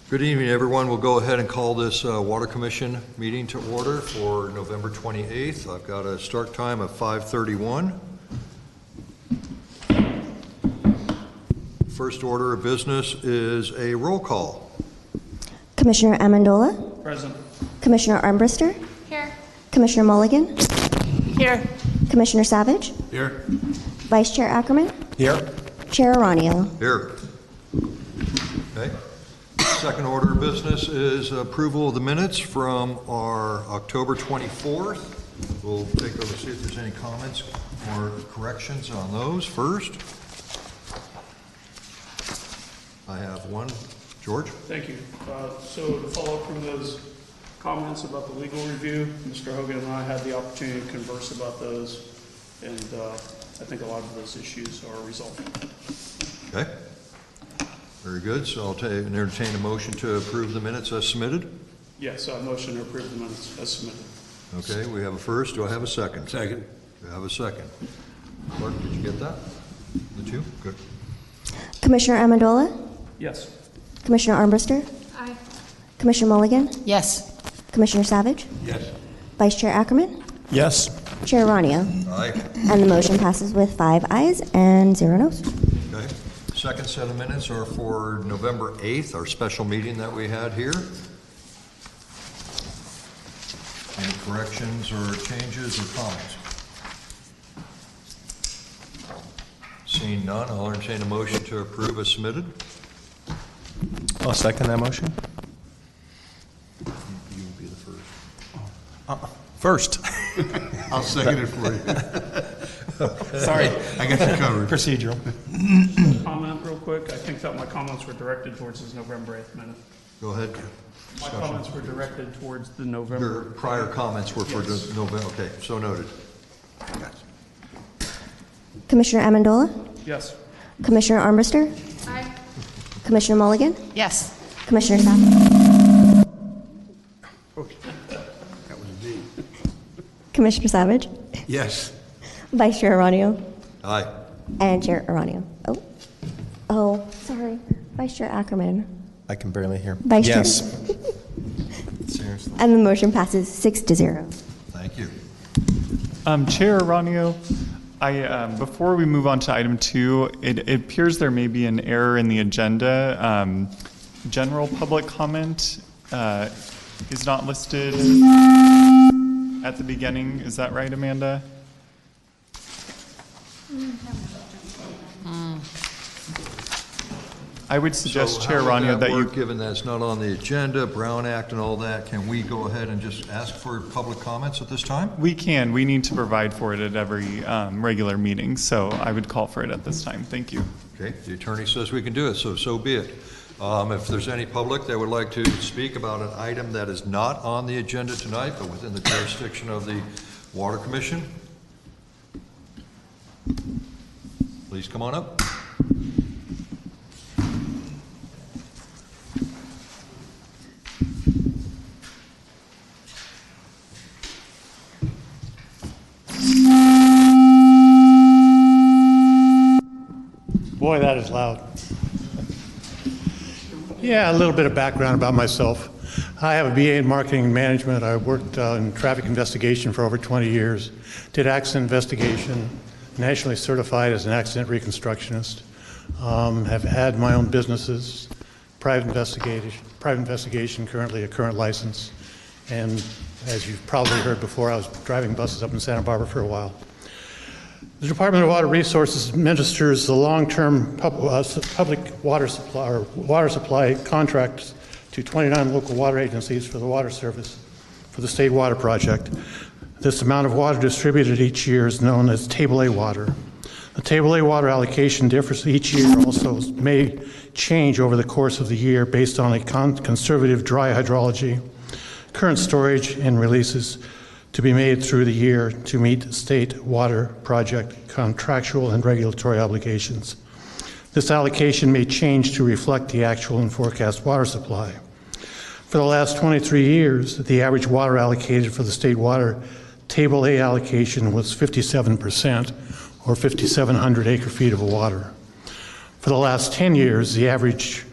Good evening, everyone. We'll go ahead and call this Water Commission meeting to order for November 28th. I've got a start time of 5:31. First order of business is a roll call. Commissioner Amendola. Present. Commissioner Armbruster. Here. Commissioner Mulligan. Here. Commissioner Savage. Here. Vice Chair Ackerman. Here. Chair Aranio. Here. Okay. Second order of business is approval of the minutes from our October 24th. We'll take over to see if there's any comments or corrections on those first. I have one. George? Thank you. So to follow up from those comments about the legal review, Mr. Hogan and I had the opportunity to converse about those, and I think a lot of those issues are resolved. Okay. Very good. So I'll entertain a motion to approve the minutes as submitted. Yes, I motion to approve the minutes as submitted. Okay, we have a first. Do I have a second? Second. We have a second. Clerk, did you get that? The two? Good. Commissioner Amendola. Yes. Commissioner Armbruster. Aye. Commissioner Mulligan. Yes. Commissioner Savage. Yes. Vice Chair Ackerman. Yes. Chair Aranio. Aye. And the motion passes with 5 ayes and 0 noes. Okay. Second set of minutes are for November 8th, our special meeting that we had here. Any corrections or changes or comments? Seeing none, I'll entertain a motion to approve as submitted. I'll second that motion. You would be the first. First. I'll second it for you. Sorry. I got you covered. Procedural. Comment real quick. I think that my comments were directed towards his November 8th minute. Go ahead. My Discussion. comments were directed towards the Your November. prior comments were for Yes. November. Okay, so noted. Commissioner Amendola. Yes. Commissioner Armbruster. Aye. Commissioner Mulligan. Yes. Commissioner Savage. That was me. Commissioner Savage. Yes. Vice Chair Aranio. Aye. And Chair Aranio. Oh, sorry. Vice Chair Ackerman. I can barely hear. Vice Chair. Yes. Seriously. And the motion passes 6-0. Thank you. Chair Aranio, before we move on to item 2, it appears there may be an error in the agenda. General public comment is not listed at the beginning. Is that right, Amanda? I would suggest, Chair Aranio, that you... Given that it's not on the agenda, Brown Act and all that, can we go ahead and just ask for public comments at this time? We can. We need to provide for it at every regular meeting, so I would call for it at this time. Thank you. Okay, the attorney says we can do it, so be it. If there's any public that would like to speak about an item that is not on the agenda tonight, but within the jurisdiction of the Water Commission, please come on up. Boy, that is loud. Yeah, a little bit of background about myself. I have a BA in marketing and management. I worked in traffic investigation for over 20 years, did accident investigation, nationally certified as an accident reconstructionist, have had my own businesses, private investigation, currently a current license, and as you've probably heard before, I was driving buses up in Santa Barbara for a while. The Department of Water Resources administers the long-term public water supply contracts to 29 local water agencies for the water service for the State Water Project. This amount of water distributed each year is known as Table A water. The Table A water allocation differs each year, also may change over the course of the year based on a conservative dry hydrology, current storage, and releases to be made through the year to meet State Water Project contractual and regulatory obligations. This allocation may change to reflect the actual and forecast water supply. For the last 23 years, the average water allocated for the State Water Table A allocation was 57%, or 5,700 acre-feet of water. For the last 10 years, the average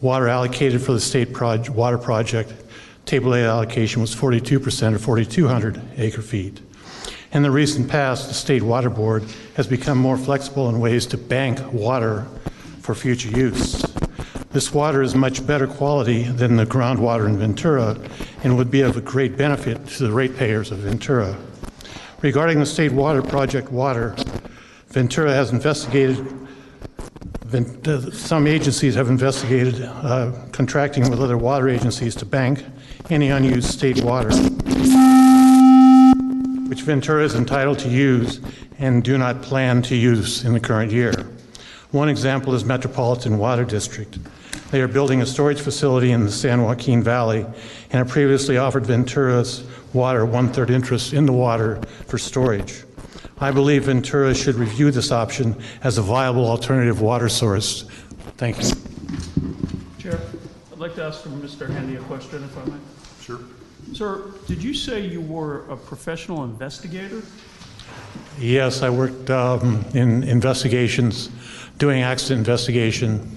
Water allocated for the state water project, Table A allocation was 42% or 4,200 acre feet. In the recent past, the State Water Board has become more flexible in ways to bank water for future use. This water is much better quality than the groundwater in Ventura and would be of a great benefit to the ratepayers of Ventura. Regarding the State Water Project water, Ventura has investigated, some agencies have investigated contracting with other water agencies to bank any unused state water, which Ventura is entitled to use and do not plan to use in the current year. One example is Metropolitan Water District. They are building a storage facility in the San Joaquin Valley and have previously offered Ventura's water 1/3 interest in the water for storage. I believe Ventura should review this option as a viable alternative water source. Thank you. Chair, I'd like to ask Mr. Handy a question, if I may. Sure. Sir, did you say you were a professional investigator? Yes, I worked in investigations, doing accident investigation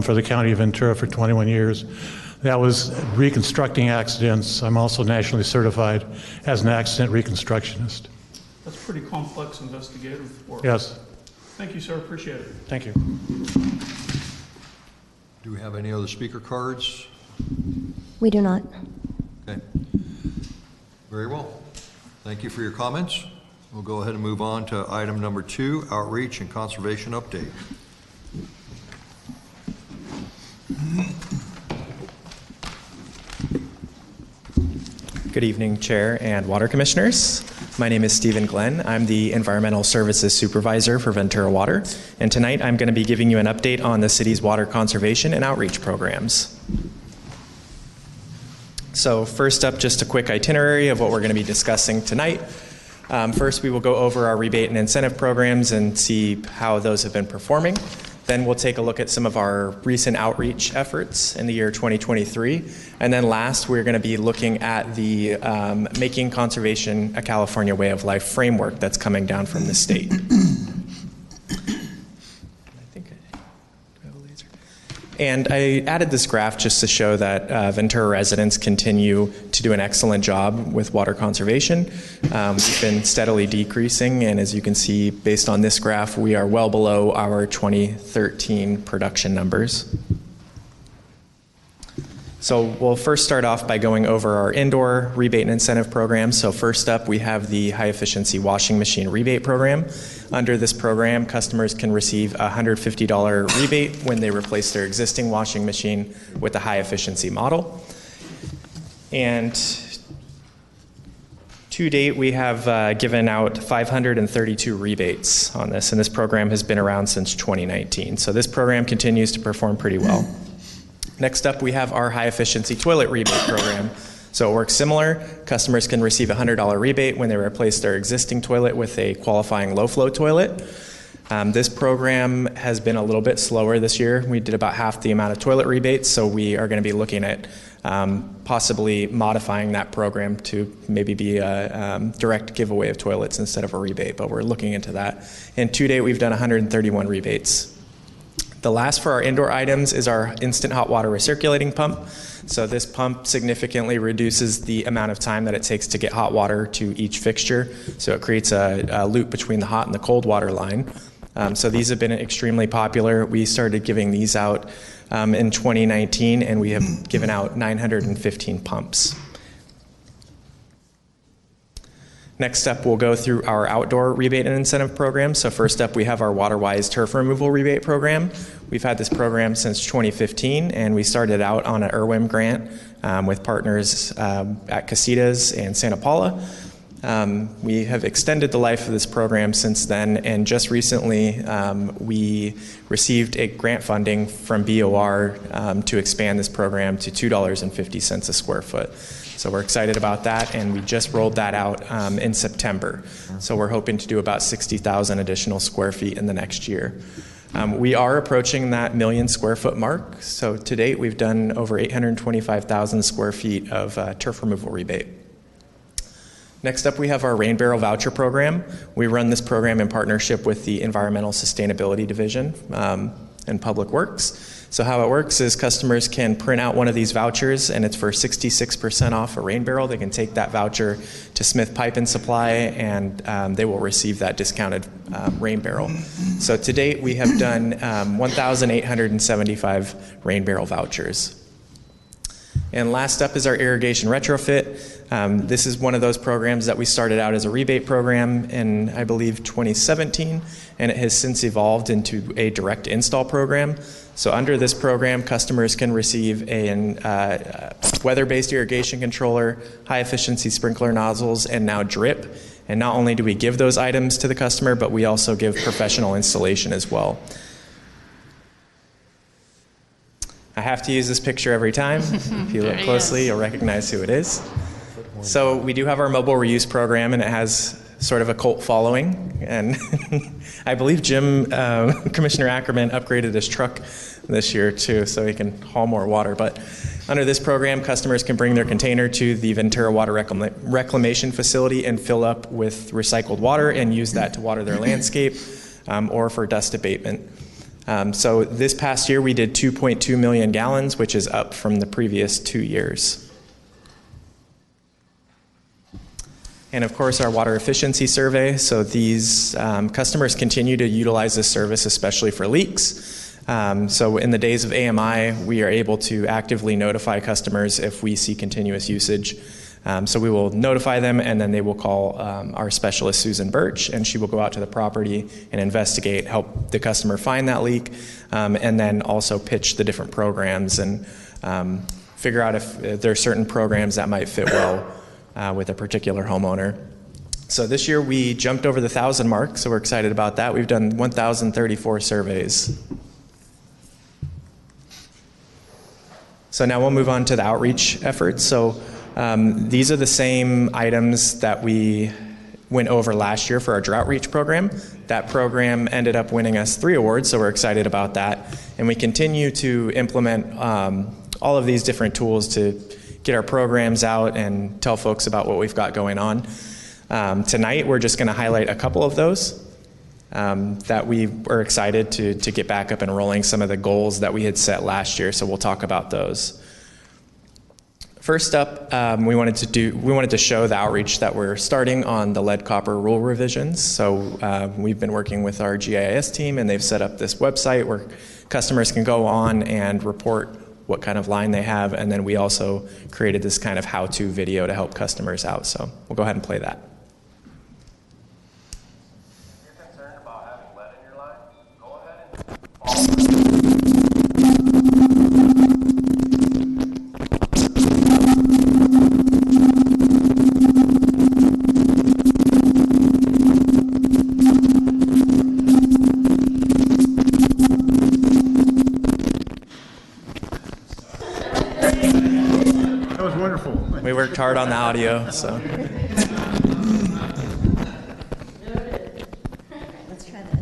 for the County of Ventura for 21 years. That was reconstructing accidents. I'm also nationally certified as an accident reconstructionist. That's pretty complex investigative work. Yes, Thank you, sir. Appreciate it. thank you. Do we have any other speaker cards? We do not. Okay. Very well. Thank you for your comments. We'll go ahead and move on to item number 2, outreach and conservation update. Good evening, Chair and Water Commissioners. My name is Stephen Glenn. I'm the Environmental Services Supervisor for Ventura Water, and tonight I'm going to be giving you an update on the city's water conservation and outreach programs. So first up, just a quick itinerary of what we're going to be discussing tonight. First, we will go over our rebate and incentive programs and see how those have been performing. Then we'll take a look at some of our recent outreach efforts in the year 2023. And then last, we're going to be looking at the Making Conservation a California Way of Life framework that's coming down from the state. And I added this graph just to show that Ventura residents continue to do an excellent job with water conservation. We've been steadily decreasing, and as you can see, based on this graph, we are well below our 2013 production numbers. So we'll first start off by going over our indoor rebate and incentive program. So first up, we have the high efficiency washing machine rebate program. Under this program, customers can receive a $150 rebate when they replace their existing washing machine with a high efficiency model. And to date, we have given out 532 rebates on this, and this program has been around since 2019. So this program continues to perform pretty well. Next up, we have our high-efficiency toilet rebate program. So it works similar. Customers can receive a $100 rebate when they replace their existing toilet with a qualifying low-flow toilet. This program has been a little bit slower this year. We did about half the amount of toilet rebates, so we are going to be looking at possibly modifying that program to maybe be a direct giveaway of toilets instead of a rebate, but we're looking into that. And to date, we've done 131 rebates. The last for our indoor items is our instant hot water recirculating pump. So this pump significantly reduces the amount of time that it takes to get hot water to each fixture. So it creates a loop between the hot and the cold water line. So these have been extremely popular. We started giving these out in 2019, and we have given out 915 pumps. Next up, we'll go through our outdoor rebate and incentive program. So first up, we have our WaterWise turf removal rebate program. We've had this program since 2015, and we started out on an IRWIM grant with partners at Casitas and Santa Paula. We have extended the life of this program since then, and just recently we received a grant funding from BOR to expand this program to $2.50 a square foot. So we're excited about that, and we just rolled that out in September. So we're hoping to do about 60,000 additional square feet in the next year. We are approaching that 1 million square foot mark. So to date, we've done over 825,000 square feet of turf removal rebate. Next up, we have our Rain Barrel Voucher Program. We run this program in partnership with the Environmental Sustainability Division and Public Works. So how it works is customers can print out one of these vouchers, and it's for 66% off a rain barrel. They can take that voucher to Smith Pipe and Supply, and they will receive that discounted rain barrel. So to date, we have done 1,875 rain barrel vouchers. And last up is our irrigation retrofit. This is one of those programs that we started out as a rebate program in, I believe, 2017, and it has since evolved into a direct install program. So under this program, customers can receive a weather-based irrigation controller, high-efficiency sprinkler nozzles, and now drip. And not only do we give those items to the customer, but we also give professional installation as well. I have to use this picture every time. If you look closely, you'll recognize who it is. So we do have our mobile reuse program, and it has sort of a cult following. And I believe Commissioner Ackerman upgraded his truck this year too, so he can haul more water. But under this program, customers can bring their container to the Ventura Water Reclamation Facility and fill up with recycled water and use that to water their landscape or for dust abatement. So this past year, we did 2.2 million gallons, which is up from the previous 2 years. And of course, our water efficiency survey. So these customers continue to utilize this service, especially for leaks. So in the days of AMI, we are able to actively notify customers if we see continuous usage. So we will notify them, and then they will call our specialist, Susan Birch, and she will go out to the property and investigate, help the customer find that leak, and then also pitch the different programs and figure out if there are certain programs that might fit well with a particular homeowner. So this year we jumped over the 1,000 mark, so we're excited about that. We've done 1,034 surveys. So now we'll move on to the outreach efforts. So these are the same items that we went over last year for our drought reach program. That program ended up winning us 3 awards, so we're excited about that. And we continue to implement all of these different tools to get our programs out and tell folks about what we've got going on. Tonight, we're just going to highlight a couple of those that we are excited to get back up and rolling, some of the goals that we had set last year, so we'll talk about those. First up, we wanted to show the outreach that we're starting on the lead copper rule revisions. So we've been working with our GIS team, and they've set up this website where customers can go on and report what kind of line they have, and then we also created this kind of how-to video to help customers out. So we'll go ahead and play that. If you're concerned about having lead in your line, go ahead and That was wonderful. We worked hard on the audio, so. Let's try that.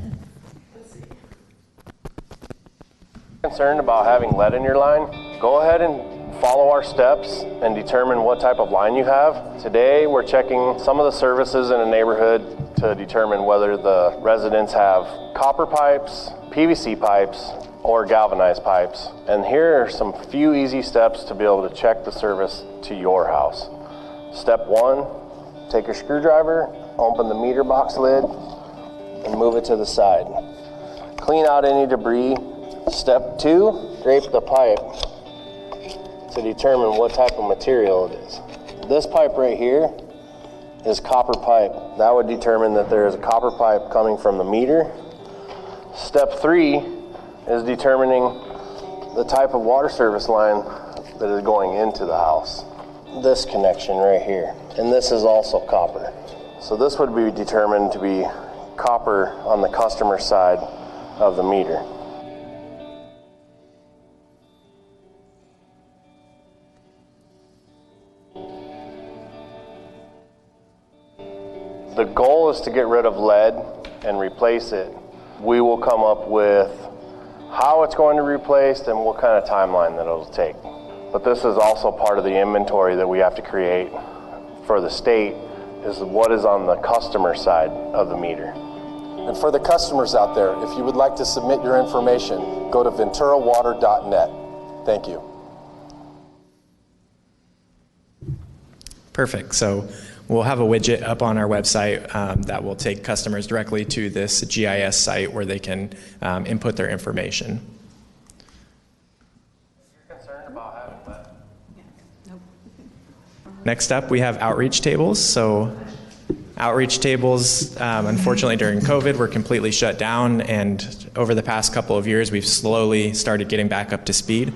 concerned about having lead in your line, go ahead and follow our steps and determine what type of line you have. Today, we're checking some of the services in a neighborhood to determine whether the residents have copper pipes, PVC pipes, or galvanized pipes. And here are some few easy steps to be able to check the service to your house. Step 1, take your screwdriver, open the meter box lid, and move it to the side. Clean out any debris. Step 2, drape the pipe to determine what type of material it is. This pipe right here is copper pipe. That would determine that there is a copper pipe coming from the meter. Step 3 is determining the type of water service line that is going into the house. This connection right here, and this is also copper. So this would be determined to be copper on the customer side of the meter. The goal is to get rid of lead and replace it. We will come up with how it's going to be replaced and what kind of timeline that it'll take. But this is also part of the inventory that we have to create for the state, is what is on the customer side of the meter. And for the customers out there, if you would like to submit your information, go to venturawater.net. Thank you. Perfect. So we'll have a widget up on our website that will take customers directly to this GIS site where they can input their information. Next up, we have outreach tables. So outreach tables, unfortunately during COVID, were completely shut down, and over the past couple of years, we've slowly started getting back up to speed.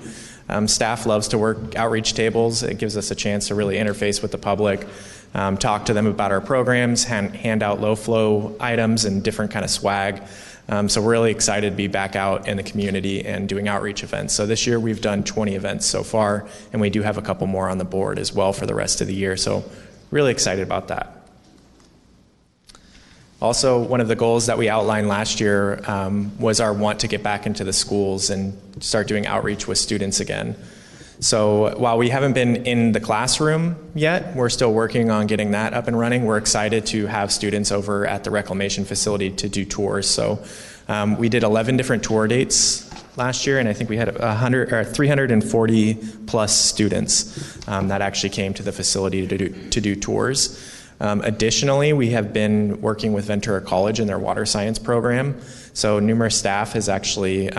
Staff loves to work outreach tables. It gives us a chance to really interface with the public, talk to them about our programs, hand out low flow items and different kind of swag. So we're really excited to be back out in the community and doing outreach events. So this year we've done 20 events so far, and we do have a couple more on the board as well for the rest of the year. So really excited about that. Also, one of the goals that we outlined last year was our want to get back into the schools and start doing outreach with students again. So while we haven't been in the classroom yet, we're still working on getting that up and running. We're excited to have students over at the reclamation facility to do tours. So we did 11 different tour dates last year, and I think we had 340 plus students that actually came to the facility to do tours. Additionally, we have been working with Ventura College in their water science program. So numerous staff has actually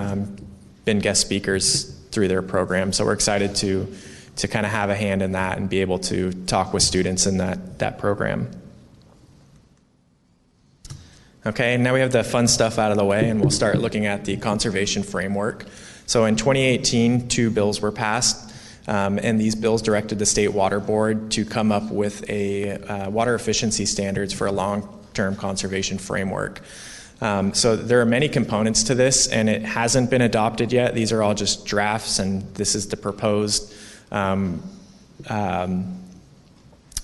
been guest speakers through their program. So we're excited to kind of have a hand in that and be able to talk with students in that program. Okay, now we have the fun stuff out of the way, and we'll start looking at the conservation framework. So in 2018, 2 bills were passed. And these bills directed the State Water Board to come up with a water efficiency standards for a long-term conservation framework. So there are many components to this, and it hasn't been adopted yet. These are all just drafts, and this is the proposed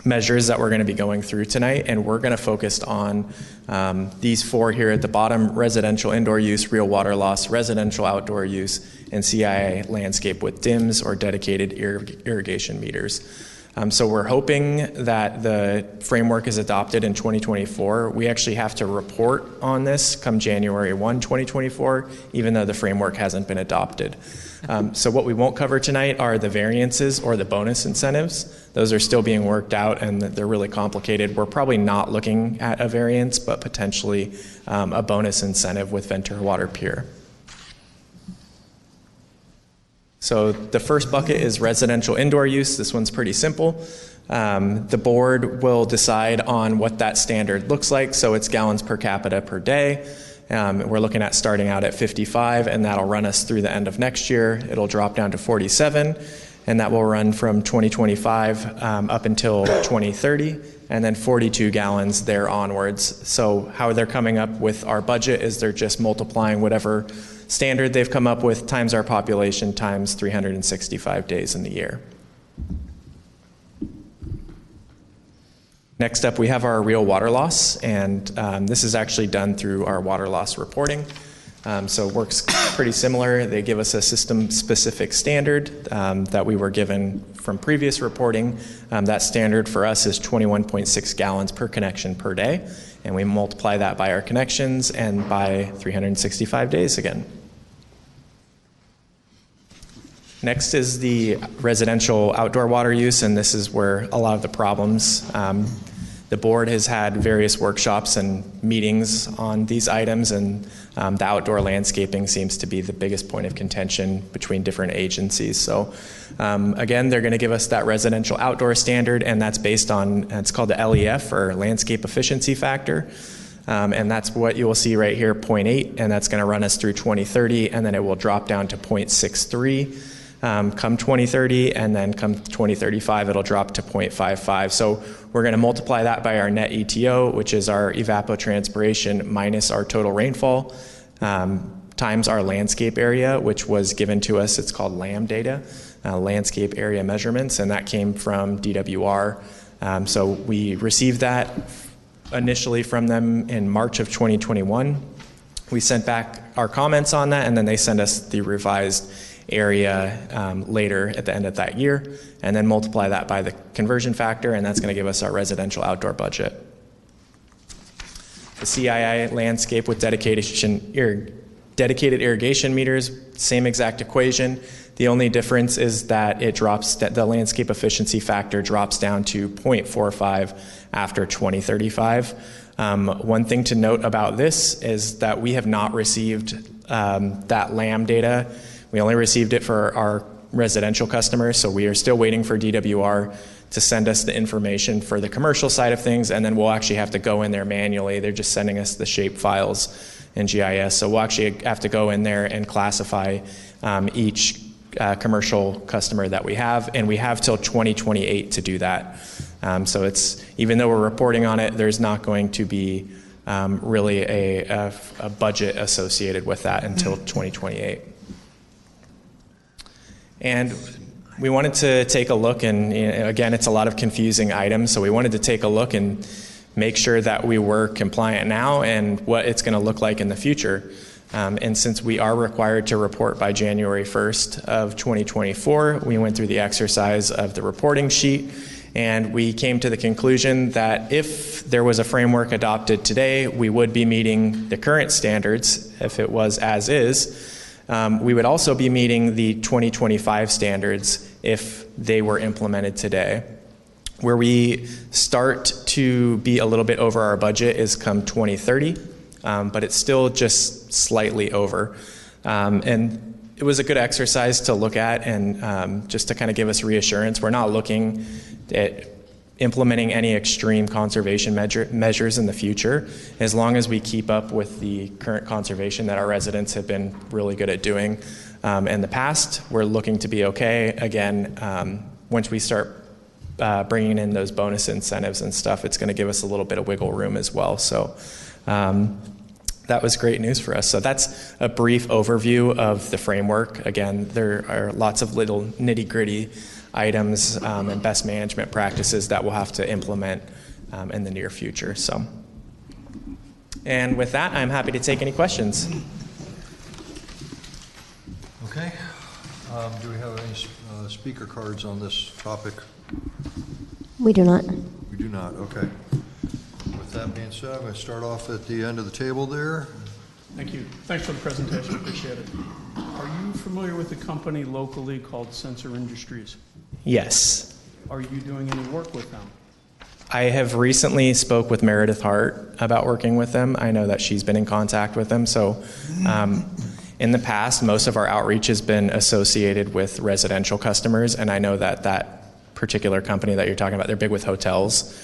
measures that we're going to be going through tonight, and we're going to focus on these 4 here at the bottom: residential indoor use, real water loss, residential outdoor use, and CIA landscape with DIMS or dedicated irrigation meters. So we're hoping that the framework is adopted in 2024. We actually have to report on this come January 1, 2024, even though the framework hasn't been adopted. So what we won't cover tonight are the variances or the bonus incentives. Those are still being worked out, and they're really complicated. We're probably not looking at a variance, but potentially a bonus incentive with Ventura Water Pure. So the first bucket is residential indoor use. This one's pretty simple. The board will decide on what that standard looks like. So it's gallons per capita per day. We're looking at starting out at 55, and that'll run us through the end of next year. It'll drop down to 47, and that will run from 2025 up until 2030, and then 42 gallons there onwards. So how they're coming up with our budget is they're just multiplying whatever standard they've come up with times our population times 365 days in the year. Next up, we have our real water loss, and this is actually done through our water loss reporting. So it works pretty similar. They give us a system-specific standard that we were given from previous reporting. That standard for us is 21.6 gallons per connection per day, and we multiply that by our connections and by 365 days again. Next is the residential outdoor water use, and this is where a lot of the problems. The board has had various workshops and meetings on these items, and the outdoor landscaping seems to be the biggest point of contention between different agencies. So again, they're going to give us that residential outdoor standard, and that's based on, it's called the LEF, or Landscape Efficiency Factor. And that's what you will see right here, 0.8, and that's going to run us through 2030, and then it will drop down to 0.63. Come 2030, and then come 2035, it'll drop to 0.55. So we're going to multiply that by our net ETO, which is our evapotranspiration minus our total rainfall, times our landscape area, which was given to us. It's called LAM data, landscape area measurements, and that came from DWR. So we received that initially from them in March of 2021. We sent back our comments on that, and then they sent us the revised area later at the end of that year, and then multiply that by the conversion factor, and that's going to give us our residential outdoor budget. The CII landscape with dedicated irrigation meters, same exact equation. The only difference is that the landscape efficiency factor drops down to 0.45 after 2035. One thing to note about this is that we have not received that LAM data. We only received it for our residential customers, so we are still waiting for DWR to send us the information for the commercial side of things, and then we'll actually have to go in there manually. They're just sending us the shape files in GIS, so we'll actually have to go in there and classify each commercial customer that we have, and we have till 2028 to do that. So it's, even though we're reporting on it, there's not going to be really a budget associated with that until 2028. And we wanted to take a look, and again, it's a lot of confusing items, so we wanted to take a look and make sure that we were compliant now and what it's going to look like in the future. And since we are required to report by January 1st of 2024, we went through the exercise of the reporting sheet, and we came to the conclusion that if there was a framework adopted today, we would be meeting the current standards if it was as is. We would also be meeting the 2025 standards if they were implemented today. Where we start to be a little bit over our budget is come 2030, but it's still just slightly over. And it was a good exercise to look at, and just to kind of give us reassurance. We're not looking at implementing any extreme conservation measures in the future, as long as we keep up with the current conservation that our residents have been really good at doing in the past. We're looking to be okay. Again, once we start bringing in those bonus incentives and stuff, it's going to give us a little bit of wiggle room as well. So that was great news for us. So that's a brief overview of the framework. Again, there are lots of little nitty-gritty items and best management practices that we'll have to implement in the near future. So, and with that, I'm happy to take any questions. Okay. Do we have any speaker cards on this topic? We do not. We do not, okay. With that being said, I'm going to start off at the end of the table there. Thank you. Thanks for the presentation. Appreciate it. Are you familiar with a company locally called Sensor Industries? Yes. Are you doing any work with them? I have recently spoke with Meredith Hart about working with them. I know that she's been in contact with them. So in the past, most of our outreach has been associated with residential customers, and I know that that particular company that you're talking about, they're big with hotels.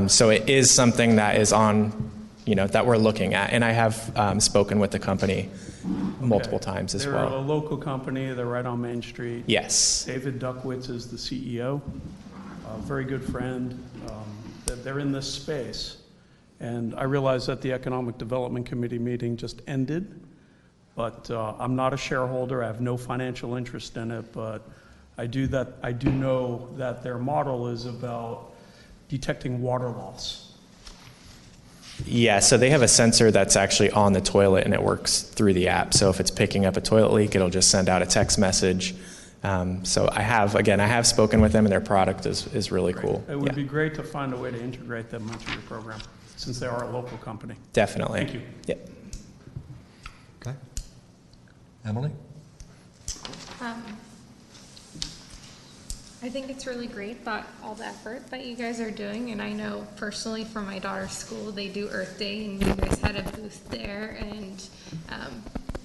So it is something that is on, that we're looking at. And I have spoken with the company multiple times as well. They're a local company. They're right on Main Street. Yes. David Duckwitz is the CEO. A very good friend. They're in this space. And I realize that the Economic Development Committee meeting just ended, but I'm not a shareholder. I have no financial interest in it, but I do know that their model is about detecting water loss. Yeah, so they have a sensor that's actually on the toilet, and it works through the app. So if it's picking up a toilet leak, it'll just send out a text message. So I have spoken with them, and their product is really cool. It would be great to find a way to integrate them into your program, since they are a local company. Definitely. Thank you. Yeah. Okay. Emily? I think it's really great that all the effort that you guys are doing, and I know personally from my daughter's school, they do Earth Day, and you guys had a booth there, and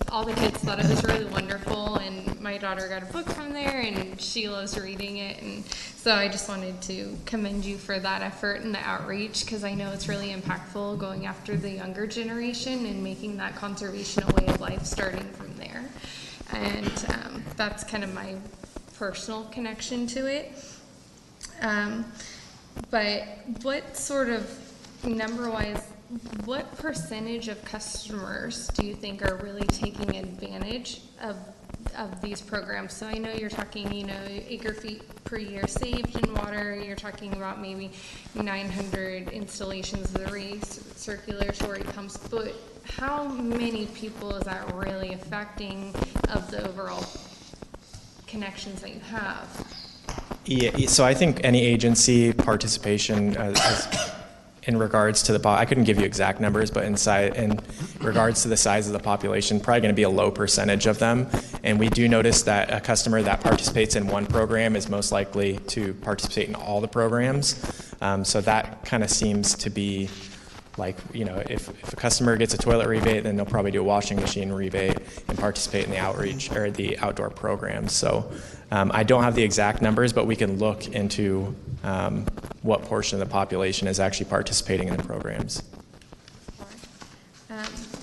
all the kids thought it was really wonderful, and my daughter got a book from there, and she loves reading it, and so I just wanted to commend you for that effort and the outreach, because I know it's really impactful going after the younger generation and making that conservation a way of life starting from there. And that's kind of my personal connection to it. But what sort of, number-wise, what percentage of customers do you think are really taking advantage of these programs? So I know you're talking, acre feet per year saved in water. You're talking about maybe 900 installations of the recircular story pumps. But how many people is that really affecting of the overall connections that you have? Yeah, so I think any agency participation in regards to I couldn't give you exact numbers, but in regards to the size of the population, probably going to be a low percentage of them. And we do notice that a customer that participates in one program is most likely to participate in all the programs. So that kind of seems to be like, if a customer gets a toilet rebate, then they'll probably do a washing machine rebate and participate in the outreach or the outdoor programs. So I don't have the exact numbers, but we can look into what portion of the population is actually participating in the programs.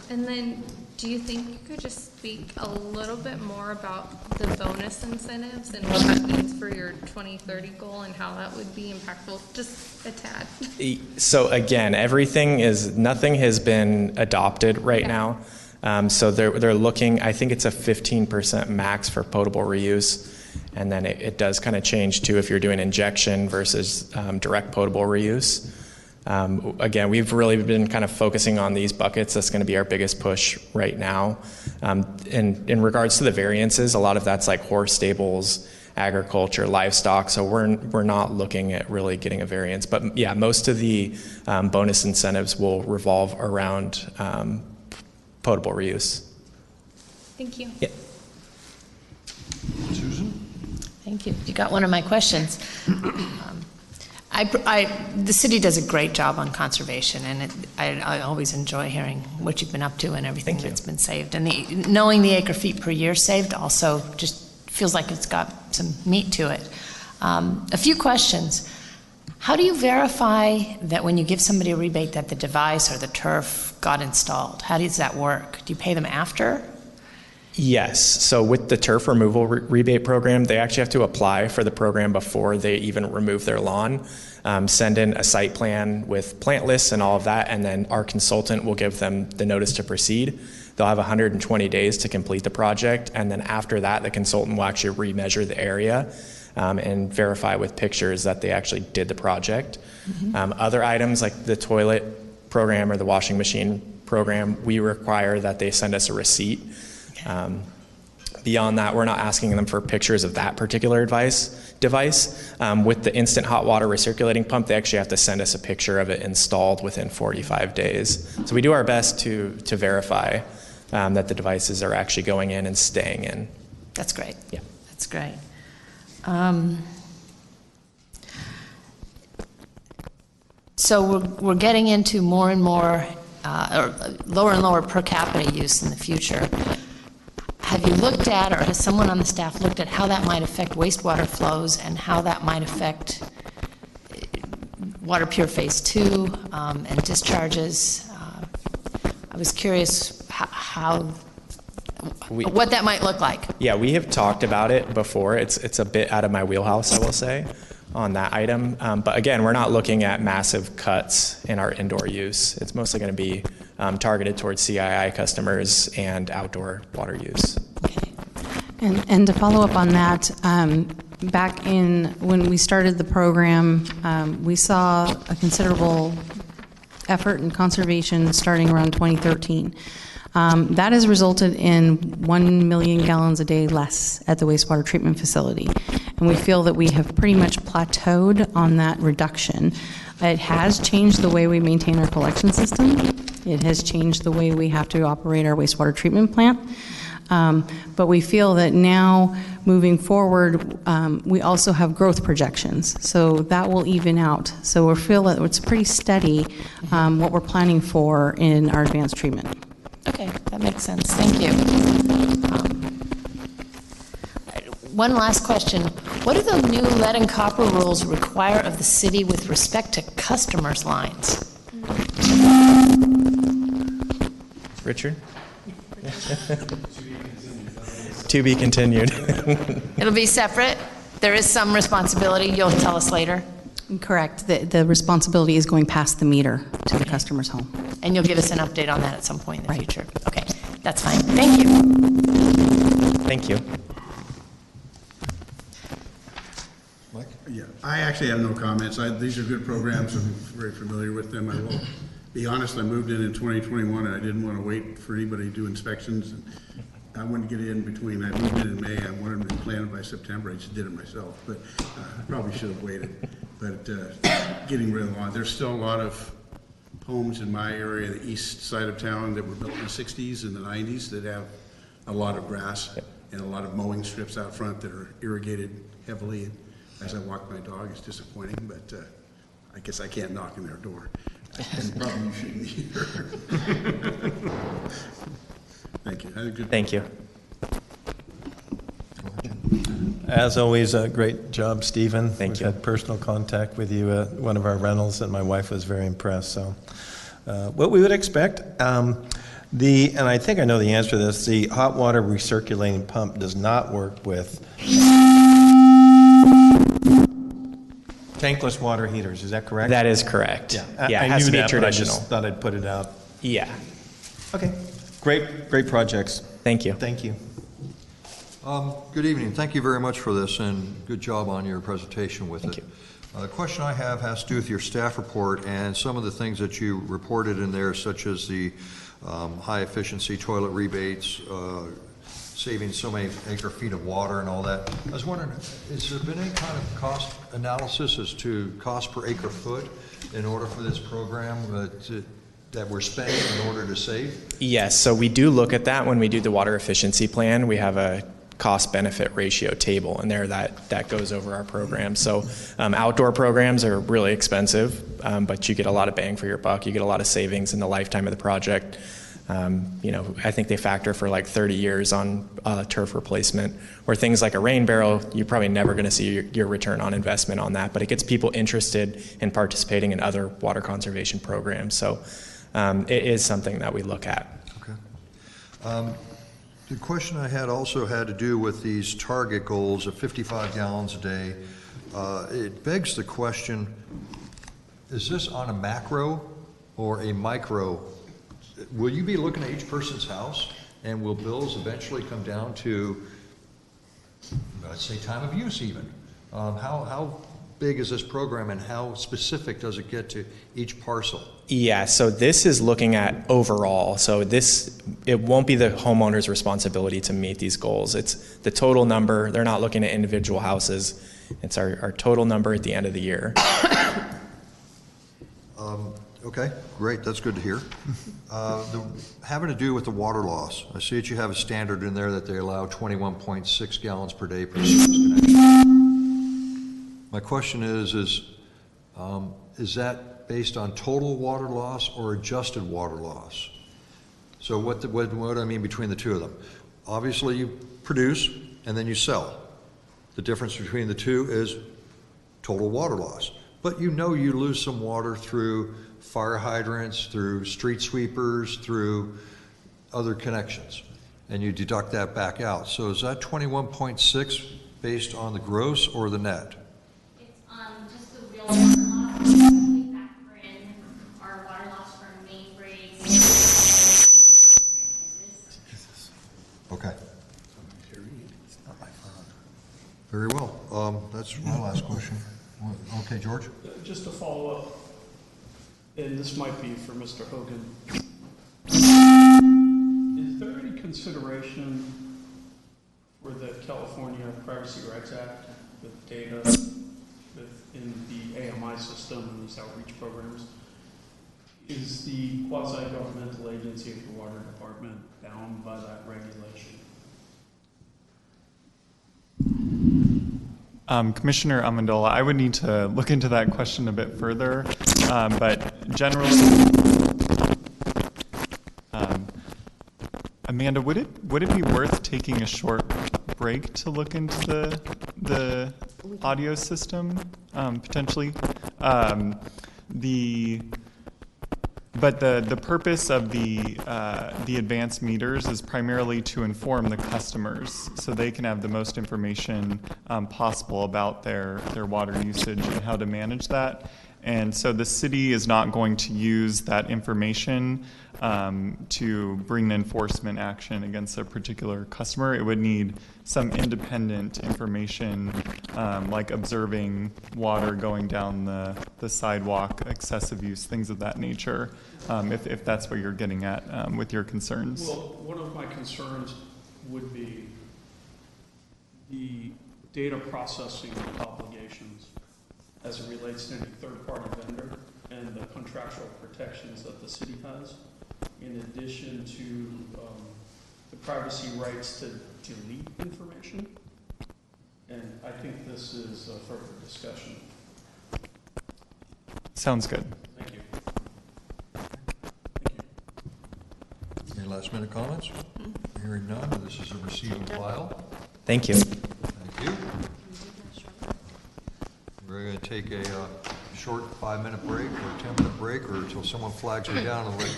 And then, do you think you could just speak a little bit more about the bonus incentives and what that means for your 2030 goal and how that would be impactful? Just a tad. So again, nothing has been adopted right now. So they're looking, I think it's a 15% max for potable reuse. And then it does kind of change too if you're doing injection versus direct potable reuse. Again, we've really been kind of focusing on these buckets. That's going to be our biggest push right now. In regards to the variances, a lot of that's like horse stables, agriculture, livestock. So we're not looking at really getting a variance. But yeah, most of the bonus incentives will revolve around potable reuse. Thank you. Yeah. Susan? Thank you. You got one of my questions. The city does a great job on conservation, and I always enjoy hearing what you've been up to and everything that's been saved. And knowing the acre feet per year saved also just feels like it's got some meat to it. A few questions. How do you verify that when you give somebody a rebate that the device or the turf got installed? How does that work? Do you pay them after? Yes. So with the turf removal rebate program, they actually have to apply for the program before they even remove their lawn, send in a site plan with plant lists and all of that, and then our consultant will give them the notice to proceed. They'll have 120 days to complete the project, and then after that, the consultant will actually remeasure the area and verify with pictures that they actually did the project. Mm-hmm. Other items like the toilet program or the washing machine program, we require that they send us a receipt. Beyond that, we're not asking them for pictures of that particular device. With the instant hot water recirculating pump, they actually have to send us a picture of it installed within 45 days. So we do our best to verify that the devices are actually going in and staying in. That's great. Yeah. That's great. So we're getting into more and more, or lower and lower per capita use in the future. Have you looked at, or has someone on the staff looked at how that might affect wastewater flows and how that might affect water pure phase 2 and discharges? I was curious what that might look like. Yeah, we have talked about it before. It's a bit out of my wheelhouse, I will say, on that item. But again, we're not looking at massive cuts in our indoor use. It's mostly going to be targeted towards CII customers and outdoor water use. Okay. And to follow up on that, back when we started the program, we saw a considerable effort in conservation starting around 2013. That has resulted in 1 million gallons a day less at the wastewater treatment facility. And we feel that we have pretty much plateaued on that reduction. It has changed the way we maintain our collection system. It has changed the way we have to operate our wastewater treatment plant. But we feel that now, moving forward, we also have growth projections. So that will even out. So we feel that it's pretty steady what we're planning for in our advanced treatment. Okay, that makes sense. Thank you. One last question. What do the new lead and copper rules require of the city with respect to customers' lines? Richard? To be continued. It'll be separate. There is some responsibility. You'll tell us later. Correct. The responsibility is going past the meter to the customer's home. And you'll give us an update on that at some point in the future. Okay, that's fine. Thank you. Thank you. Mike? Yeah, I actually have no comments. These are good programs. I'm very familiar with them. I will be honest, I moved in 2021 and I didn't want to wait for anybody to do inspections. And I wanted to get in between. I moved in May. I wanted to plan it by September. I just did it myself, but I probably should have waited. But getting rid of the lawn, there's still a lot of homes in my area, the east side of town, that were built in the 60s and the 90s that have a lot of grass and a lot of mowing strips out front that are irrigated heavily. And as I walk my dog, it's disappointing, but I guess I can't knock on their door. And probably you shouldn't either. Thank you. Have a good Thank you. As always, a great job, Stephen. Thank you. We've had personal contact with you at one of our rentals, and my wife was very impressed. So, what we would expect, and I think I know the answer to this, the hot water recirculating pump does not work with tankless water heaters. Is that correct? That is correct. Yeah, Yeah, I it has knew to be that, but I traditional. just thought I'd put it out. Yeah. Okay, great projects. Thank you. Thank you. Good evening. Thank you very much for this, and good job on your presentation with Thank it. The question I have has to do with your staff report and some of the things that you reported in there, such as the high-efficiency toilet rebates, saving so many acre-feet of water and all that. I was wondering, has there been any kind of cost analysis as to cost per acre-foot in order for this program that we're spending in order to save? Yes, so we do look at that when we do the water efficiency plan. We have a cost-benefit ratio table in there that goes over our program. So outdoor programs are really expensive, but you get a lot of bang for your buck. You get a lot of savings in the lifetime of the project. I think they factor for like 30 years on turf replacement, where things like a rain barrel, you're probably never going to see your return on investment on that, but it gets people interested in participating in other water conservation programs. So it is something that we look at. Okay. The question I had also had to do with these target goals of 55 gallons a day. It begs the question, is this on a macro or a micro? Will you be looking at each person's house, and will bills eventually come down to, let's say, time of use even? How big is this program, and how specific does it get to each parcel? Yeah, so this is looking at overall. So it won't be the homeowner's responsibility to meet these goals. It's the total number. They're not looking at individual houses. It's our total number at the end of the year. Okay, great, that's good to hear. Having to do with the water loss, I see that you have a standard in there that they allow 21.6 gallons per day per service connection. My question is that based on total water loss or adjusted water loss? So what do I mean between the two of them? Obviously, you produce and then you sell. The difference between the two is total water loss. But you lose some water through fire hydrants, through street sweepers, through other connections, and you deduct that back out. So is that 21.6 based on the gross or the net? It's just the real water loss. We factor in our water loss from main breaks. Okay. Very well. That's my last question. Okay, George? Just to follow up, and this might be for Mr. Hogan. Is there any consideration for the California Privacy Rights Act with data within the AMI system and these outreach programs? Is the quasi-governmental agency of the Water Department bound by that regulation? Commissioner Amendola, I would need to look into that question a bit further, but generally, Amanda, would it be worth taking a short break to look into the audio system potentially? But the purpose of the advanced meters is primarily to inform the customers so they can have the most information possible about their water usage and how to manage that. And so the city is not going to use that information to bring an enforcement action against a particular customer. It would need some independent information, like observing water going down the sidewalk, excessive use, things of that nature, if that's what you're getting at with your concerns. Well, one of my concerns would be the data processing obligations as it relates to any third-party vendor. and the contractual protections that the city has, in addition to the privacy rights to delete information. And I think this is a further discussion. Sounds good. Thank you. Any last minute comments? Hearing none, this is a receive and file. Thank you. Thank you. We're going to take a short 5-minute break or 10-minute break, or until someone flags me down and let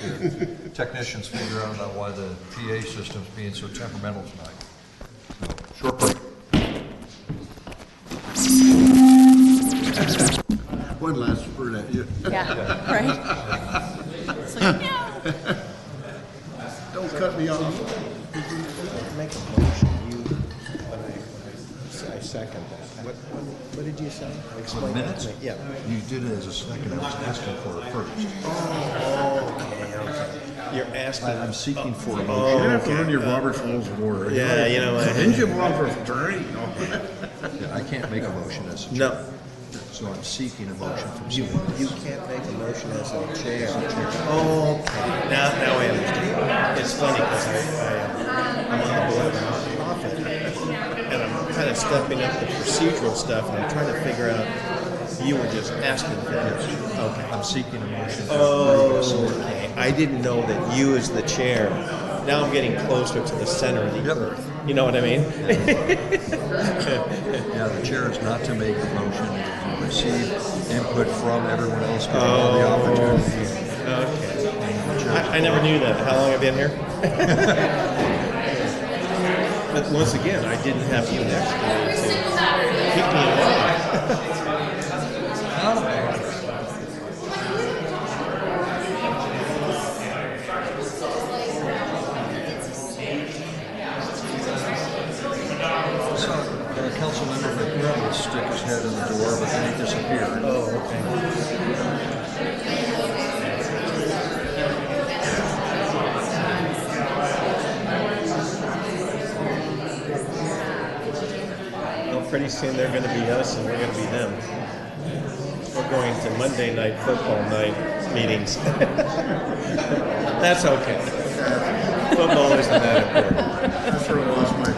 the technicians figure out about why the PA system's being so temperamental tonight. So, short break. One last word at you. Yeah, right? It's like, no. Don't cut me off. Make a motion, I second that. What did you say? Explain that to me. Yeah. You did it as a second. I was asking for it first. Okay. You're asking. I'm seeking for a motion. You're gonna have to learn your Robert's Rules of Order. Yeah, you know. Didn't you belong for attorney? Yeah, I can't make a motion as a chair. No. So I'm seeking a motion from You someone else. can't make a motion as a chair. Oh, okay. Now I understand. It's funny because I'm on the board of a nonprofit, and I'm kind of stepping up the procedural stuff, and I'm trying to figure out. You were just asking for this. Okay. I'm seeking a motion. Oh, okay. I didn't know that you as the chair. Now I'm getting closer to the center of the earth. You know what I mean? Yeah, the chair is not to make a motion, to receive input from everyone else, give all the opportunity. Okay. I never knew that. How long have I been here? But once again, I didn't have you next to me to keep me alive. Councilmember McMillan would stick his head in the door, but then he disappeared. Oh, okay. Well, pretty soon they're going to be us and we're going to be them. We're going to Monday night football night meetings. That's okay. Football isn't that important. I sort of lost my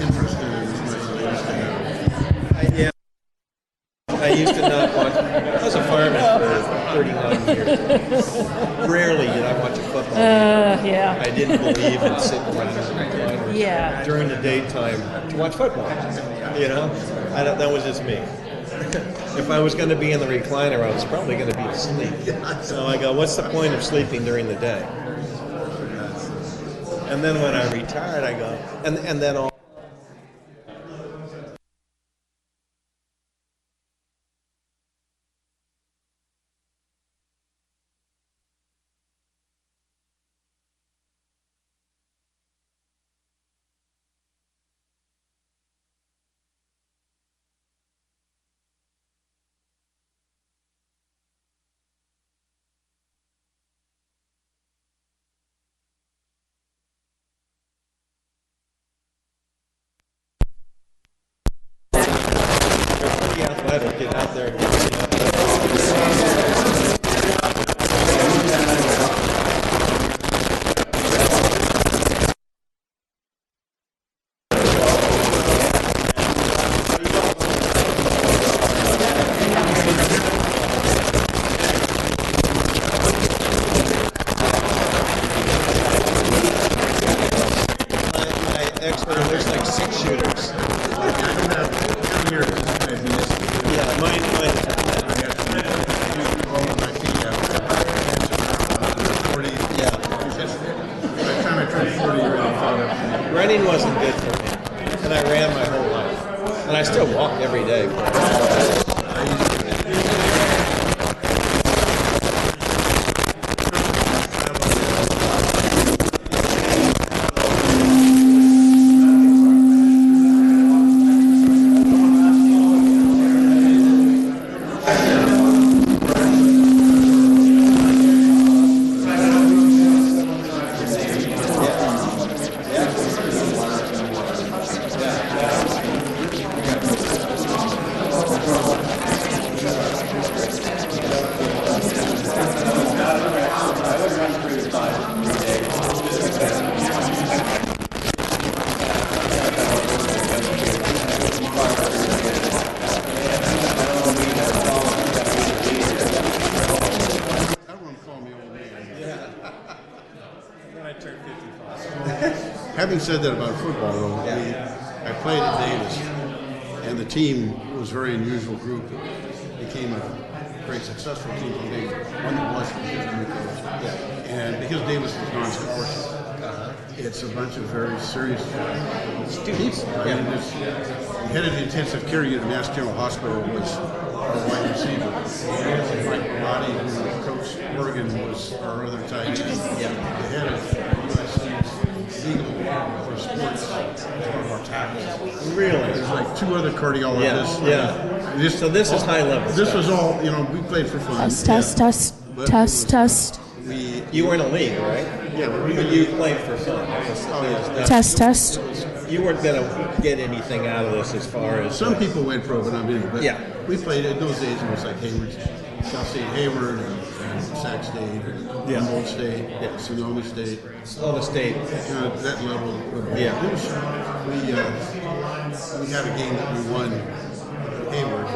interest in it as much as I used to have. Yeah. I used to not watch. I was a fireman for 39 years. Rarely did I watch a football game. Yeah. I didn't believe in sitting around in the recliner Yeah. during the daytime to watch football. You know, that was just me. If I was going to be in the recliner, I was probably going to be asleep. So I go, what's the point of sleeping during the day? And then when I retired, I go, and then all. Athletic, get out there and my expert looks like 6 shooters. Yeah, mine. Running wasn't good for me, and I ran my whole life, and I still walk every day. Having said that about football, though, I played at Davis, and the team was a very unusual group. It became a very successful team from Davis, one that was from Houston, and because Davis was non-scholarship, it's a bunch of very serious students. I mean, the head of the intensive care unit at Mass General Hospital was our wide receiver. Frank Bellotti, who coached Oregon, was our other tight end. The head of USC's legal for sports was one of our tackles. Really? There's like 2 other cardiologists. So this is high level This stuff. was all, we played for fun. Test. You were in a league, right? Yeah, but you played for fun. Test. You weren't going to get anything out of this as far as... Some people went pro, but not many. But Yeah. we played, in those days, it was like Hayward, Cal State Hayward, and Sac State, Humboldt State, Sonoma State. Sonoma State. That level. Yeah. It was, we had a game that we won Hayward.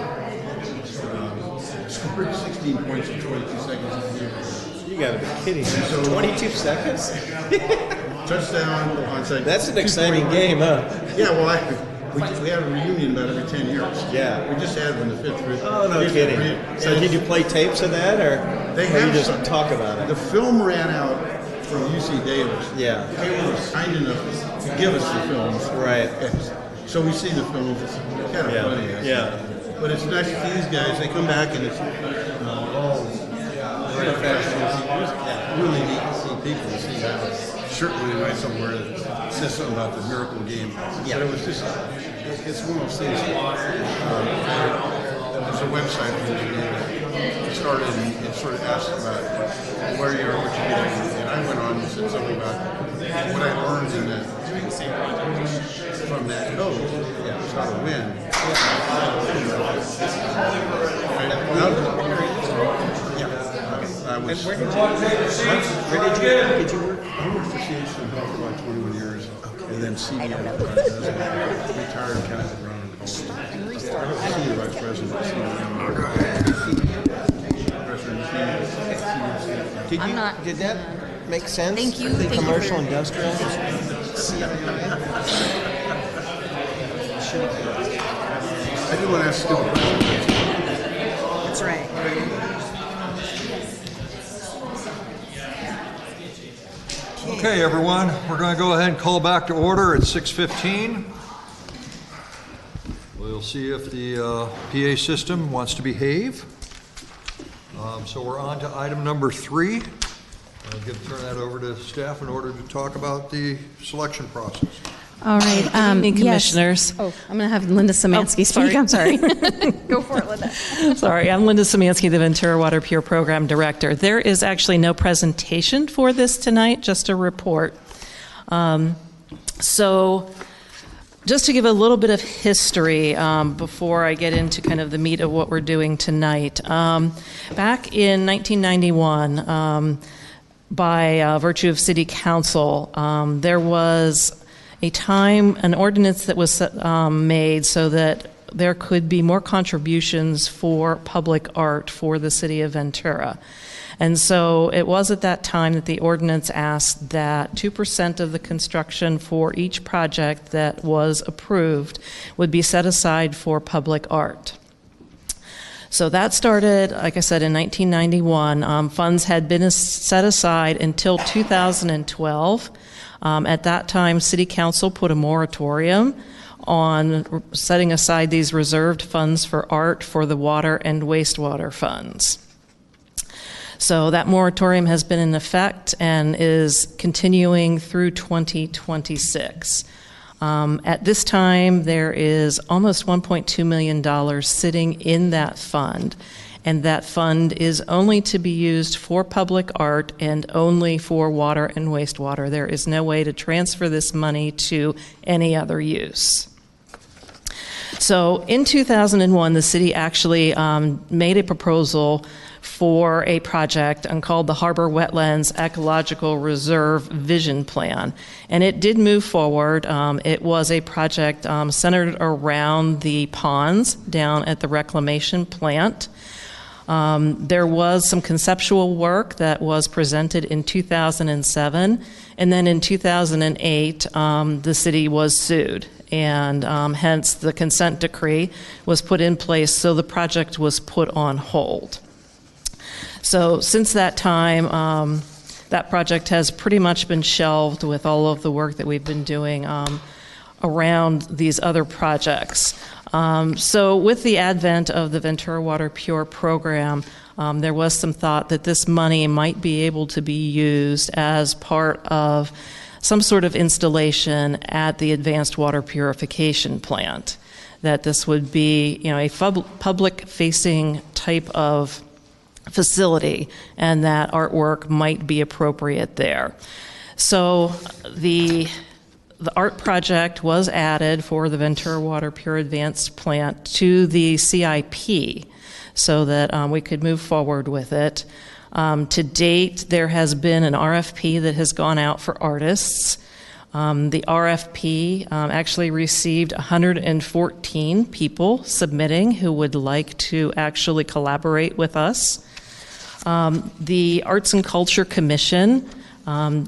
Scored 16 points in 22 seconds. You got to be kidding me. So, 22 seconds? Touchdown, onside. That's an exciting game, huh? Yeah, well, we had a reunion about every 10 years. Yeah. We just had one the 5th. Oh, no kidding. So did you play tapes of that, or They or have you just some. talk about it? The film ran out from UC Davis. Yeah. Hayward was kind enough to give us the films. Right. So we see the films. It's kind of funny. Actually. Yeah. But it's nice to see these guys. They come back and it's all very professional. Really neat to see people. To see that shirt running right somewhere that says something about the miracle game. Yeah. But it was just, it's one of those things. There's a website for the game. It started and it sort of asked about where you are, what you did. And I went on and said something about what I learned in that from that coach, how to win. I was. Where did you work? I worked for CH for about 21 years, and then CBO. Retired kind of around senior vice president. Did that make sense? Thank you. The Thank you commercial for- industrial? I do want to ask stupid questions. That's right. Okay, everyone, we're going to go ahead and call back to order at 6:15. We'll see if the PA system wants to behave. So we're on to item number 3. I'll turn that over to staff in order to talk about the selection process. All right. evening, Commissioners. Yes. Oh, I'm going to have Linda Szymanski speak. I'm sorry. Go for it, Linda. Sorry, I'm Linda Szymanski, the Ventura Water Pure Program Director. There is actually no presentation for this tonight, just a report. So just to give a little bit of history before I get into kind of the meat of what we're doing tonight. Back in 1991, by virtue of City Council, there was an ordinance that was made so that there could be more contributions for public art for the city of Ventura. And so it was at that time that the ordinance asked that 2% of the construction for each project that was approved would be set aside for public art. So that started, like I said, in 1991. Funds had been set aside until 2012. At that time, City Council put a moratorium on setting aside these reserved funds for art for the water and wastewater funds. So that moratorium has been in effect and is continuing through 2026. At this time, there is almost $1.2 million sitting in that fund, and that fund is only to be used for public art and only for water and wastewater. There is no way to transfer this money to any other use. So in 2001, the city actually made a proposal for a project called the Harbor Wetlands Ecological Reserve Vision Plan. And it did move forward. It was a project centered around the ponds down at the reclamation plant. There was some conceptual work that was presented in 2007, and then in 2008, the city was sued, and hence the consent decree was put in place, so the project was put on hold. So since that time, that project has pretty much been shelved with all of the work that we've been doing around these other projects. So with the advent of the Ventura Water Pure program, there was some thought that this money might be able to be used as part of some sort of installation at the Advanced Water Purification Plant, that this would be, a public-facing type of facility, and that artwork might be appropriate there. So the art project was added for the Ventura Water Pure Advanced Plant to the CIP so that we could move forward with it. To date, there has been an RFP that has gone out for artists. The RFP actually received 114 people submitting who would like to actually collaborate with us. The Arts and Culture Commission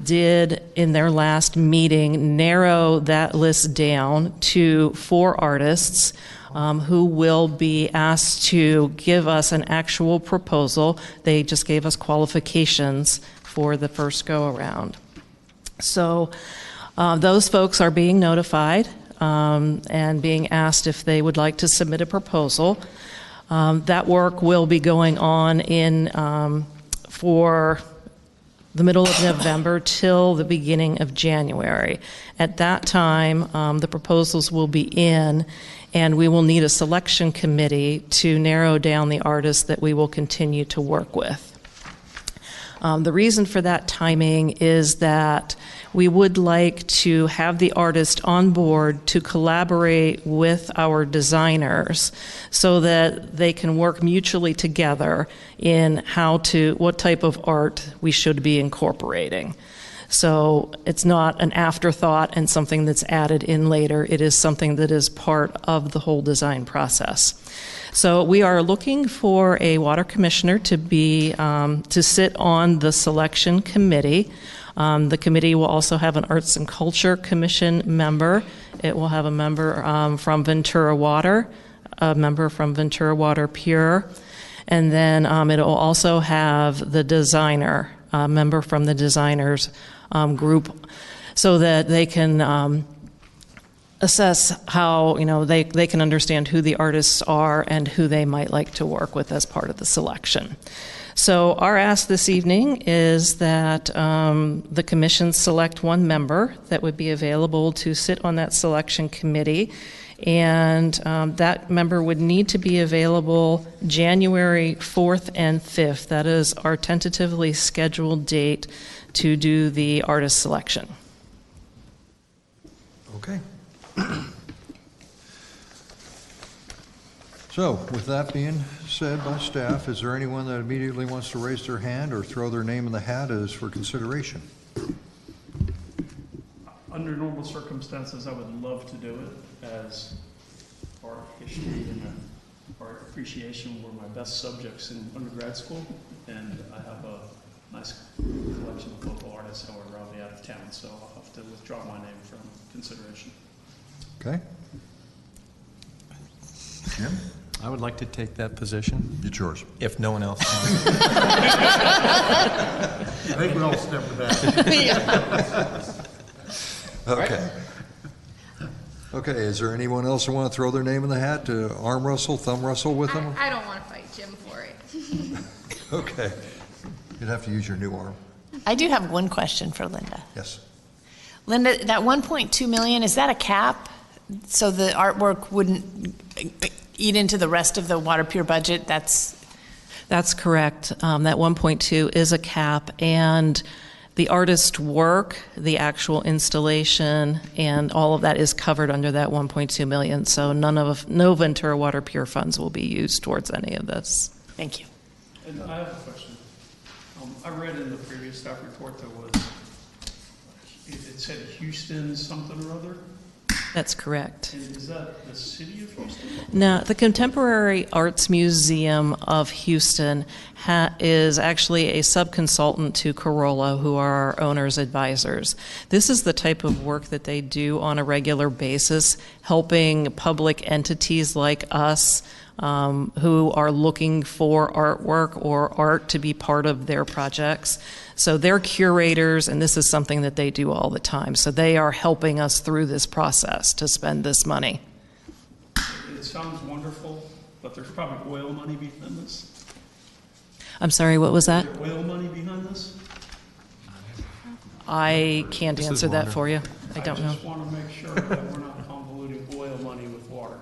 did, in their last meeting, narrow that list down to 4 artists who will be asked to give us an actual proposal. They just gave us qualifications for the first go-around. So those folks are being notified and being asked if they would like to submit a proposal. That work will be going on for the middle of November till the beginning of January. At that time, the proposals will be in, and we will need a selection committee to narrow down the artists that we will continue to work with. The reason for that timing is that we would like to have the artist on board to collaborate with our designers so that they can work mutually together in what type of art we should be incorporating. So it's not an afterthought and something that's added in later. It is something that is part of the whole design process. So we are looking for a water commissioner to sit on the selection committee. The committee will also have an Arts and Culture Commission member. It will have a member from Ventura Water, a member from Ventura Water Pure, and then it will also have the designer, a member from the designers group, so that they can assess how, they can understand who the artists are and who they might like to work with as part of the selection. So our ask this evening is that the commission select one member that would be available to sit on that selection committee, and that member would need to be available January 4th and 5th. That is our tentatively scheduled date to do the artist selection. Okay. So, with that being said by staff, is there anyone that immediately wants to raise their hand or throw their name in the hat as for consideration? Under normal circumstances, I would love to do it, as art history and art appreciation were my best subjects in undergrad school, and I have a nice collection of local artists. However, I'll be out of town, so I'll have to withdraw my name from consideration. Okay. Jim? I would like to take that position. It's yours. If no one else wants. I think we all step back. Okay. Okay, is there anyone else who want to throw their name in the hat to arm wrestle, thumb wrestle with them? I don't want to fight Jim for it. Okay. You'd have to use your new arm. I do have one question for Linda. Yes. Linda, that 1.2 million, is that a cap? So the artwork wouldn't eat into the rest of the Water Pure budget? That's correct. That 1.2 is a cap, and the artist work, the actual installation, and all of that is covered under that 1.2 million. So no Ventura Water Pure funds will be used towards any of this. Thank you. And I have a question. I read in the previous staff report there was, it said Houston something or other. That's correct. And is that the city of Houston? Now, the Contemporary Arts Museum of Houston is actually a subconsultant to Corolla, who are our owner's advisors. This is the type of work that they do on a regular basis, helping public entities like us who are looking for artwork or art to be part of their projects. So they're curators, and this is something that they do all the time. So they are helping us through this process to spend this money. It sounds wonderful, but there's probably oil money behind this. I'm sorry, what was that? Is there oil money behind this? I can't This is answer that wonderful. for you. I don't know. I just want to make sure that we're not convoluting oil money with water.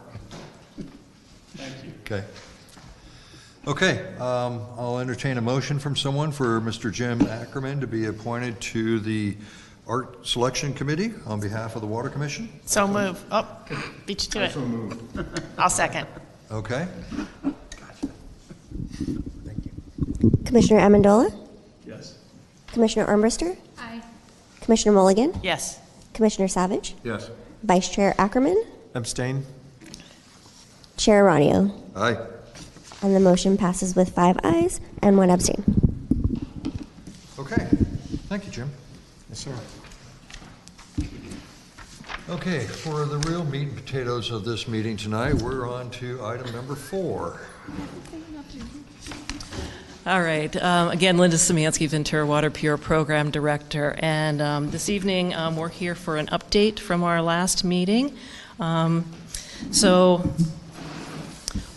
Thank you. Okay. Okay, I'll entertain a motion from someone for Mr. Jim Ackerman to be appointed to the Art Selection Committee on behalf of the Water Commission. So move. Oh, beat you to it. I'll second. Okay. Commissioner Amendola, Yes. Commissioner Armbruster, Aye. Commissioner Mulligan, Yes. Commissioner Savage, Yes. Vice Chair Ackerman, Abstain? Chair Ranio. Aye. And the motion passes with 5 ayes and 1 abstain. Okay, thank you, Jim. Yes, sir. Okay, for the real meat and potatoes of this meeting tonight, we're on to item number 4. All right. Again, Linda Szymanski, Ventura Water Pure Program Director. And this evening, we're here for an update from our last meeting. So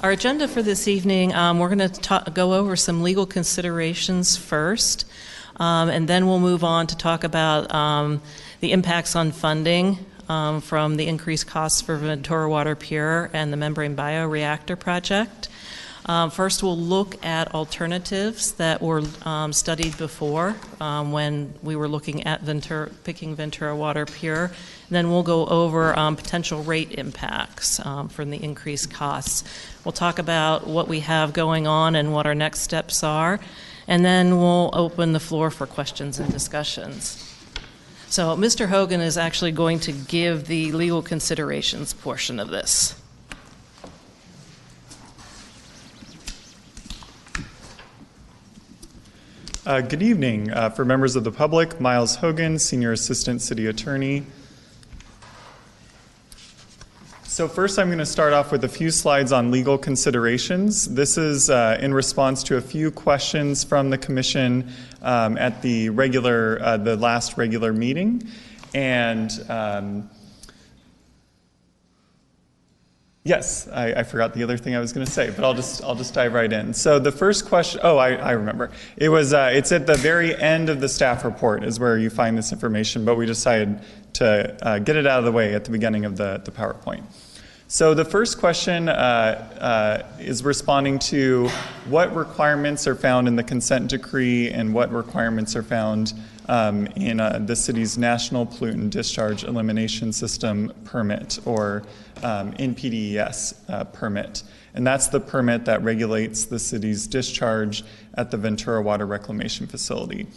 our agenda for this evening, we're going to go over some legal considerations first, and then we'll move on to talk about the impacts on funding from the increased costs for Ventura Water Pure and the membrane bioreactor project. First, we'll look at alternatives that were studied before when we were looking at picking Ventura Water Pure. Then we'll go over potential rate impacts from the increased costs. We'll talk about what we have going on and what our next steps are. And then we'll open the floor for questions and discussions. So Mr. Hogan is actually going to give the legal considerations portion of this. Good evening. For members of the public, Miles Hogan, Senior Assistant City Attorney. So first I'm going to start off with a few slides on legal considerations. This is in response to a few questions from the Commission at the last regular meeting. And yes, I forgot the other thing I was going to say, but I'll just dive right in. So the first question, I remember. It was it's at the very end of the staff report is where you find this information, but we decided to get it out of the way at the beginning of the PowerPoint. So the first question is responding to what requirements are found in the consent decree and what requirements are found in the city's National Pollutant Discharge Elimination System permit, or NPDES permit. And that's the permit that regulates the city's discharge at the Ventura Water Reclamation Facility.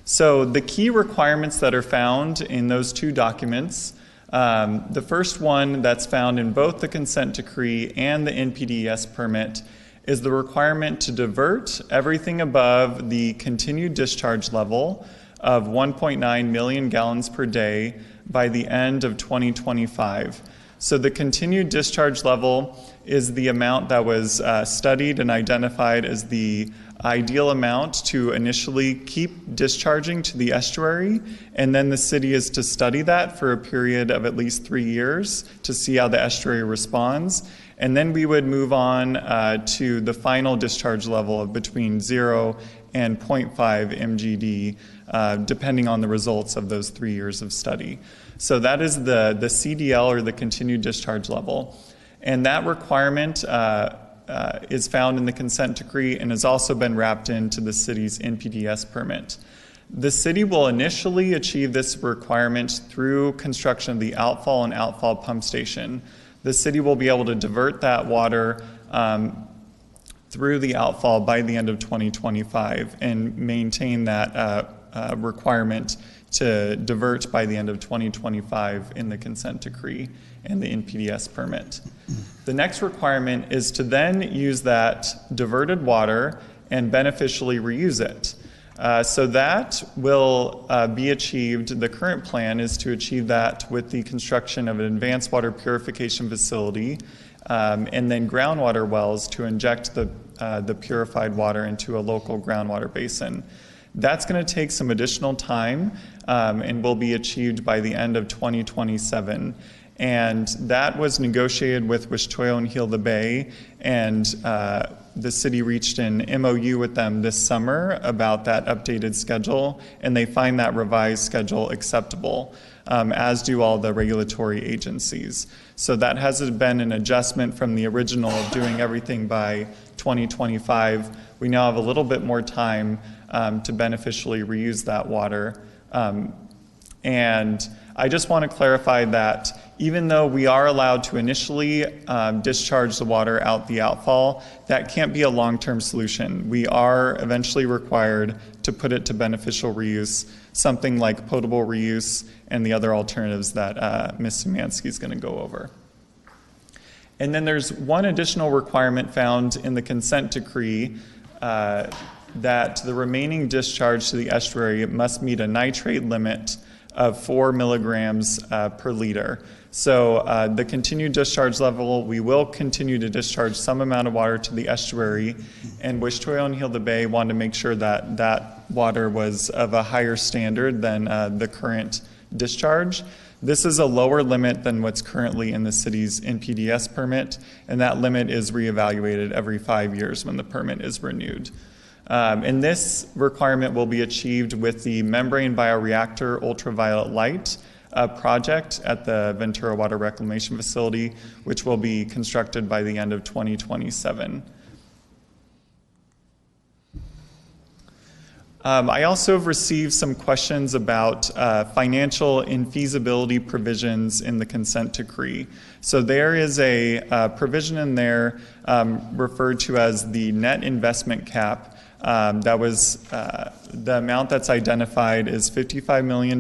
So the key requirements that are found in those two documents, the first one that's found in both the consent decree and the NPDES permit is the requirement to divert everything above the continued discharge level of 1.9 million gallons per day by the end of 2025. So the continued discharge level is the amount that was studied and identified as the ideal amount to initially keep discharging to the estuary, and then the city is to study that for a period of at least 3 years to see how the estuary responds. And then we would move on to the final discharge level of between 0 and 0.5 MGD, depending on the results of those 3 years of study. So that is the CDL, or the continued discharge level. And that requirement is found in the consent decree and has also been wrapped into the city's NPDES permit. The city will initially achieve this requirement through construction of the outfall and outfall pump station. The city will be able to divert that water through the outfall by the end of 2025 and maintain that requirement to divert by the end of 2025 in the consent decree and the NPDES permit. The next requirement is to then use that diverted water and beneficially reuse it. So that will be achieved. The current plan is to achieve that with the construction of an advanced water purification facility and then groundwater wells to inject the purified water into a local groundwater basin. That's going to take some additional time and will be achieved by the end of 2027. And that was negotiated with Wishtoyah and Gila Bay, and the city reached an MOU with them this summer about that updated schedule, and they find that revised schedule acceptable, as do all the regulatory agencies. So that has been an adjustment from the original of doing everything by 2025. We now have a little bit more time to beneficially reuse that water. And I just want to clarify that even though we are allowed to initially discharge the water out the outfall, that can't be a long-term solution. We are eventually required to put it to beneficial reuse, something like potable reuse and the other alternatives that Ms. Szymanski is going to go over. And then there's one additional requirement found in the consent decree that the remaining discharge to the estuary must meet a nitrate limit of 4 milligrams per liter. So the continued discharge level, we will continue to discharge some amount of water to the estuary, and Wishtoyah and Gila Bay wanted to make sure that that water was of a higher standard than the current discharge. This is a lower limit than what's currently in the city's NPDES permit, and that limit is reevaluated every 5 years when the permit is renewed. And this requirement will be achieved with the membrane bioreactor ultraviolet light project at the Ventura Water Reclamation Facility, which will be constructed by the end of 2027. I also have received some questions about financial infeasibility provisions in the consent decree. So there is a provision in there referred to as the net investment cap. That was the amount that's identified is $55 million.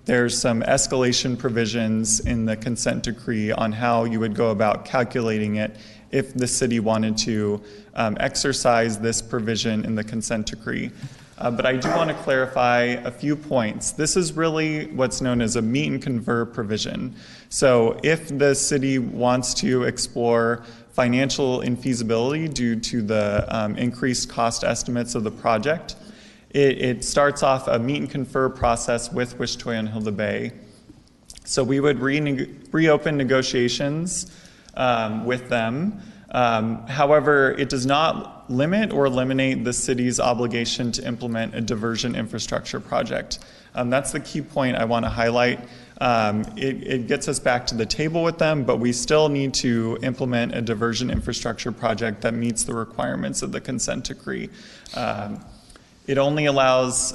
There's some escalation provisions in the consent decree on how you would go about calculating it if the city wanted to exercise this provision in the consent decree. But I do want to clarify a few points. This is really what's known as a meet and confer provision. So if the city wants to explore financial infeasibility due to the increased cost estimates of the project, it starts off a meet and confer process with Wishtoyah and Gila Bay. So we would reopen negotiations with them. However, it does not limit or eliminate the city's obligation to implement a diversion infrastructure project. That's the key point I want to highlight. It gets us back to the table with them, but we still need to implement a diversion infrastructure project that meets the requirements of the consent decree. It only allows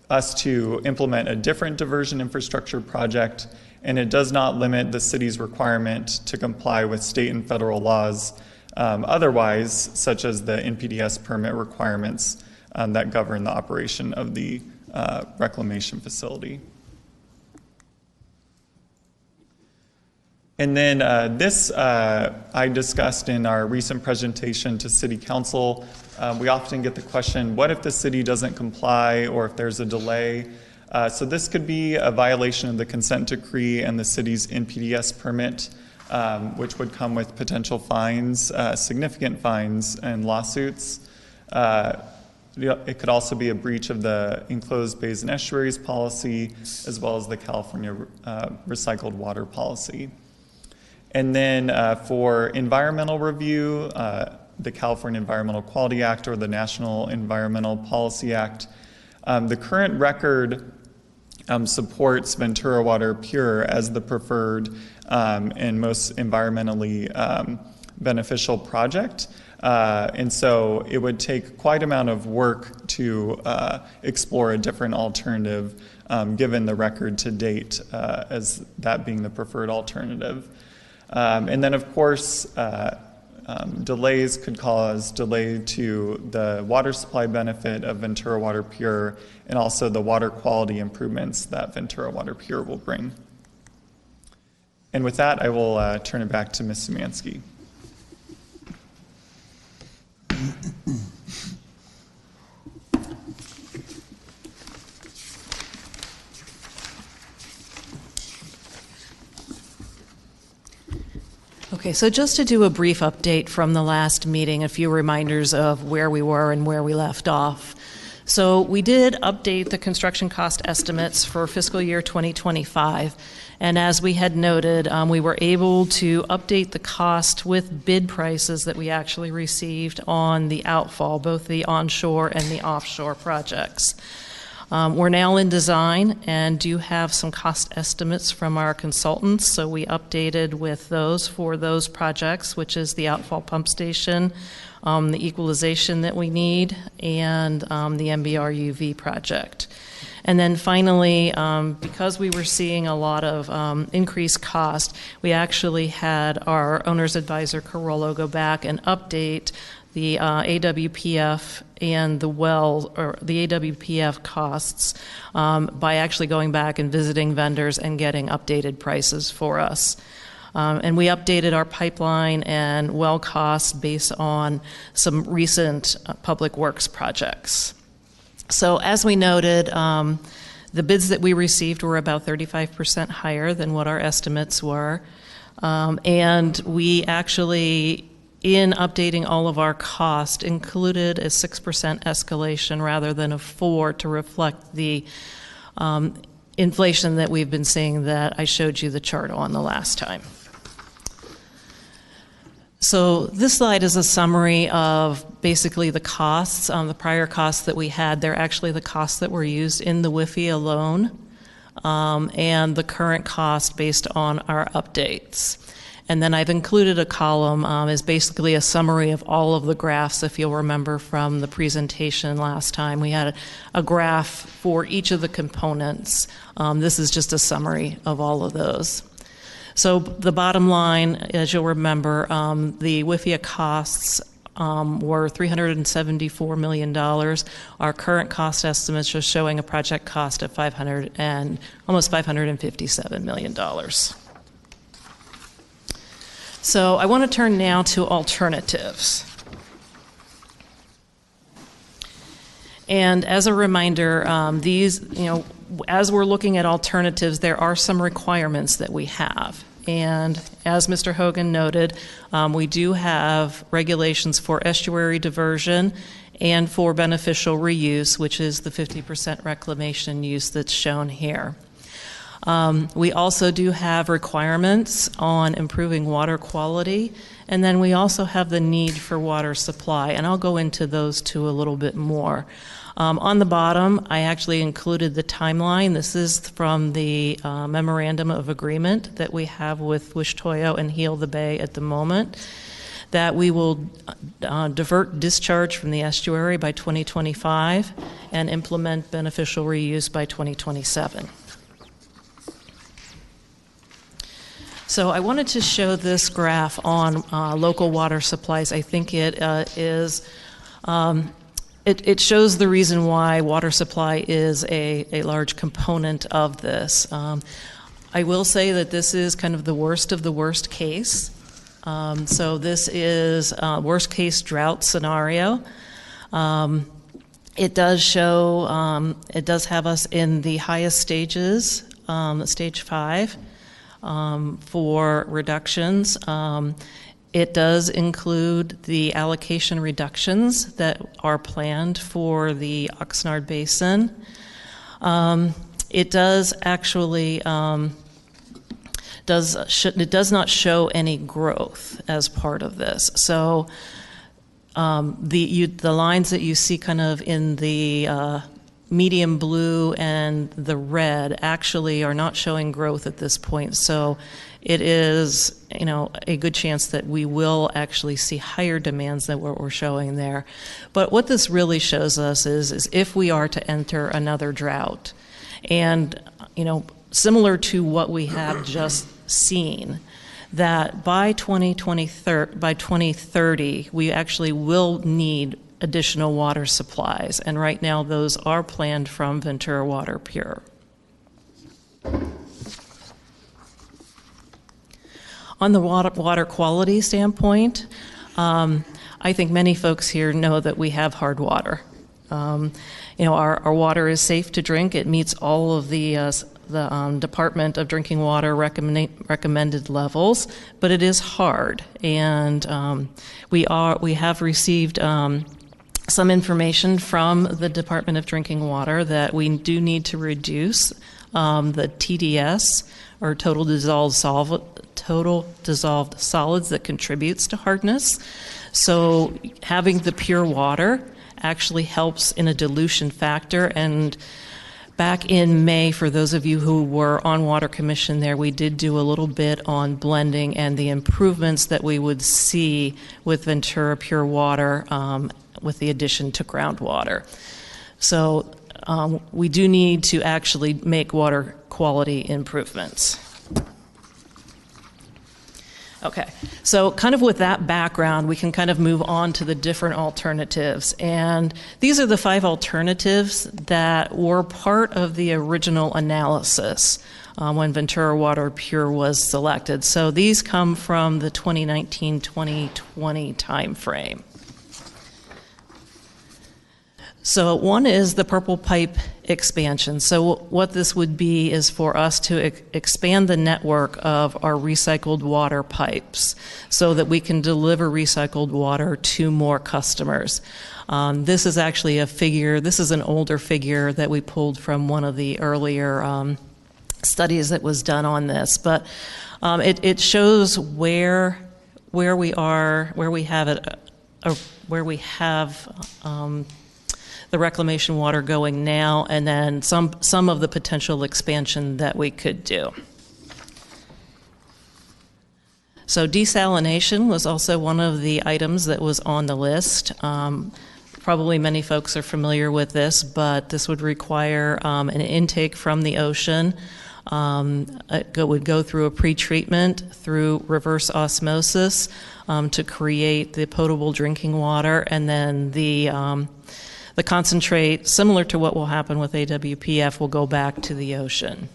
us to implement a different diversion infrastructure project, and it does not limit the city's requirement to comply with state and federal laws otherwise, such as the NPDES permit requirements that govern the operation of the reclamation facility. And then this I discussed in our recent presentation to City Council. We often get the question, what if the city doesn't comply or if there's a delay? So this could be a violation of the consent decree and the city's NPDES permit, which would come with potential fines, significant fines and lawsuits. It could also be a breach of the enclosed bays and estuaries policy, as well as the California recycled water policy. And then for environmental review, the California Environmental Quality Act or the National Environmental Policy Act, the current record supports Ventura Water Pure as the preferred and most environmentally beneficial project. And so it would take quite amount of work to explore a different alternative given the record to date as that being the preferred alternative. And then, of course, delays could cause delay to the water supply benefit of Ventura Water Pure and also the water quality improvements that Ventura Water Pure will bring. And with that, I will turn it back to Ms. Szymanski. Okay, so just to do a brief update from the last meeting, a few reminders of where we were and where we left off. So we did update the construction cost estimates for fiscal year 2025. And as we had noted, we were able to update the cost with bid prices that we actually received on the outfall, both the onshore and the offshore projects. We're now in design and do have some cost estimates from our consultants, so we updated with those for those projects, which is the outfall pump station, the equalization that we need, and the MBR UV project. And then finally, because we were seeing a lot of increased cost, we actually had our owner's advisor, Carollo, go back and update the AWPF and the AWPF costs by actually going back and visiting vendors and getting updated prices for us. And we updated our pipeline and well costs based on some recent public works projects. So as we noted, the bids that we received were about 35% higher than what our estimates were. And we actually, in updating all of our cost, included a 6% escalation rather than a 4% to reflect the inflation that we've been seeing that I showed you the chart on the last time. So this slide is a summary of basically the costs, the prior costs that we had. They're actually the costs that were used in the WIFI alone, and the current cost based on our updates. And then I've included a column is basically a summary of all of the graphs. If you'll remember from the presentation last time, we had a graph for each of the components. This is just a summary of all of those. So the bottom line, as you'll remember, the WIFIA costs were $374 million. Our current cost estimates are showing a project cost of almost $557 million. So I want to turn now to alternatives. And as a reminder, as we're looking at alternatives, there are some requirements that we have. And as Mr. Hogan noted, we do have regulations for estuary diversion and for beneficial reuse, which is the 50% reclamation use that's shown here. We also do have requirements on improving water quality, and then we also have the need for water supply, and I'll go into those two a little bit more. On the bottom, I actually included the timeline. This is from the memorandum of agreement that we have with Wish-Toyo and Heal the Bay at the moment, that we will divert discharge from the estuary by 2025 and implement beneficial reuse by 2027. So I wanted to show this graph on local water supplies. I think it it shows the reason why water supply is a large component of this. I will say that this is kind of the worst case. So this is worst case drought scenario. It does show, it does have us in the highest stages, stage 5. For reductions. It does include the allocation reductions that are planned for the Oxnard Basin. It does actually it does not show any growth as part of this. So the lines that you see kind of in the medium blue and the red actually are not showing growth at this point. So it is, a good chance that we will actually see higher demands than what we're showing there. But what this really shows us is if we are to enter another drought, and, similar to what we have just seen, that by 2030, we actually will need additional water supplies. And right now, those are planned from Ventura Water Pure. On the water quality standpoint, I think many folks here know that we have hard water. Our water is safe to drink. It meets all of the Department of Drinking Water recommended levels, but it is hard. And we have received some information from the Department of Drinking Water that we do need to reduce the TDS, or total dissolved solids, that contributes to hardness. So having the pure water actually helps in a dilution factor. And back in May, for those of you who were on Water Commission there, we did do a little bit on blending and the improvements that we would see with Ventura Pure Water with the addition to groundwater. So we do need to actually make water quality improvements. Okay, so kind of with that background, we can kind of move on to the different alternatives. And these are the 5 alternatives that were part of the original analysis when Ventura Water Pure was selected. So these come from the 2019-2020 timeframe. So one is the Purple Pipe expansion. So what this would be is for us to expand the network of our recycled water pipes so that we can deliver recycled water to more customers. This is actually a figure, this is an older figure that we pulled from one of the earlier studies that was done on this, but it shows where we are, where we have the reclamation water going now, and then some of the potential expansion that we could do. So desalination was also one of the items that was on the list. Probably many folks are familiar with this, but this would require an intake from the ocean. It would go through a pretreatment through reverse osmosis to create the potable drinking water, and then the concentrate, similar to what will happen with AWPF, will go back to the ocean.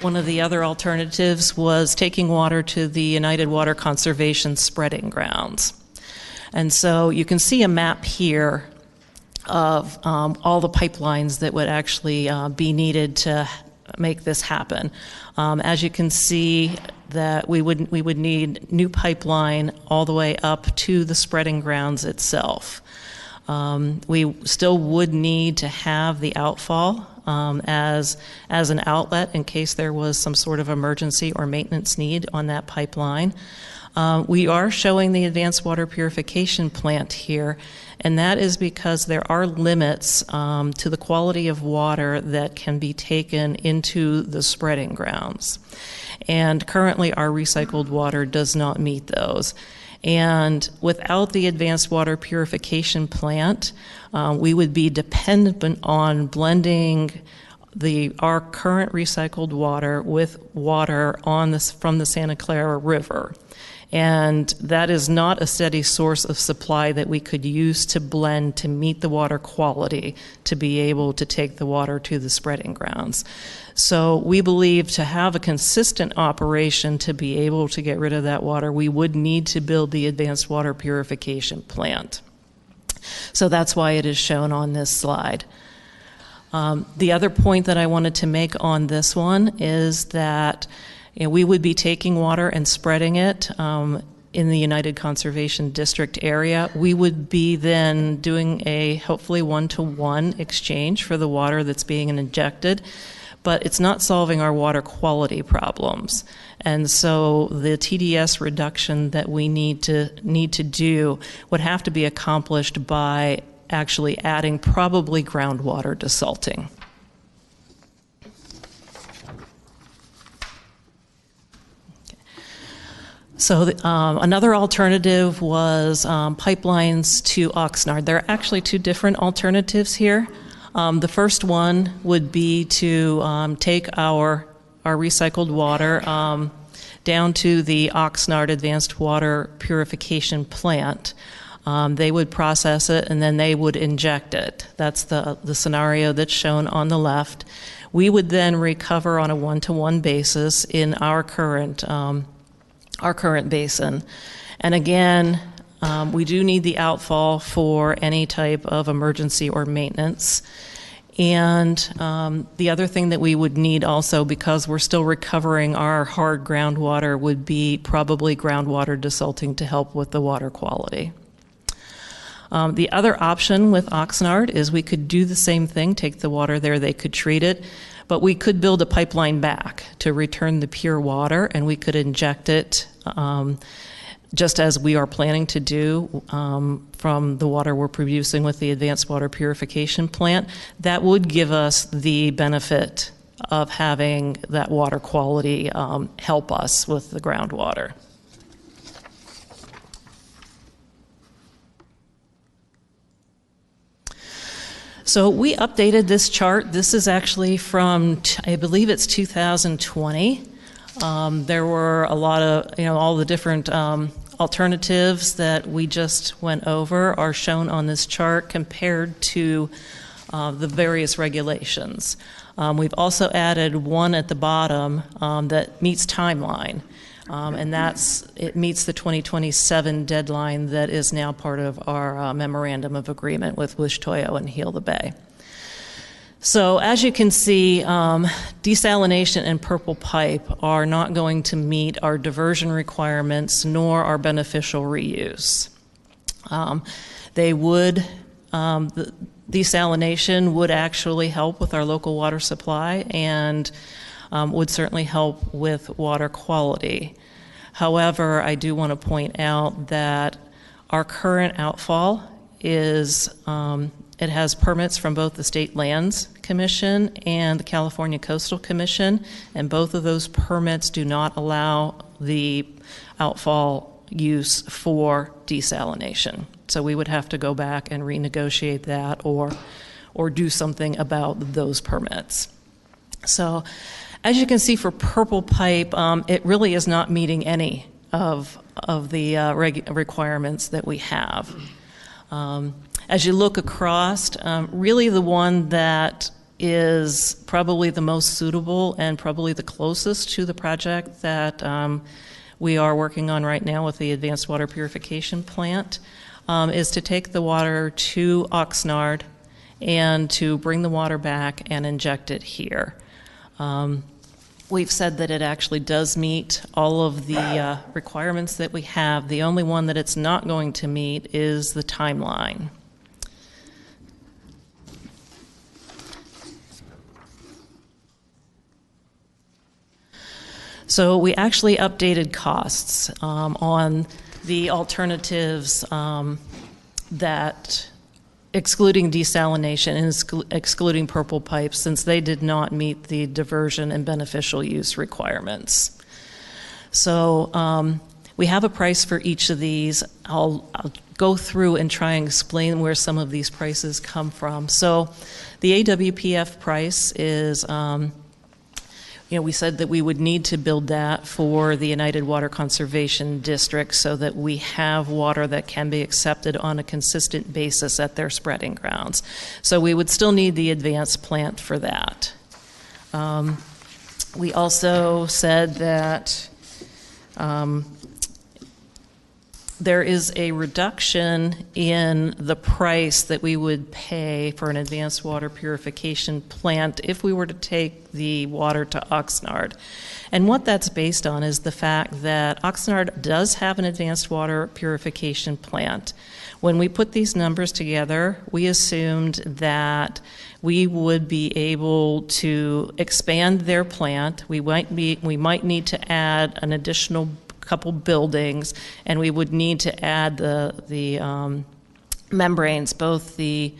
One of the other alternatives was taking water to the United Water Conservation spreading grounds. And so you can see a map here of all the pipelines that would actually be needed to make this happen. As you can see, that we would need new pipeline all the way up to the spreading grounds itself. We still would need to have the outfall as an outlet in case there was some sort of emergency or maintenance need on that pipeline. We are showing the advanced water purification plant here, and that is because there are limits to the quality of water that can be taken into the spreading grounds. And currently our recycled water does not meet those. And without the advanced water purification plant, we would be dependent on blending our current recycled water with water from the Santa Clara River. And that is not a steady source of supply that we could use to blend to meet the water quality to be able to take the water to the spreading grounds. So we believe to have a consistent operation to be able to get rid of that water, we would need to build the advanced water purification plant. So that's why it is shown on this slide. The other point that I wanted to make on this one is that we would be taking water and spreading it in the United Conservation District area. We would be then doing a hopefully one-to-one exchange for the water that's being injected, but it's not solving our water quality problems. And so the TDS reduction that we need to do would have to be accomplished by actually adding probably groundwater desalting. So another alternative was pipelines to Oxnard. There are actually two different alternatives here. The first one would be to take our recycled water down to the Oxnard Advanced Water Purification Plant. They would process it and then they would inject it. That's the scenario that's shown on the left. We would then recover on a one-to-one basis in our current basin. And again, we do need the outfall for any type of emergency or maintenance. And the other thing that we would need also, because we're still recovering our hard groundwater, would be probably groundwater desalting to help with the water quality. The other option with Oxnard is we could do the same thing, take the water there, they could treat it, but we could build a pipeline back to return the pure water, and we could inject it just as we are planning to do from the water we're producing with the Advanced Water Purification Plant. That would give us the benefit of having that water quality help us with the groundwater. So we updated this chart. This is actually from, I believe it's 2020. There were a lot of, all the different alternatives that we just went over are shown on this chart compared to the various regulations. We've also added one at the bottom that meets timeline. And it meets the 2027 deadline that is now part of our memorandum of agreement with Wish Toyo and Heal the Bay. So as you can see, desalination and purple pipe are not going to meet our diversion requirements nor our beneficial reuse. The desalination would actually help with our local water supply and would certainly help with water quality. However, I do want to point out that our current outfall is, it has permits from both the State Lands Commission and the California Coastal Commission, and both of those permits do not allow the outfall use for desalination. So we would have to go back and renegotiate that or do something about those permits. So as you can see for purple pipe, it really is not meeting any of the requirements that we have. As you look across, really the one that is probably the most suitable and probably the closest to the project that we are working on right now with the Advanced Water Purification Plant is to take the water to Oxnard and to bring the water back and inject it here. We've said that it actually does meet all of the requirements that we have. The only one that it's not going to meet is the timeline. So we actually updated costs on the alternatives that excluding desalination and excluding purple pipes, since they did not meet the diversion and beneficial use requirements. So we have a price for each of these. I'll go through and try and explain where some of these prices come from. So the AWPF price is, we said that we would need to build that for the United Water Conservation District so that we have water that can be accepted on a consistent basis at their spreading grounds. So we would still need the advanced plant for that. We also said that there is a reduction in the price that we would pay for an advanced water purification plant if we were to take the water to Oxnard. And what that's based on is the fact that Oxnard does have an advanced water purification plant. When we put these numbers together, we assumed that we would be able to expand their plant. We might need to add an additional couple buildings, and we would need to add the membranes, both the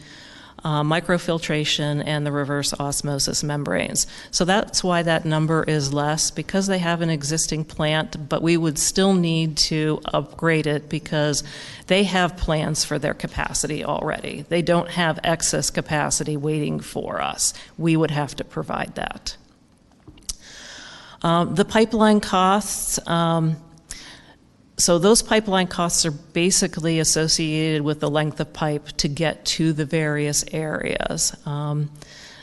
microfiltration, and the reverse osmosis membranes. So that's why that number is less, because they have an existing plant, but we would still need to upgrade it because they have plans for their capacity already. They don't have excess capacity waiting for us. We would have to provide that. The pipeline costs, so those pipeline costs are basically associated with the length of pipe to get to the various areas. The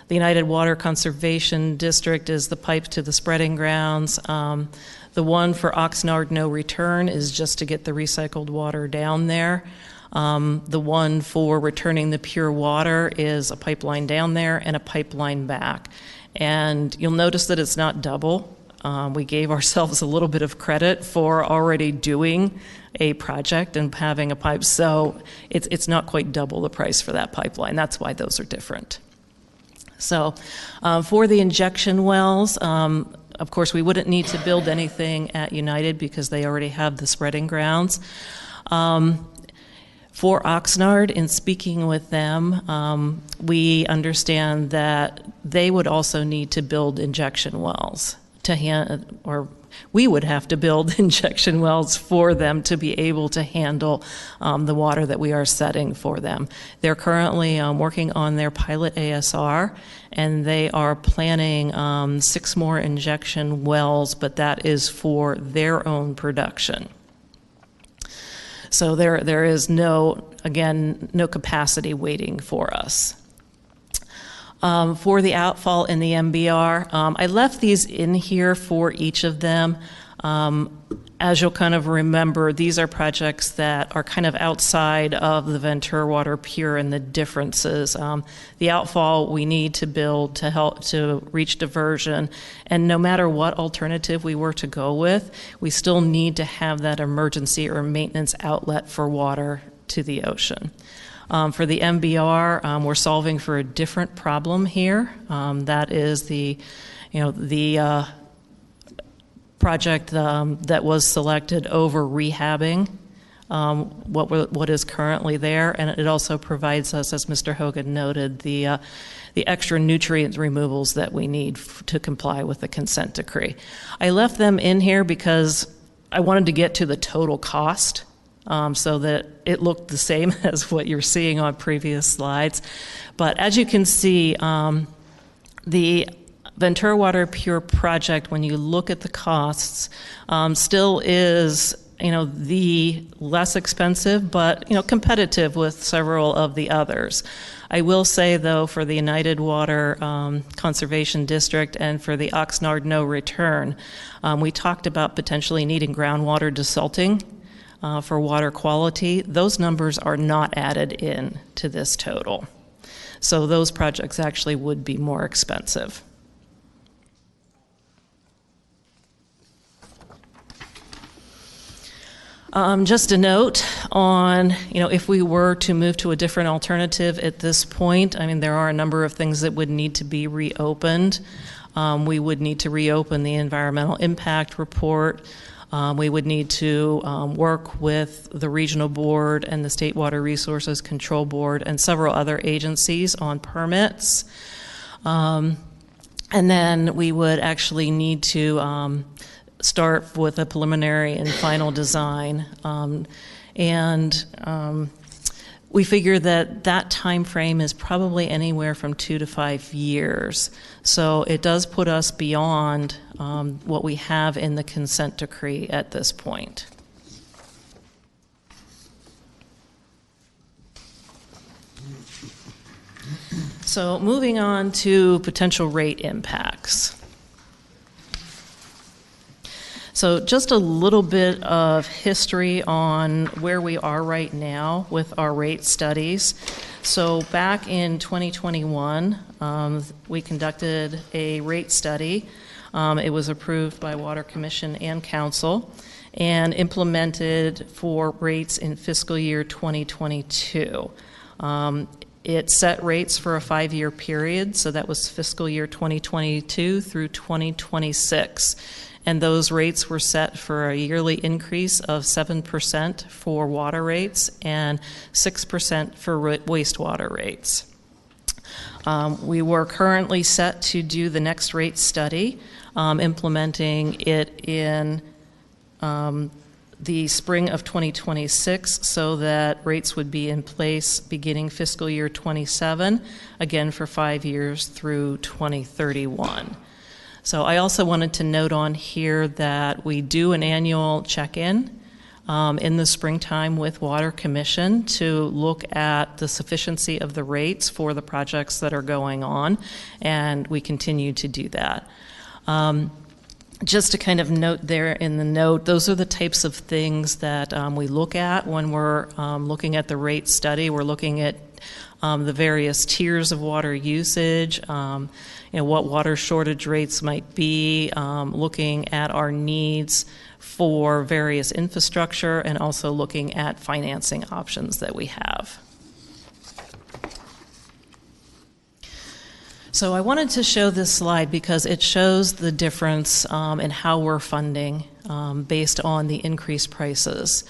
United Water Conservation District is the pipe to the spreading grounds. The one for Oxnard No Return is just to get the recycled water down there. The one for returning the pure water is a pipeline down there and a pipeline back. And you'll notice that it's not double. We gave ourselves a little bit of credit for already doing a project and having a pipe, so it's not quite double the price for that pipeline. That's why those are different. So for the injection wells, of course, we wouldn't need to build anything at United because they already have the spreading grounds. For Oxnard, in speaking with them, we understand that they would also need to build injection wells. We would have to build injection wells for them to be able to handle the water that we are setting for them. They're currently working on their pilot ASR, and they are planning 6 more injection wells, but that is for their own production. So there is no capacity waiting for us. For the outfall in the MBR, I left these in here for each of them. As you'll kind of remember, these are projects that are kind of outside of the Ventura Water Pure and the differences. The outfall we need to build to help to reach diversion, and no matter what alternative we were to go with, we still need to have that emergency or maintenance outlet for water to the ocean. For the MBR, we're solving for a different problem here. That is the project that was selected over rehabbing what is currently there, and it also provides us, as Mr. Hogan noted, the extra nutrient removals that we need to comply with the consent decree. I left them in here because I wanted to get to the total cost. So that it looked the same as what you're seeing on previous slides. But as you can see, the Ventura Water Pure project, when you look at the costs, still is the less expensive, but competitive with several of the others. I will say, though, for the United Water Conservation District and for the Oxnard No Return, we talked about potentially needing groundwater desalting for water quality. Those numbers are not added in to this total. So those projects actually would be more expensive. Just a note on, if we were to move to a different alternative at this point, there are a number of things that would need to be reopened. We would need to reopen the environmental impact report. We would need to work with the regional board and the State Water Resources Control Board and several other agencies on permits. And then we would actually need to start with a preliminary and final design. We figure that time frame is probably anywhere from 2 to 5 years. So it does put us beyond what we have in the consent decree at this point. So moving on to potential rate impacts. So just a little bit of history on where we are right now with our rate studies. So back in 2021, we conducted a rate study. It was approved by Water Commission and Council and implemented for rates in fiscal year 2022. It set rates for a 5-year period, so that was fiscal year 2022 through 2026. And those rates were set for a yearly increase of 7% for water rates and 6% for wastewater rates. We were currently set to do the next rate study, implementing it in the spring of 2026 so that rates would be in place beginning fiscal year 27, again for 5 years through 2031. So I also wanted to note on here that we do an annual check-in in the springtime with Water Commission to look at the sufficiency of the rates for the projects that are going on, and we continue to do that. Just to kind of note there in the note, those are the types of things that we look at when we're looking at the rate study. We're looking at the various tiers of water usage, what water shortage rates might be, looking at our needs for various infrastructure, and also looking at financing options that we have. So I wanted to show this slide because it shows the difference in how we're funding based on the increased prices.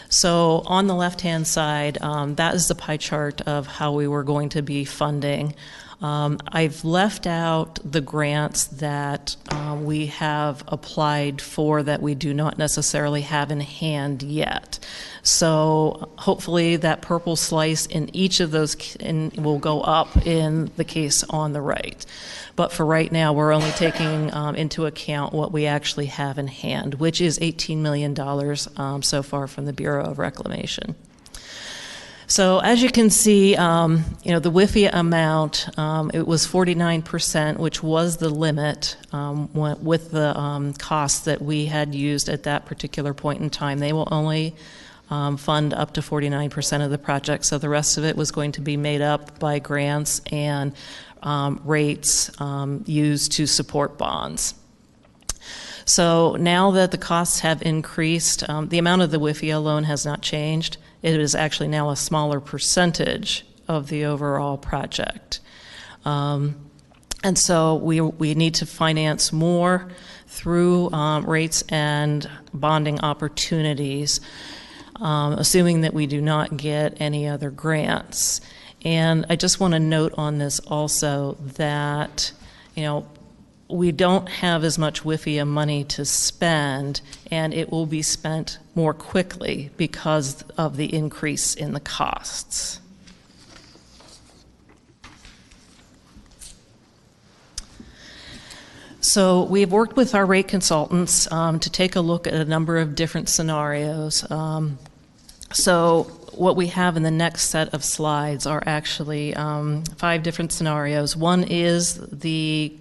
So on the left-hand side, that is the pie chart of how we were going to be funding. I've left out the grants that we have applied for that we do not necessarily have in hand yet. So hopefully that purple slice in each of those will go up in the case on the right. But for right now, we're only taking into account what we actually have in hand, which is $18 million so far from the Bureau of Reclamation. So as you can see, the WIFIA amount, it was 49%, which was the limit with the costs that we had used at that particular point in time. They will only fund up to 49% of the project, so the rest of it was going to be made up by grants and rates used to support bonds. So now that the costs have increased, the amount of the WIFIA loan has not changed. It is actually now a smaller percentage of the overall project. And so we need to finance more through rates and bonding opportunities, assuming that we do not get any other grants. And I just want to note on this also that, we don't have as much WIFIA money to spend, and it will be spent more quickly because of the increase in the costs. So we've worked with our rate consultants to take a look at a number of different scenarios. So what we have in the next set of slides are actually 5 different scenarios. One is the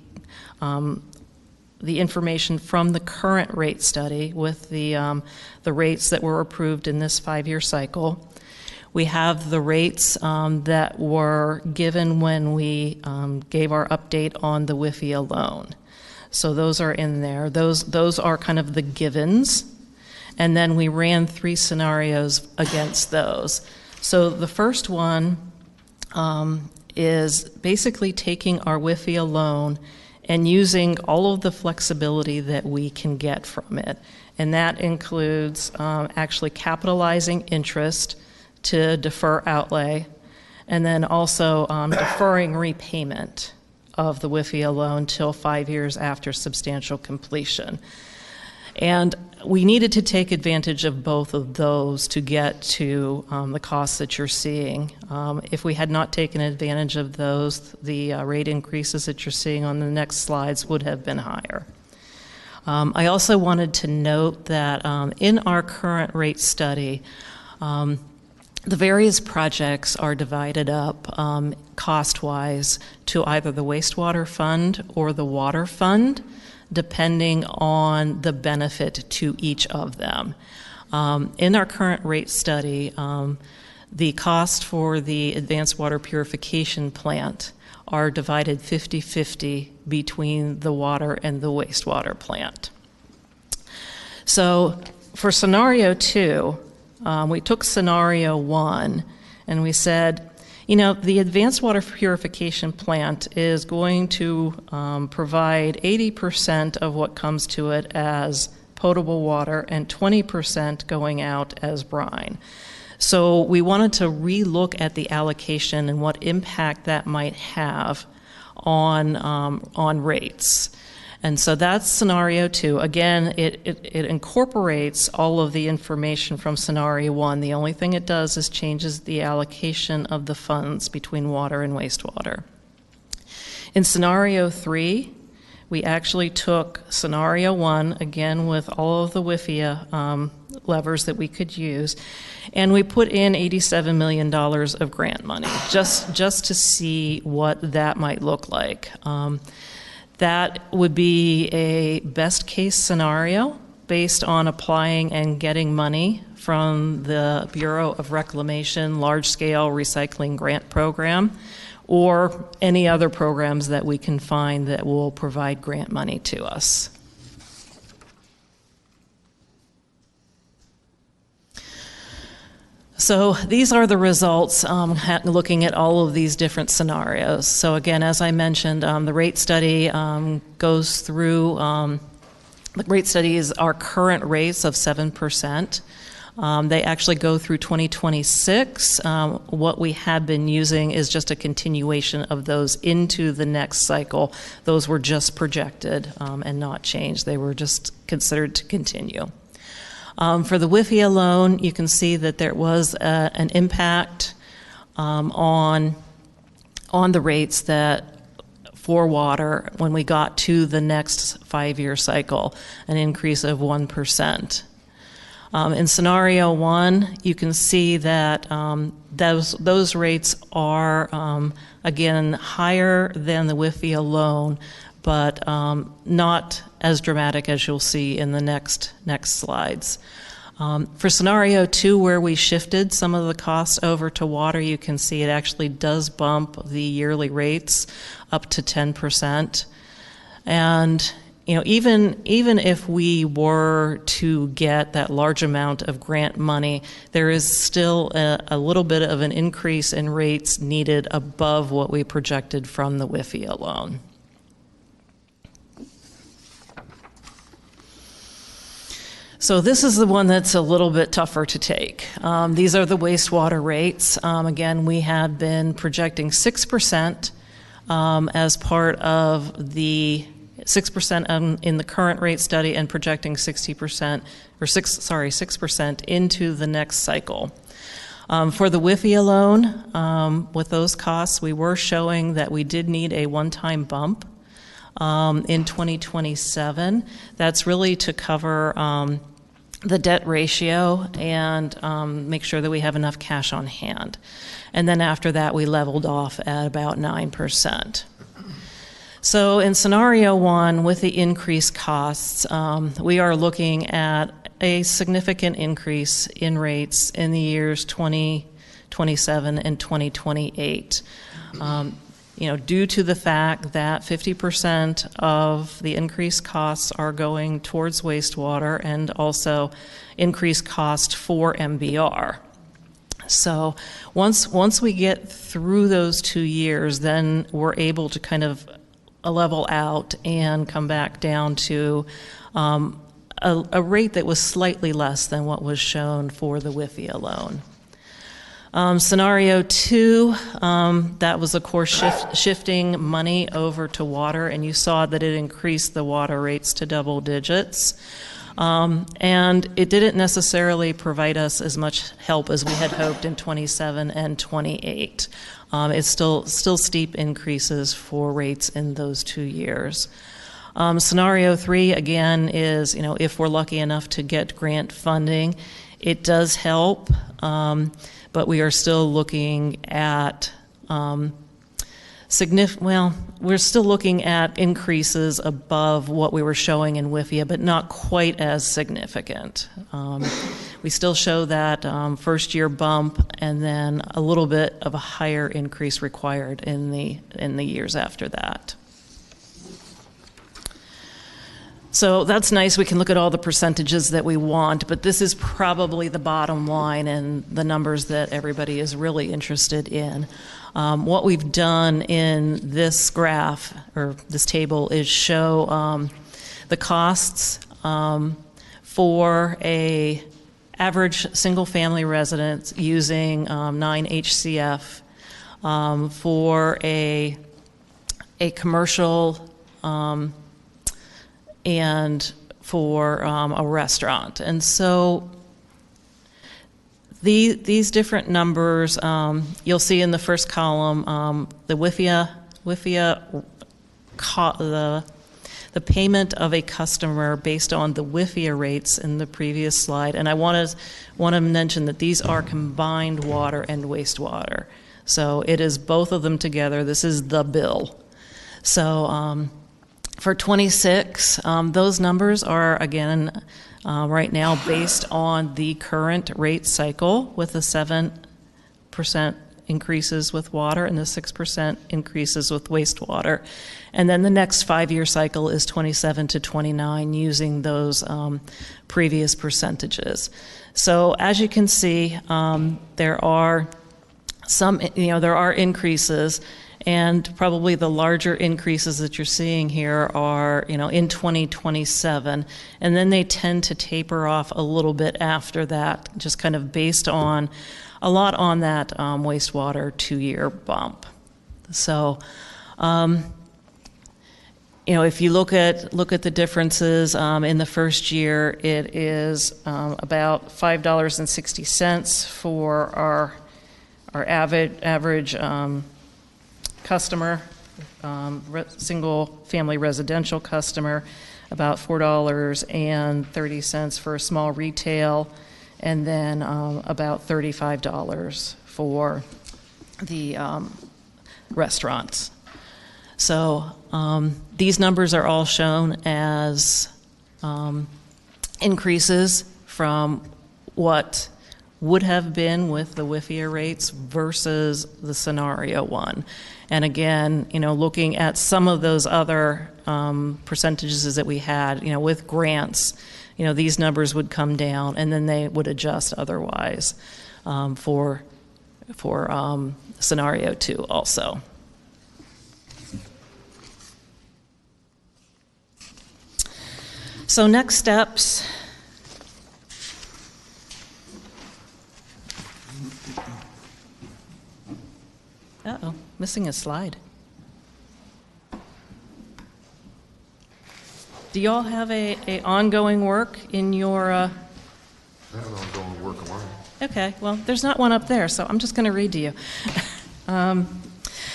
information from the current rate study with the rates that were approved in this 5-year cycle. We have the rates that were given when we gave our update on the WIFIA loan. So those are in there. Those are kind of the givens. And then we ran 3 scenarios against those. So the first one is basically taking our WIFIA loan and using all of the flexibility that we can get from it. And that includes actually capitalizing interest to defer outlay, and then also deferring repayment of the WIFIA loan till 5 years after substantial completion. And we needed to take advantage of both of those to get to the costs that you're seeing. If we had not taken advantage of those, the rate increases that you're seeing on the next slides would have been higher. I also wanted to note that in our current rate study, the various projects are divided up cost-wise to either the wastewater fund or the water fund, depending on the benefit to each of them. In our current rate study, the cost for the advanced water purification plant are divided 50-50 between the water and the wastewater plant. So for scenario 2, we took scenario 1 and we said, the advanced water purification plant is going to provide 80% of what comes to it as potable water and 20% going out as brine. So we wanted to relook at the allocation and what impact that might have on rates. And so that's scenario 2. Again, it incorporates all of the information from scenario 1. The only thing it does is changes the allocation of the funds between water and wastewater. In scenario 3, we actually took scenario 1, again with all of the WIFIA levers that we could use, and we put in $87 million of grant money, just to see what that might look like. That would be a best case scenario based on applying and getting money from the Bureau of Reclamation large scale recycling grant program, or any other programs that we can find that will provide grant money to us. So these are the results looking at all of these different scenarios. So again, as I mentioned, the rate study goes through, the rate study is our current rates of 7%. They actually go through 2026. What we have been using is just a continuation of those into the next cycle. Those were just projected and not changed. They were just considered to continue. For the WIFIA loan, you can see that there was an impact on the rates that for water when we got to the next 5-year cycle, an increase of 1%. In scenario 1, you can see that those rates are, again, higher than the WIFIA loan, but not as dramatic as you'll see in the next slides. For scenario 2, where we shifted some of the costs over to water, you can see it actually does bump the yearly rates up to 10%. And even if we were to get that large amount of grant money, there is still a little bit of an increase in rates needed above what we projected from the WIFIA loan. So this is the one that's a little bit tougher to take. These are the wastewater rates. Again, we have been projecting 6% as part of the 6% in the current rate study, and projecting 6% into the next cycle. For the WIFIA loan, with those costs, we were showing that we did need a one-time bump in 2027. That's really to cover the debt ratio and make sure that we have enough cash on hand. And then after that, we leveled off at about 9%. So in scenario 1, with the increased costs, we are looking at a significant increase in rates in the years 2027 and 2028. Due to the fact that 50% of the increased costs are going towards wastewater and also increased cost for MBR. So once we get through those 2 years, then we're able to kind of level out and come back down to a rate that was slightly less than what was shown for the WIFIA loan. Scenario 2, that was, of course, shifting money over to water, and you saw that it increased the water rates to double digits. And it didn't necessarily provide us as much help as we had hoped in 27 and 28. It's still steep increases for rates in those 2 years. Scenario 3, again, is, if we're lucky enough to get grant funding, it does help, but we are still looking at we're still looking at increases above what we were showing in WIFIA, but not quite as significant. We still show that first year bump, and then a little bit of a higher increase required in the years after that. So that's nice. We can look at all the percentages that we want, but this is probably the bottom line and the numbers that everybody is really interested in. What we've done in this graph, or this table, is show the costs for a average single-family residence using 9 HCF for a commercial and for a restaurant. And so these different numbers, you'll see in the first column, the WIFIA, the payment of a customer based on the WIFIA rates in the previous slide. And I want to mention that these are combined water and wastewater. So it is both of them together. This is the bill. So for 26, those numbers are, again, right now based on the current rate cycle with the 7% increases with water and the 6% increases with wastewater. And then the next 5-year cycle is 27 to 29 using those previous percentages. So as you can see, there are some, there are increases, and probably the larger increases that you're seeing here are, in 2027, and then they tend to taper off a little bit after that, just kind of based on a lot on that wastewater 2-year bump. So, if you look at the differences in the first year, it is about $5.60 for our average customer, single-family residential customer, about $4.30 for a small retail, and then about $35 for the restaurants. So these numbers are all shown as increases from what would have been with the WIFIA rates versus the scenario one. And again, looking at some of those other percentages that we had, with grants, these numbers would come down and then they would adjust otherwise for scenario two also. So next steps. Uh-oh, missing a slide. Do you all have a ongoing work in your... I have an ongoing work of mine. Okay, well, there's not one up there, so I'm just going to read to you.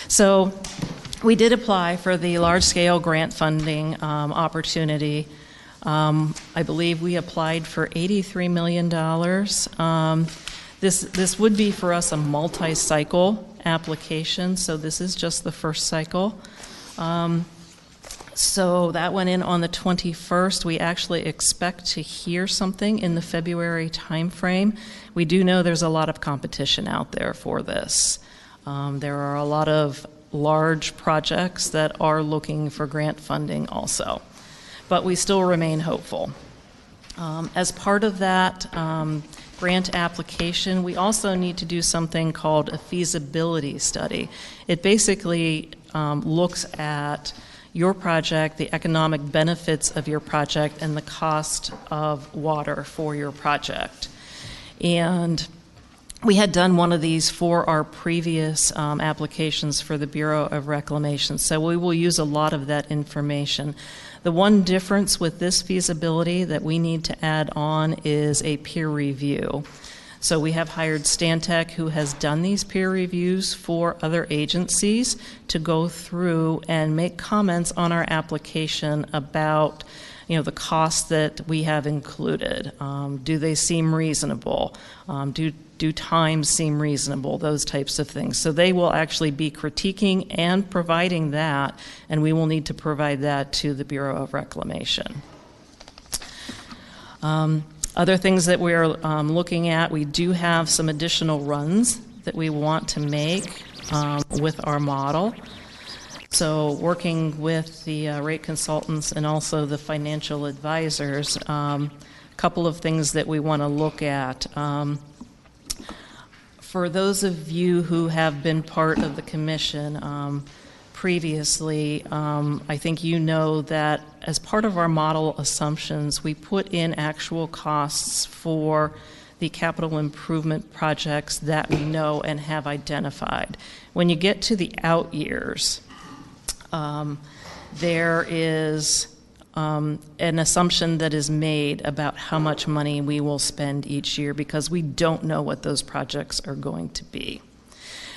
So we did apply for the large-scale grant funding opportunity. I believe we applied for $83 million. This would be for us a multi-cycle application, so this is just the first cycle. So that went in on the 21st. We actually expect to hear something in the February timeframe. We do know there's a lot of competition out there for this. There are a lot of large projects that are looking for grant funding also, but we still remain hopeful. As part of that grant application, we also need to do something called a feasibility study. It basically looks at your project, the economic benefits of your project, and the cost of water for your project. And we had done one of these for our previous applications for the Bureau of Reclamation, so we will use a lot of that information. The one difference with this feasibility that we need to add on is a peer review. So we have hired Stantec, who has done these peer reviews for other agencies, to go through and make comments on our application about, the costs that we have included. Do they seem reasonable? Do times seem reasonable? Those types of things. So they will actually be critiquing and providing that, and we will need to provide that to the Bureau of Reclamation. Other things that we're looking at, we do have some additional runs that we want to make with our model. So working with the rate consultants and also the financial advisors, a couple of things that we want to look at. For those of you who have been part of the commission previously, I think you know that as part of our model assumptions, we put in actual costs for the capital improvement projects that we know and have identified. When you get to the out years, there is an assumption that is made about how much money we will spend each year because we don't know what those projects are going to be.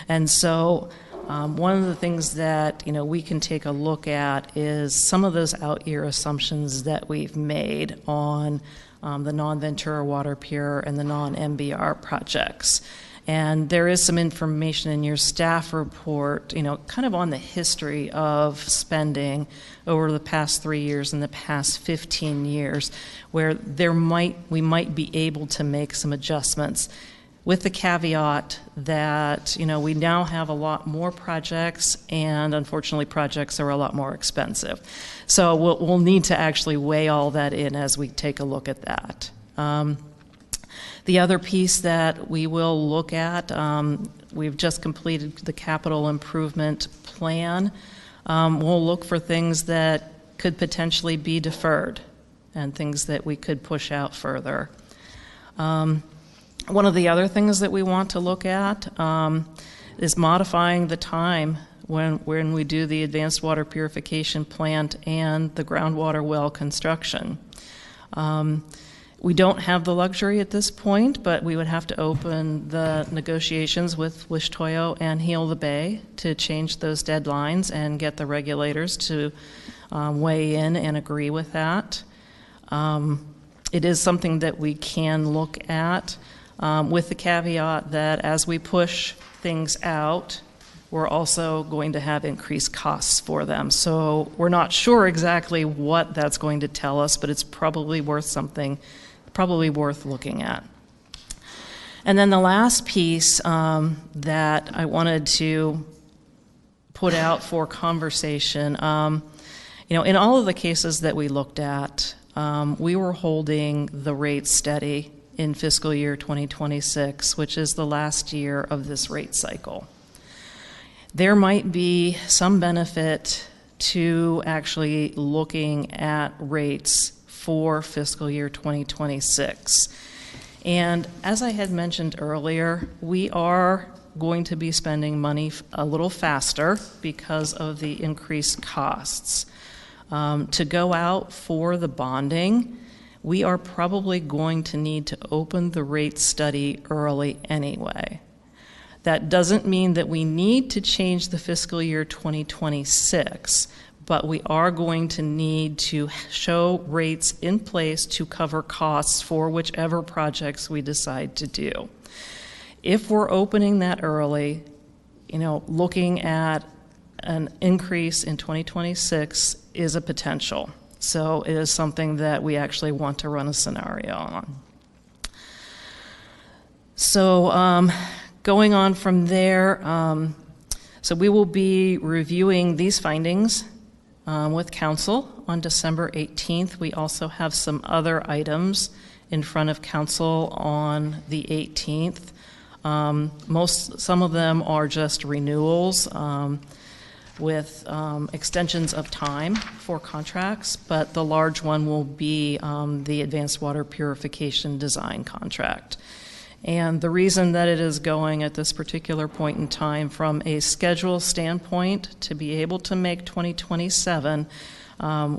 And so one of the things that we can take a look at is some of those out-year assumptions that we've made on the non-Ventura Water Pure and the non-MBR projects. And there is some information in your staff report, kind of on the history of spending over the past 3 years and the past 15 years, where we might be able to make some adjustments, with the caveat that we now have a lot more projects, and unfortunately projects are a lot more expensive. So we'll need to actually weigh all that in as we take a look at that. The other piece that we will look at, we've just completed the capital improvement plan. We'll look for things that could potentially be deferred and things that we could push out further. One of the other things that we want to look at is modifying the time when we do the advanced water purification plant and the groundwater well construction. We don't have the luxury at this point, but we would have to open the negotiations with Wish Toyo and Heal the Bay to change those deadlines and get the regulators to weigh in and agree with that. It is something that we can look at with the caveat that as we push things out, we're also going to have increased costs for them. So we're not sure exactly what that's going to tell us, but it's probably worth looking at. And then the last piece that I wanted to put out for conversation, in all of the cases that we looked at, we were holding the rate steady in fiscal year 2026, which is the last year of this rate cycle. There might be some benefit to actually looking at rates for fiscal year 2026. And as I had mentioned earlier, we are going to be spending money a little faster because of the increased costs. To go out for the bonding, we are probably going to need to open the rate study early anyway. That doesn't mean that we need to change the fiscal year 2026, but we are going to need to show rates in place to cover costs for whichever projects we decide to do. If we're opening that early, looking at an increase in 2026 is a potential. So it is something that we actually want to run a scenario on. So going on from there, so we will be reviewing these findings with Council on December 18th. We also have some other items in front of Council on the 18th. Some of them are just renewals with extensions of time for contracts, but the large one will be the Advanced Water Purification Design contract. And the reason that it is going at this particular point in time from a schedule standpoint to be able to make 2027,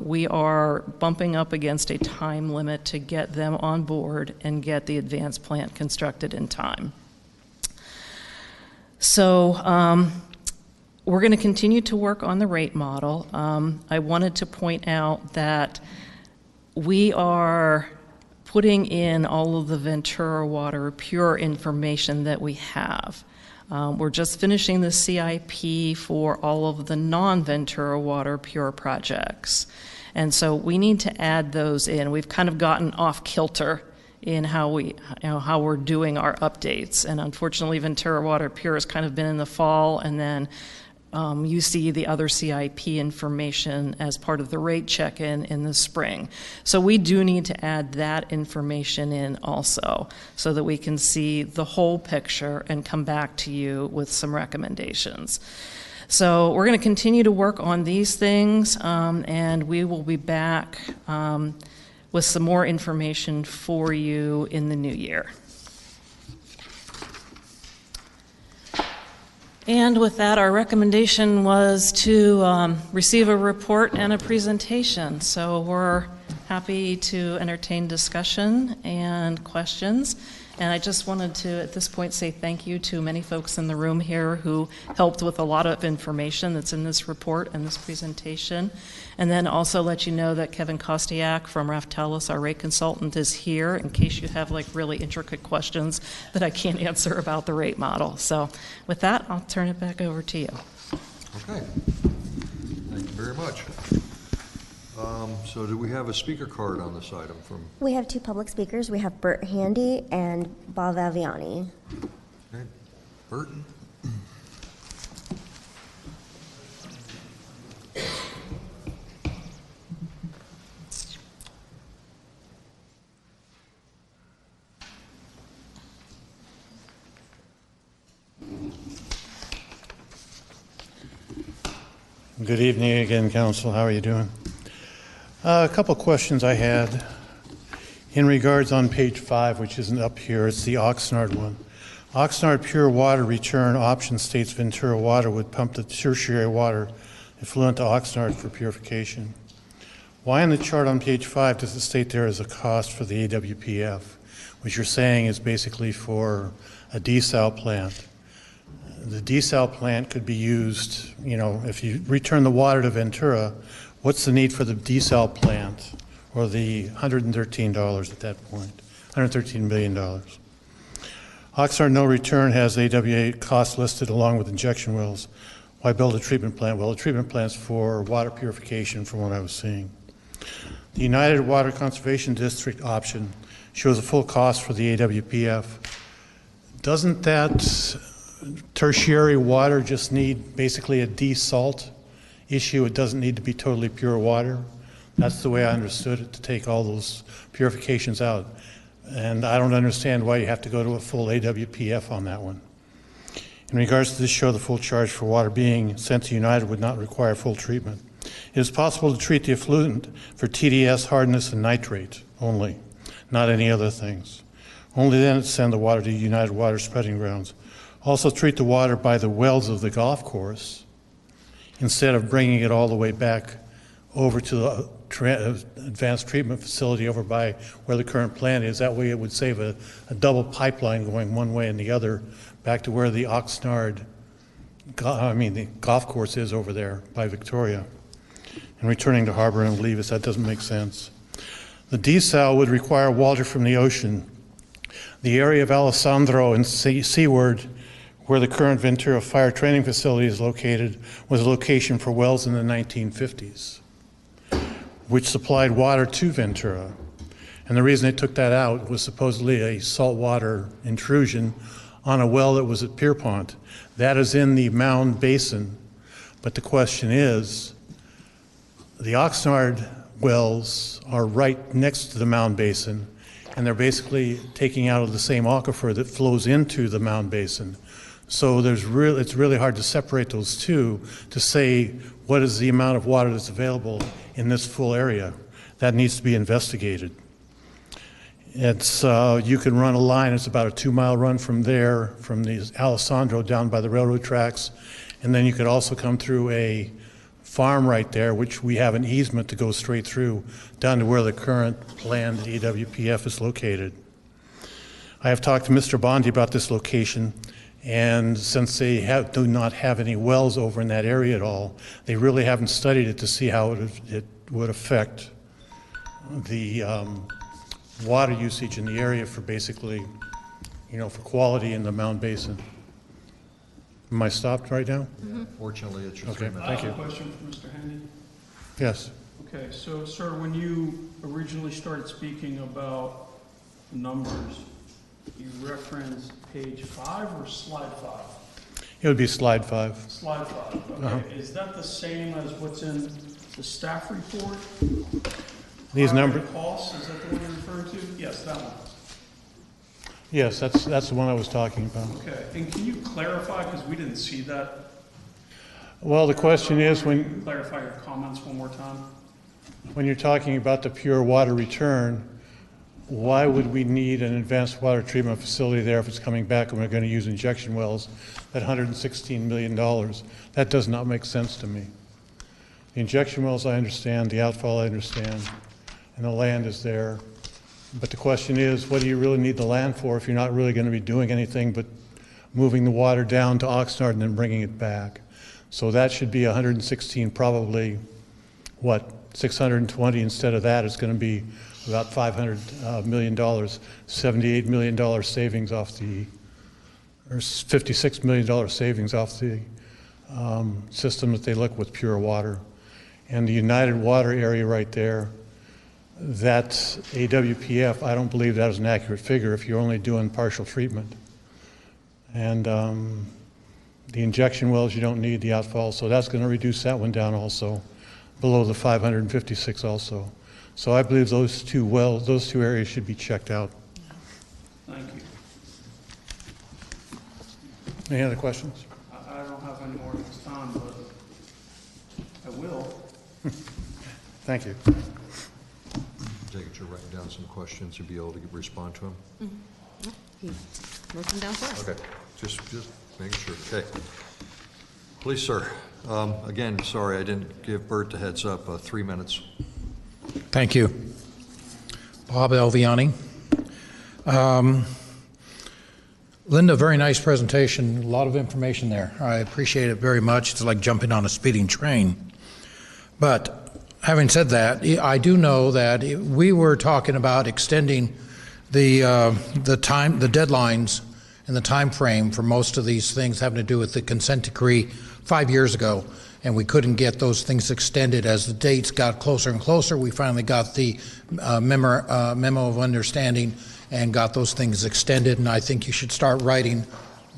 we are bumping up against a time limit to get them on board and get the advanced plant constructed in time. So we're going to continue to work on the rate model. I wanted to point out that we are putting in all of the Ventura Water Pure information that we have. We're just finishing the CIP for all of the non-Ventura Water Pure projects. And so we need to add those in. We've kind of gotten off kilter in how we're doing our updates. And unfortunately, Ventura Water Pure has kind of been in the fall, and then you see the other CIP information as part of the rate check-in in the spring. So we do need to add that information in also so that we can see the whole picture and come back to you with some recommendations. So we're going to continue to work on these things, and we will be back with some more information for you in the new year. And with that, our recommendation was to receive a report and a presentation. So we're happy to entertain discussion and questions. And I just wanted to, at this point, say thank you to many folks in the room here who helped with a lot of information that's in this report and this presentation. And then also let you know that Kevin Kostiak from Raftellus, our rate consultant, is here in case you have like really intricate questions that I can't answer about the rate model. So with that, I'll turn it back over to you. Okay. Thank you very much. So do we have a speaker card on this item from? We have two public speakers. We have Bert Handy and Bob Aviani. Okay. Bert? Good evening again, Council. How are you doing? A couple questions I had in regards on page 5, which isn't up here. It's the Oxnard one. Oxnard Pure Water Return option states Ventura Water would pump the tertiary water effluent to Oxnard for purification. Why in the chart on page 5 does it state there is a cost for the AWPF, which you're saying is basically for a desal plant? The desal plant could be used, you know, if you return the water to Ventura, what's the need for the desal plant or the $113 at that point, $113 million? Oxnard No Return has AWA costs listed along with injection wells. Why build a treatment plant? Well, a treatment plant's for water purification from what I was seeing. The United Water Conservation District option shows a full cost for the AWPF. Doesn't that tertiary water just need basically a desalt issue? It doesn't need to be totally pure water. That's the way I understood it, to take all those purifications out. And I don't understand why you have to go to a full AWPF on that one. In regards to this show, the full charge for water being sent to United would not require full treatment. It is possible to treat the effluent for TDS, hardness, and nitrate only, not any other things. Only then send the water to United Water spreading grounds. Also treat the water by the wells of the golf course instead of bringing it all the way back over to the advanced treatment facility over by where the current plant is. That way it would save a double pipeline going one way and the other back to where the Oxnard, the golf course is over there by Victoria. And returning to Harbor and Levis, that doesn't make sense. The desal would require water from the ocean. The area of Alessandro and seaward, where the current Ventura Fire Training Facility is located, was a location for wells in the 1950s, which supplied water to Ventura. And the reason they took that out was supposedly a saltwater intrusion on a well that was at Pierpont. That is in the Mound Basin. But the question is, the Oxnard wells are right next to the Mound Basin, and they're basically taking out of the same aquifer that flows into the Mound Basin. So it's really hard to separate those two to say what is the amount of water that's available in this full area. That needs to be investigated. It's you can run a line. It's about a 2-mile run from there, from the Alessandro down by the railroad tracks, and then you could also come through a farm right there, which we have an easement to go straight through down to where the current planned AWPF is located. I have talked to Mr. Bondi about this location, and since they do not have any wells over in that area at all, they really haven't studied it to see how it would affect the water usage in the area for basically, for quality in the Mound Basin. Am I stopped right now? Yeah, fortunately, it's just okay. 3 minutes. Thank you. I have a question for Mr. Handy. Yes. Okay, so sir, when you originally started speaking about numbers, you referenced page 5 or slide 5? It would be slide 5. Slide 5, okay. Is that the same as what's in the staff report? These numbers. Costs, is that the one you're referring to? Yes, that one. Yes, that's the one I was talking about. Okay, and can you clarify, because we didn't see that? Well, the question is Can you clarify your comments one more time? when you're talking about the pure water return, why would we need an advanced water treatment facility there if it's coming back and we're going to use injection wells at $116 million? That does not make sense to me. The injection wells, I understand. The outfall, I understand. And the land is there. But the question is, what do you really need the land for if you're not really going to be doing anything but moving the water down to Oxnard and then bringing it back? So that should be 116, probably, what, 620 instead of that. It's going to be about $500 million, $78 million savings off the, or $56 million savings off the system that they look with pure water. And the United Water area right there, that's AWPF. I don't believe that is an accurate figure if you're only doing partial treatment. And the injection wells, you don't need the outfall, so that's going to reduce that one down also, below the 556 also. So I believe those two wells, those two areas should be checked out. Thank you. Any other questions? I don't have any more at this time, but I will. Thank you. Take it you're writing down some questions, you'll be able to respond to them? He wrote them down for us. Okay, just making sure. Okay. Please, sir. Again, sorry, I didn't give Bert the heads up. 3 minutes. Thank you. Bob Elviani. Linda, very nice presentation. A lot of information there. I appreciate it very much. It's like jumping on a speeding train. But having said that, I do know that we were talking about extending the deadlines and the time frame for most of these things having to do with the consent decree 5 years ago, and we couldn't get those things extended. As the dates got closer and closer, we finally got the memo of understanding and got those things extended, and I think you should start writing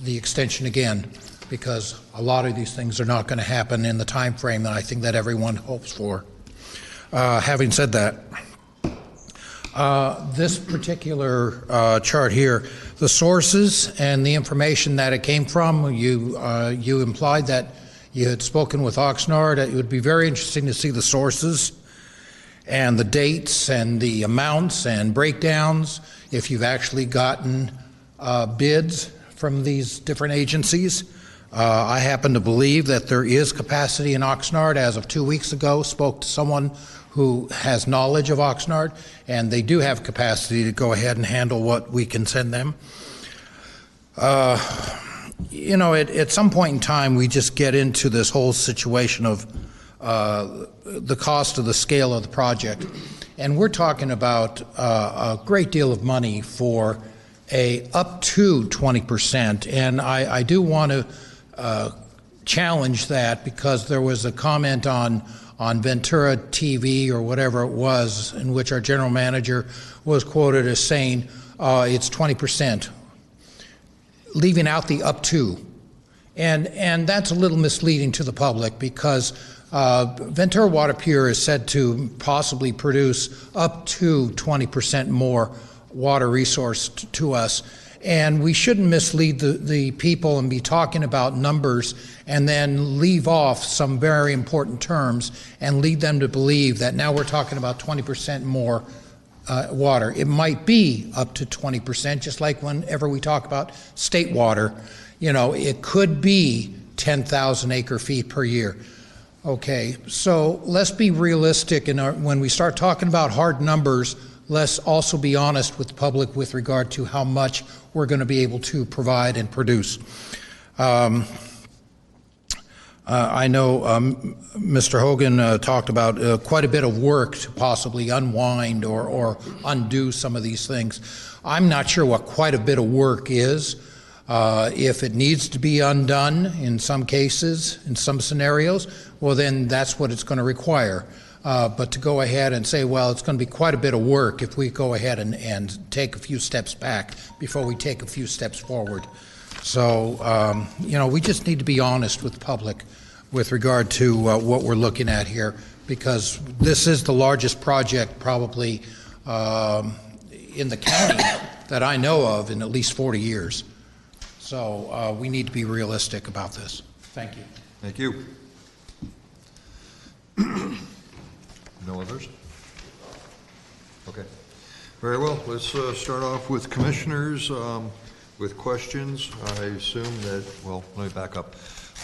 the extension again, because a lot of these things are not going to happen in the time frame that I think that everyone hopes for. Having said that, this particular chart here, the sources and the information that it came from, you implied that you had spoken with Oxnard. It would be very interesting to see the sources and the dates and the amounts and breakdowns, if you've actually gotten bids from these different agencies. I happen to believe that there is capacity in Oxnard. As of 2 weeks ago, spoke to someone who has knowledge of Oxnard, and they do have capacity to go ahead and handle what we can send them. You know, at some point in time, we just get into this whole situation of the cost of the scale of the project. And we're talking about a great deal of money for up to 20%. And I do want to challenge that, because there was a comment on Ventura TV or whatever it was, in which our general manager was quoted as saying it's 20%, leaving out the up to. And that's a little misleading to the public, because Ventura Water Pure is said to possibly produce up to 20% more water resource to us. And we shouldn't mislead the people and be talking about numbers and then leave off some very important terms and lead them to believe that now we're talking about 20% more water. It might be up to 20%, just like whenever we talk about state water, you know, it could be 10,000 acre feet per year. Okay, so let's be realistic, and when we start talking about hard numbers, let's also be honest with the public with regard to how much we're going to be able to provide and produce. I know Mr. Hogan talked about quite a bit of work to possibly unwind or undo some of these things. I'm not sure what quite a bit of work is. If it needs to be undone in some cases, in some scenarios, well, then that's what it's going to require. But to go ahead and say, well, it's going to be quite a bit of work if we go ahead and take a few steps back before we take a few steps forward. So, you know, we just need to be honest with the public with regard to what we're looking at here, because this is the largest project probably in the county that I know of in at least 40 years. So we need to be realistic about this. Thank you. Thank you. No others? Okay. Very well, let's start off with commissioners with questions. I assume that, well, let me back up.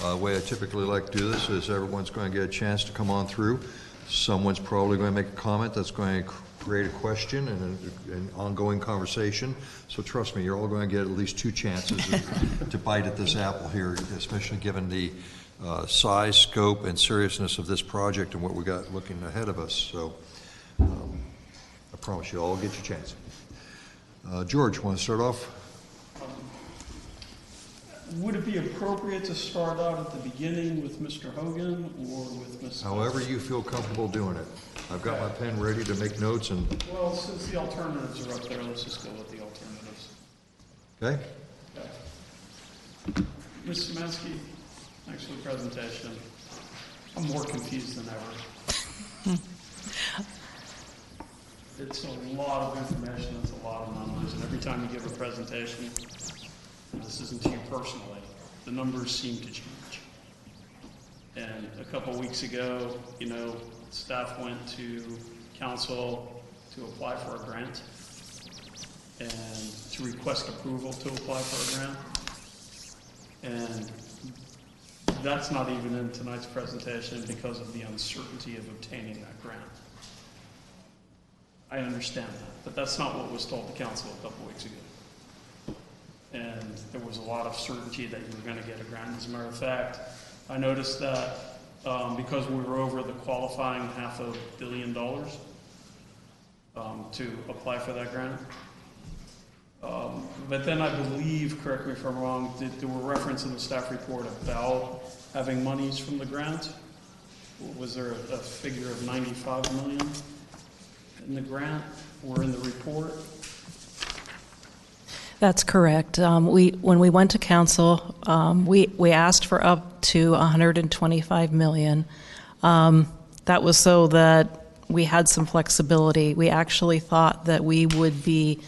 The way I typically like to do this is everyone's going to get a chance to come on through. Someone's probably going to make a comment that's going to create a question and an ongoing conversation. So trust me, you're all going to get at least 2 chances to bite at this apple here, especially given the size, scope, and seriousness of this project and what we got looking ahead of us. So I promise you all get your chance. George, want to start off? Would it be appropriate to start out at the beginning with Mr. Hogan or with Ms. However you feel comfortable doing it. I've got my pen ready to make notes and... Well, since the alternatives are up there, let's just go with the alternatives. Okay? Ms. Szymanski, thanks for the presentation. I'm more confused than ever. It's a lot of information, it's a lot of numbers, and every time you give a presentation, and this isn't to you personally, the numbers seem to change. And a couple weeks ago, you know, staff went to council to apply for a grant and to request approval to apply for a grant. And that's not even in tonight's presentation because of the uncertainty of obtaining that grant. I understand that, but that's not what was told to council a couple weeks ago. And there was a lot of certainty that you were going to get a grant. As a matter of fact, I noticed that because we were over the qualifying $500 million to apply for that grant. But then I believe, correct me if I'm wrong, there were reference in the staff report about having monies from the grant. Was there a figure of $95 million in the grant or in the report? That's correct. When we went to council, we asked for up to $125 million. That was so that we had some flexibility. We actually thought that we would be,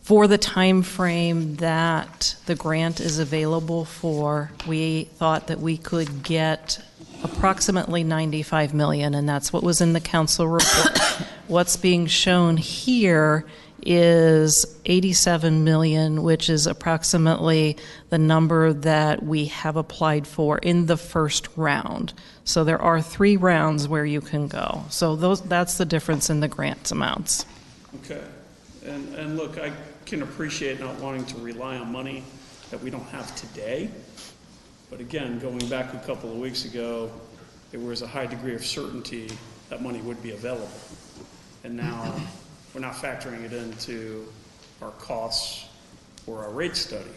for the time frame that the grant is available for, we thought that we could get approximately $95 million, and that's what was in the council report. What's being shown here is $87 million, which is approximately the number that we have applied for in the first round. So there are 3 rounds where you can go. So that's the difference in the grant amounts. Okay. And look, I can appreciate not wanting to rely on money that we don't have today. But again, going back a couple of weeks ago, there was a high degree of certainty that money would be available. And now we're not factoring it into our costs or our rate study.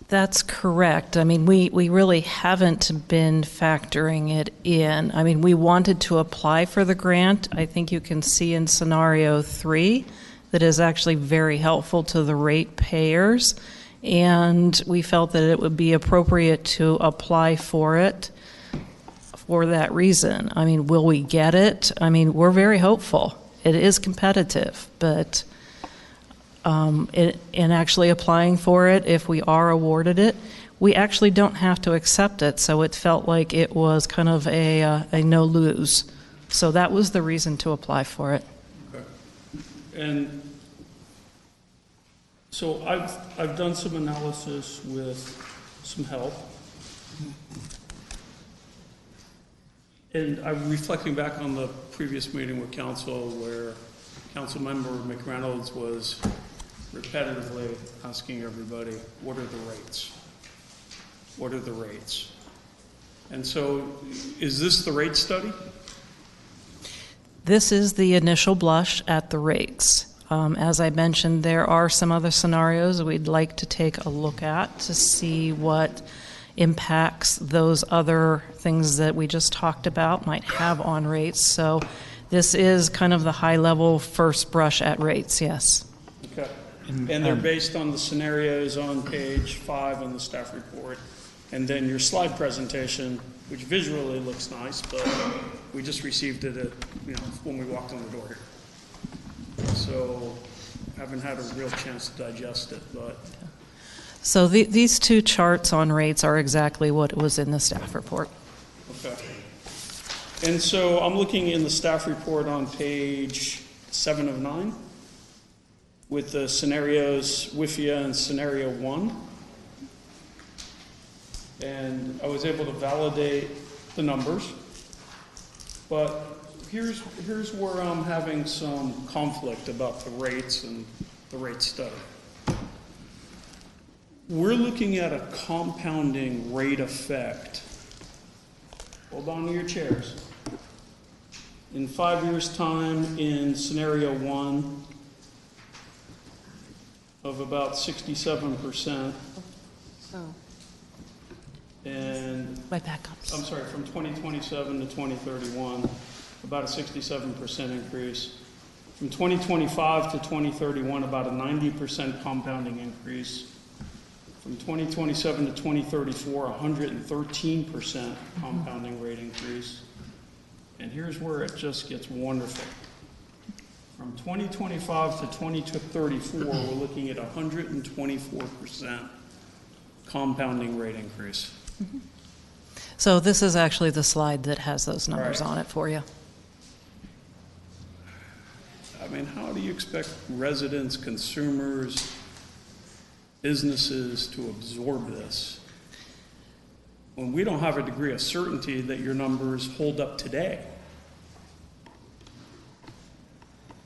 That's correct. I mean, we really haven't been factoring it in. I mean, we wanted to apply for the grant. I think you can see in scenario 3 that is actually very helpful to the ratepayers. And we felt that it would be appropriate to apply for it for that reason. I mean, will we get it? I mean, we're very hopeful. It is competitive, but in actually applying for it, if we are awarded it, we actually don't have to accept it. So it felt like it was kind of a no-lose. So that was the reason to apply for it. Okay. And so I've done some analysis with some help. And I'm reflecting back on the previous meeting with council where Councilmember McReynolds was repetitively asking everybody, what are the rates? What are the rates? And so is this the rate study? This is the initial blush at the rates. As I mentioned, there are some other scenarios we'd like to take a look at to see what impacts those other things that we just talked about might have on rates. So this is kind of the high-level first brush at rates, yes. Okay. And they're based on the scenarios on page 5 in the staff report. And then your slide presentation, which visually looks nice, but we just received it when we walked in the door here. So haven't had a real chance to digest it, but... So these 2 charts on rates are exactly what was in the staff report. Okay. And so I'm looking in the staff report on page 7 of 9 with the scenarios WIFIA and scenario 1. And I was able to validate the numbers. But here's where I'm having some conflict about the rates and the rate study. We're looking at a compounding rate effect. Hold on to your chairs. In 5 years' time, in scenario 1, of about 67%. Oh. And right back up. I'm sorry, from 2027 to 2031, about a 67% increase. From 2025 to 2031, about a 90% compounding increase. From 2027 to 2034, 113% compounding rate increase. And here's where it just gets wonderful. From 2025 to 2034, we're looking at 124% compounding rate increase. So this is actually the slide that has those numbers Right. on it for you. I mean, how do you expect residents, consumers, businesses to absorb this when we don't have a degree of certainty that your numbers hold up today?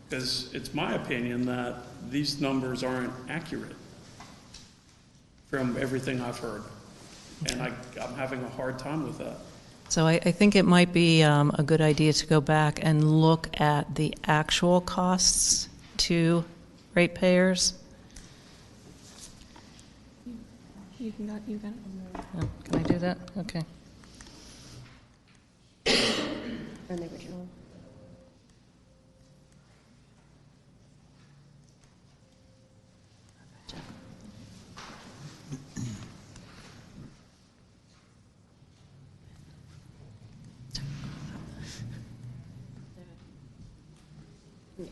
Because it's my opinion that these numbers aren't accurate from everything I've heard. And I'm having a hard time with that. So I think it might be a good idea to go back and look at the actual costs to ratepayers. You got it. Oh, can I do that? Okay. Or the original.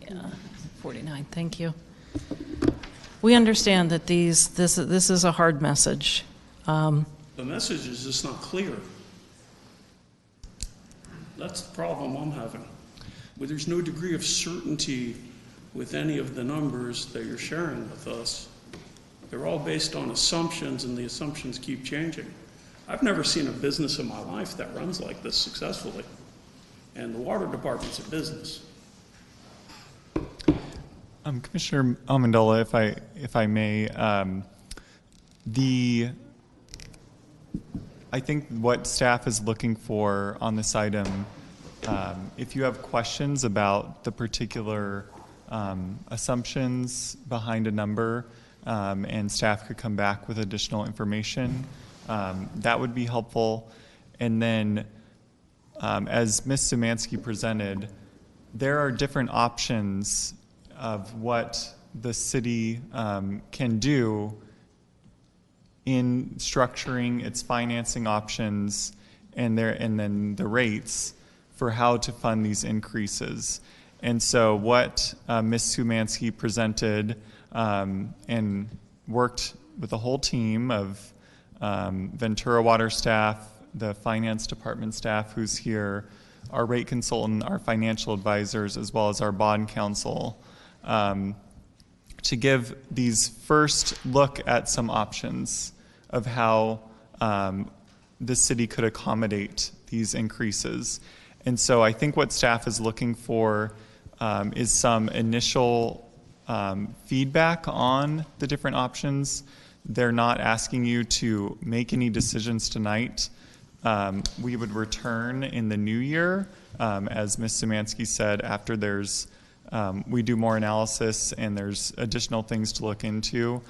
Yeah, 49, thank you. We understand that this is a hard message. The message is just not clear. That's the problem I'm having. But there's no degree of certainty with any of the numbers that you're sharing with us. They're all based on assumptions, and the assumptions keep changing. I've never seen a business in my life that runs like this successfully. And the water department's a business. Commissioner Amendola, if I may, I think what staff is looking for on this item, if you have questions about the particular assumptions behind a number, and staff could come back with additional information, that would be helpful. And then, as Ms. Szymanski presented, there are different options of what the city can do in structuring its financing options and then the rates for how to fund these increases. And so what Ms. Szymanski presented and worked with the whole team of Ventura Water staff, the finance department staff who's here, our rate consultant, our financial advisors, as well as our bond counsel, to give these first look at some options of how the city could accommodate these increases. And so I think what staff is looking for is some initial feedback on the different options. They're not asking you to make any decisions tonight. We would return in the new year, as Ms. Szymanski said, after we do more analysis and there's additional things to look into.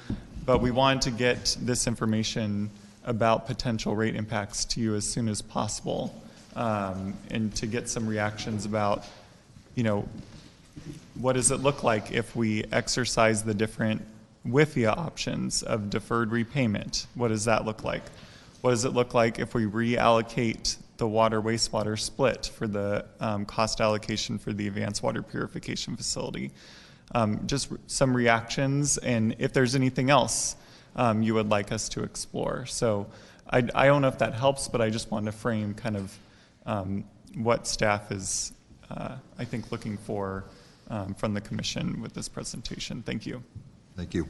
But we wanted to get this information about potential rate impacts to you as soon as possible, and to get some reactions about, what does it look like if we exercise the different WIFIA options of deferred repayment? What does that look like? What does it look like if we reallocate the water wastewater split for the cost allocation for the advanced water purification facility? Just some reactions, and if there's anything else you would like us to explore. So I don't know if that helps, but I just wanted to frame kind of what staff is, I think, looking for from the commission with this presentation. Thank you. Thank you.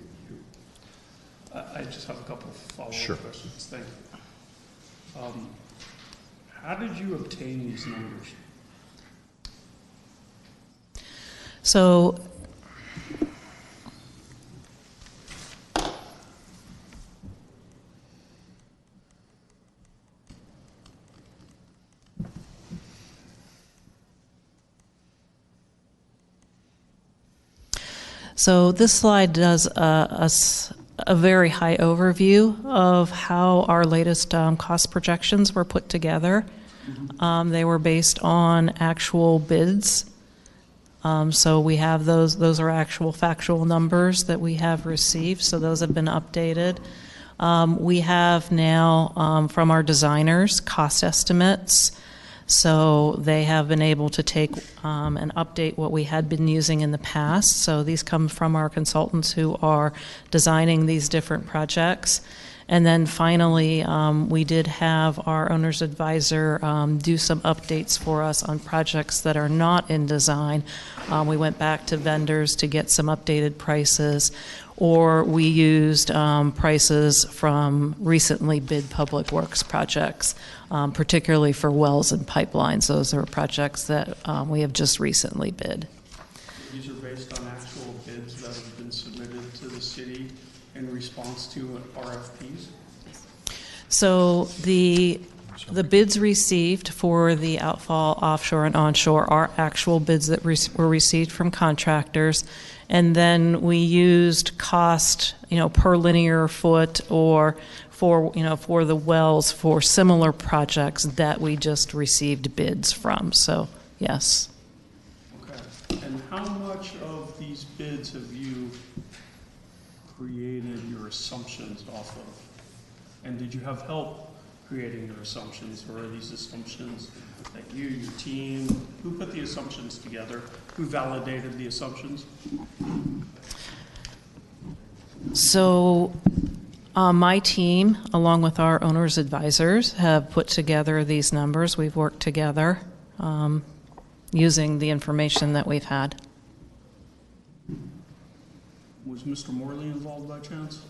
I just have a couple of follow-up Sure. questions. Thank you. How did you obtain these numbers? So this slide does a very high overview of how our latest cost projections were put together. They were based on actual bids. So we have those are actual factual numbers that we have received, so those have been updated. We have now, from our designers, cost estimates. So they have been able to take and update what we had been using in the past. So these come from our consultants who are designing these different projects. And then finally, we did have our owner's advisor do some updates for us on projects that are not in design. We went back to vendors to get some updated prices, or we used prices from recently bid public works projects, particularly for wells and pipelines. Those are projects that we have just recently bid. These are based on actual bids that have been submitted to the city in response to RFPs? So the bids received for the outfall, offshore, and onshore are actual bids that were received from contractors. And then we used cost, per linear foot, or for the wells for similar projects that we just received bids from. So, yes. Okay. And how much of these bids have you created your assumptions off of? And did you have help creating your assumptions, or are these assumptions that you, your team, who put the assumptions together? Who validated the assumptions? So my team, along with our owner's advisors, have put together these numbers. We've worked together using the information that we've had. Was Mr. Morley involved by chance?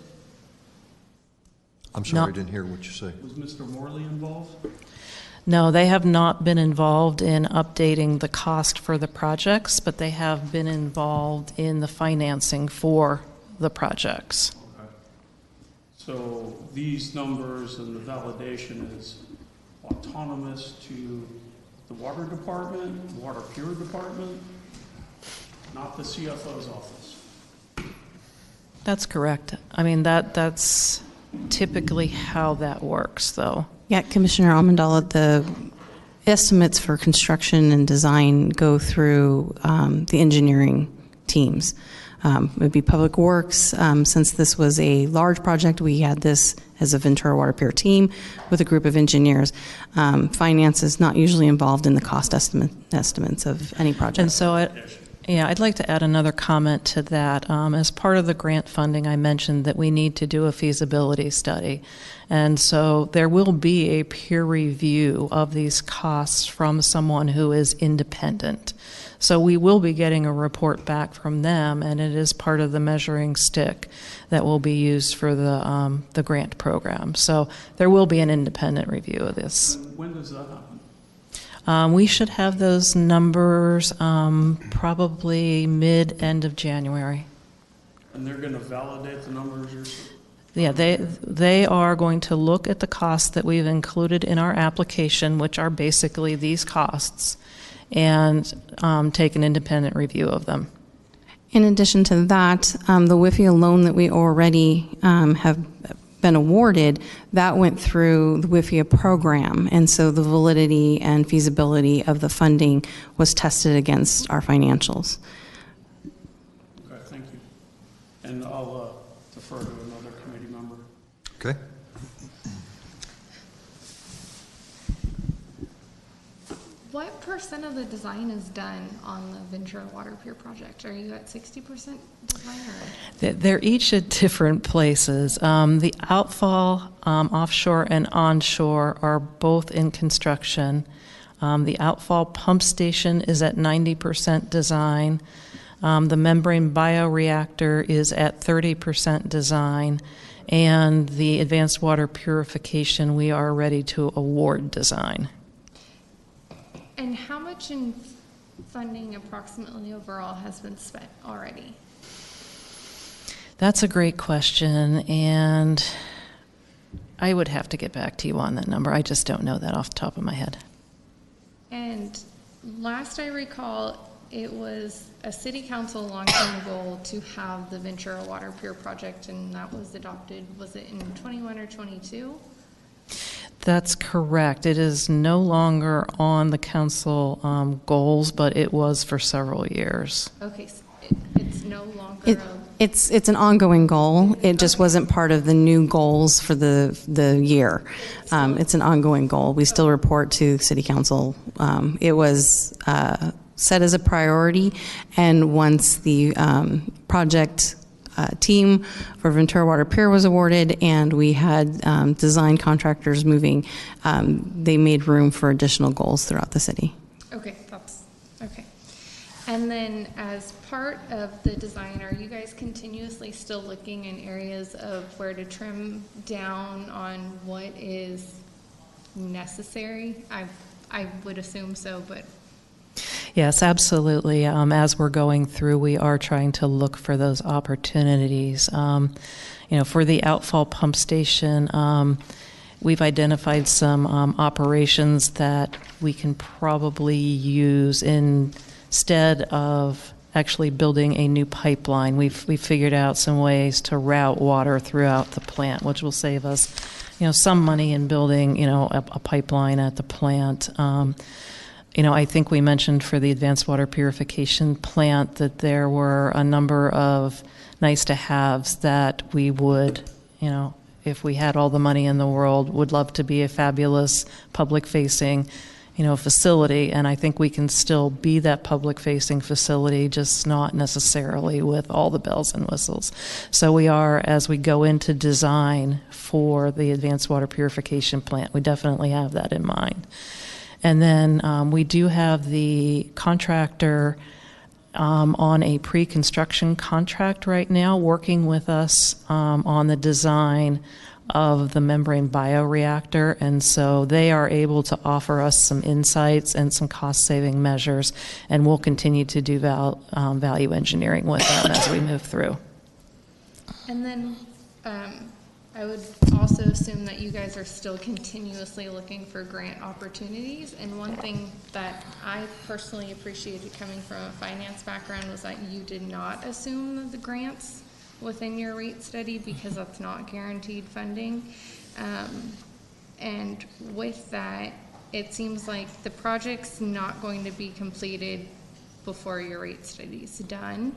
I'm sorry, No. I didn't hear what you say. Was Mr. Morley involved? No, they have not been involved in updating the cost for the projects, but they have been involved in the financing for the projects. Okay. So these numbers and the validation is autonomous to the water department, water pure department, not the CFO's office. That's correct. I mean, that's typically how that works, though. Yeah, Commissioner Amandala, the estimates for construction and design go through the engineering teams. It would be Public Works. Since this was a large project, we had this as a Ventura Water Pier team with a group of engineers. Finance is not usually involved in the cost estimates of any project. And so I'd like to add another comment to that. As part of the grant funding, I mentioned that we need to do a feasibility study. And so there will be a peer review of these costs from someone who is independent. So we will be getting a report back from them, and it is part of the measuring stick that will be used for the grant program. So there will be an independent review of this. And when does that happen? We should have those numbers probably mid-end of January. And they're going to validate the numbers yourself? Yeah, they are going to look at the costs that we've included in our application, which are basically these costs, and take an independent review of them. In addition to that, the WIFIA loan that we already have been awarded, that went through the WIFIA program, and so the validity and feasibility of the funding was tested against our financials. Okay, thank you. And I'll defer to another committee member. Okay. What percent of the design is done on the Ventura Water Pier project? Are you at 60% design or? They're each at different places. The outfall, offshore and onshore, are both in construction. The outfall pump station is at 90% design. The membrane bioreactor is at 30% design. And the advanced water purification, we are ready to award design. And how much in funding approximately overall has been spent already? That's a great question, and I would have to get back to you on that number. I just don't know that off the top of my head. And last I recall, it was a city council long-term goal to have the Ventura Water Pure project, and that was adopted, was it in 21 or 22? That's correct. It is no longer on the council goals, but it was for several years. Okay, so it's no longer It's an ongoing goal. It just wasn't part of the new goals for the year. It's an ongoing goal. We still report to City Council. It was set as a priority, and once the project team for Ventura Water Pure was awarded and we had design contractors moving, they made room for additional goals throughout the city. Okay, that's okay. And then as part of the design, are you guys continuously still looking in areas of where to trim down on what is necessary? I would assume so, but. Yes, absolutely. As we're going through, we are trying to look for those opportunities. For the outfall pump station, we've identified some operations that we can probably use instead of actually building a new pipeline. We've figured out some ways to route water throughout the plant, which will save us, some money in building, a pipeline at the plant. I think we mentioned for the advanced water purification plant that there were a number of nice-to-haves that we would, if we had all the money in the world, would love to be a fabulous public-facing, facility. And I think we can still be that public-facing facility, just not necessarily with all the bells and whistles. So we are, as we go into design for the advanced water purification plant, we definitely have that in mind. And then we do have the contractor on a pre-construction contract right now, working with us on the design of the membrane bioreactor. And so they are able to offer us some insights and some cost-saving measures, and we'll continue to do value engineering with them as we move through. And then I would also assume that you guys are still continuously looking for grant opportunities. And one thing that I personally appreciated coming from a finance background was that you did not assume the grants within your rate study, because that's not guaranteed funding. And with that, it seems like the project's not going to be completed before your rate study's done.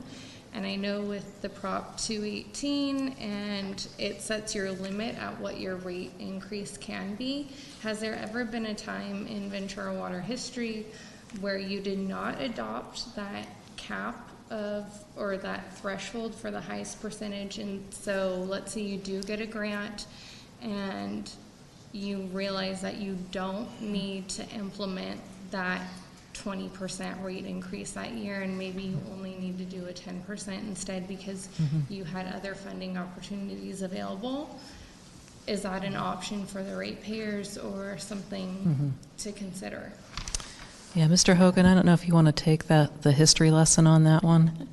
And I know with the Prop 218, and it sets your limit at what your rate increase can be. Has there ever been a time in Ventura Water history where you did not adopt that cap or that threshold for the highest percentage? And so let's say you do get a grant and you realize that you don't need to implement that 20% rate increase that year, and maybe you only need to do a 10% instead because you had other funding opportunities available. Is that an option for the ratepayers or something to consider? Yeah, Mr. Hogan, I don't know if you want to take the history lesson on that one.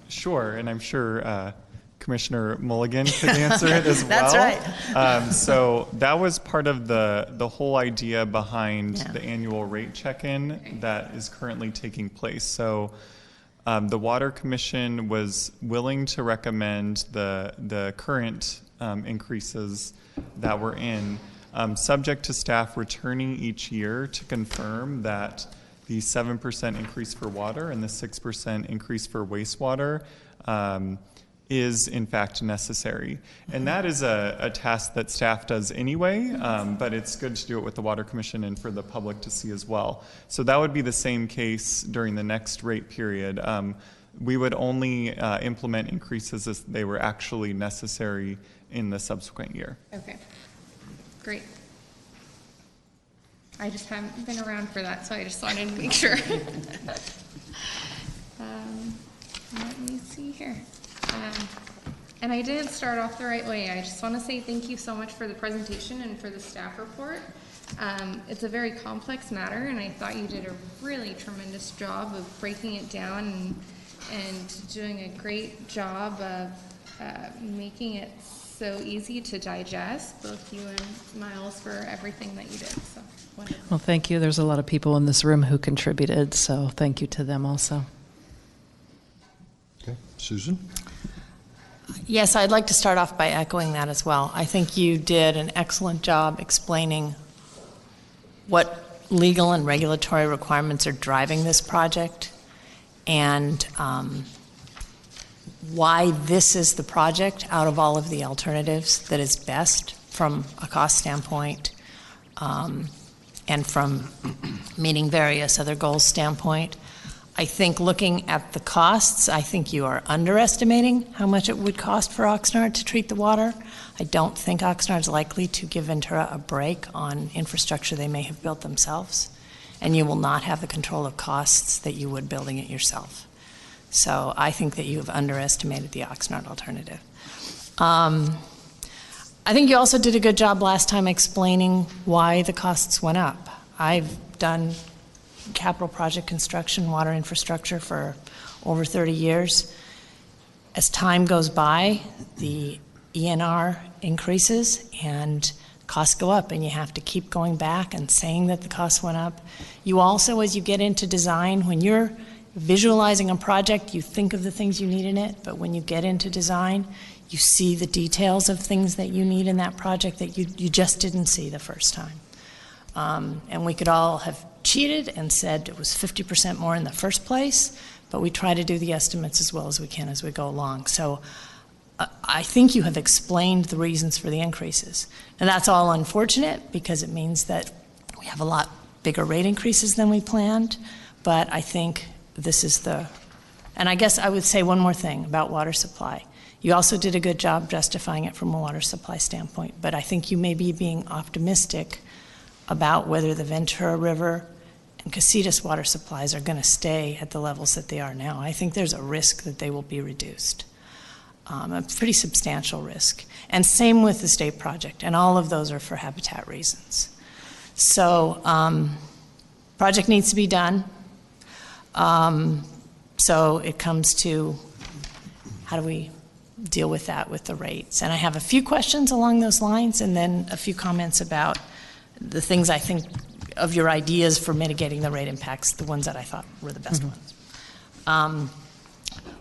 Sure, and I'm sure Commissioner Mulligan could answer it as well. That's right. So that was part of the whole idea behind the annual rate check-in that is currently taking place. So the Water Commission was willing to recommend the current increases that we're in, subject to staff returning each year to confirm that the 7% increase for water and the 6% increase for wastewater is in fact necessary. And that is a task that staff does anyway, but it's good to do it with the Water Commission and for the public to see as well. So that would be the same case during the next rate period. We would only implement increases as they were actually necessary in the subsequent year. Okay, great. I just haven't been around for that, so I just wanted to make sure. Let me see here. And I didn't start off the right way. I just want to say thank you so much for the presentation and for the staff report. It's a very complex matter, and I thought you did a really tremendous job of breaking it down and doing a great job of making it so easy to digest, both you and Miles, for everything that you did. So wonderful. Well, thank you. There's a lot of people in this room who contributed, so thank you to them also. Okay, Susan? Yes, I'd like to start off by echoing that as well. I think you did an excellent job explaining what legal and regulatory requirements are driving this project, and why this is the project out of all of the alternatives that is best from a cost standpoint, and from meeting various other goals standpoint. I think looking at the costs, I think you are underestimating how much it would cost for Oxnard to treat the water. I don't think Oxnard is likely to give Ventura a break on infrastructure they may have built themselves, and you will not have the control of costs that you would building it yourself. So I think that you have underestimated the Oxnard alternative. I think you also did a good job last time explaining why the costs went up. I've done capital project construction, water infrastructure for over 30 years. As time goes by, the ENR increases and costs go up, and you have to keep going back and saying that the costs went up. You also, as you get into design, when you're visualizing a project, you think of the things you need in it, but when you get into design, you see the details of things that you need in that project that you just didn't see the first time. And we could all have cheated and said it was 50% more in the first place, but we try to do the estimates as well as we can as we go along. So I think you have explained the reasons for the increases. And that's all unfortunate because it means that we have a lot bigger rate increases than we planned, but I think this is and I guess I would say one more thing about water supply. You also did a good job justifying it from a water supply standpoint, but I think you may be being optimistic about whether the Ventura River and Casitas water supplies are going to stay at the levels that they are now. I think there's a risk that they will be reduced, a pretty substantial risk. And same with the state project, and all of those are for habitat reasons. So project needs to be done. So it comes to how do we deal with that with the rates? And I have a few questions along those lines, and then a few comments about the things I think of your ideas for mitigating the rate impacts, the ones that I thought were the best ones.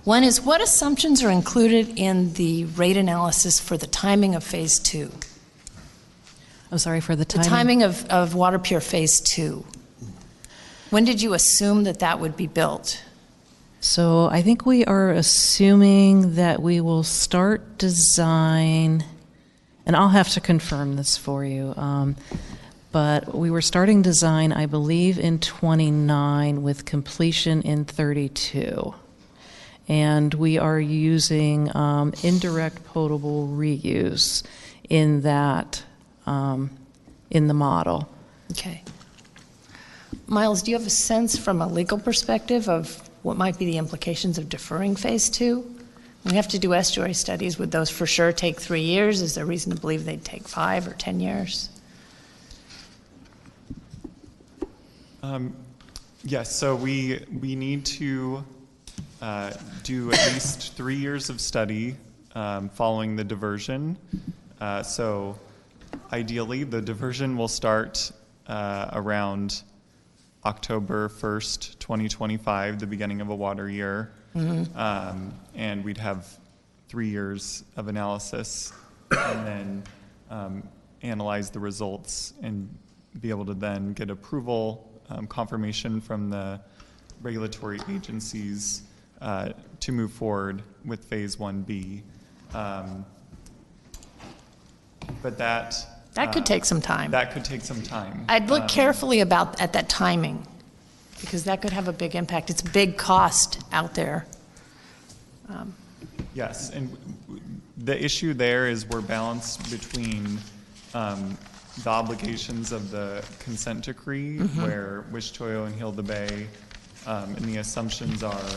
One is, what assumptions are included in the rate analysis for the timing of phase 2? I'm sorry, for the timing? The timing of Water Pure phase 2. When did you assume that that would be built? So I think we are assuming that we will start design, and I'll have to confirm this for you, but we were starting design, I believe, in 29 with completion in 32. And we are using indirect potable reuse in that, in the model. Okay. Miles, do you have a sense from a legal perspective of what might be the implications of deferring phase 2? We have to do estuary studies. Would those for sure take 3 years? Is there reason to believe they'd take 5 or 10 years? Yes, so we need to do at least 3 years of study following the diversion. So ideally, the diversion will start around October 1st, 2025, the beginning of a water year. Mm-hmm. And we'd have 3 years of analysis and then analyze the results and be able to then get approval, confirmation from the regulatory agencies to move forward with phase 1B. But that could take some time. That could take some time. I'd look carefully at that timing, because that could have a big impact. It's a big cost out there. Yes, and the issue there is we're balanced between the obligations of the consent decree, where Wichita and Hilda Bay, and the assumptions are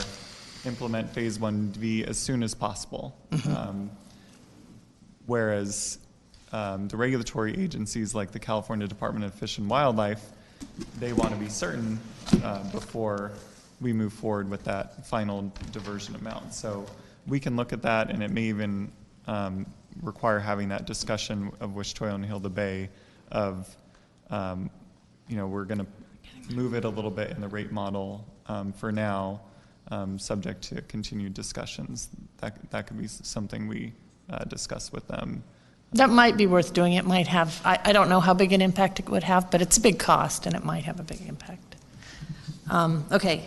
implement Phase 1B as soon as possible. Whereas the regulatory agencies like the California Department of Fish and Wildlife, they want to be certain before we move forward with that final diversion amount. So we can look at that, and it may even require having that discussion of Wichita and Hilda Bay of, we're going to move it a little bit in the rate model for now, subject to continued discussions. That could be something we discuss with them. That might be worth doing. It might have, I don't know how big an impact it would have, but it's a big cost and it might have a big impact. Okay.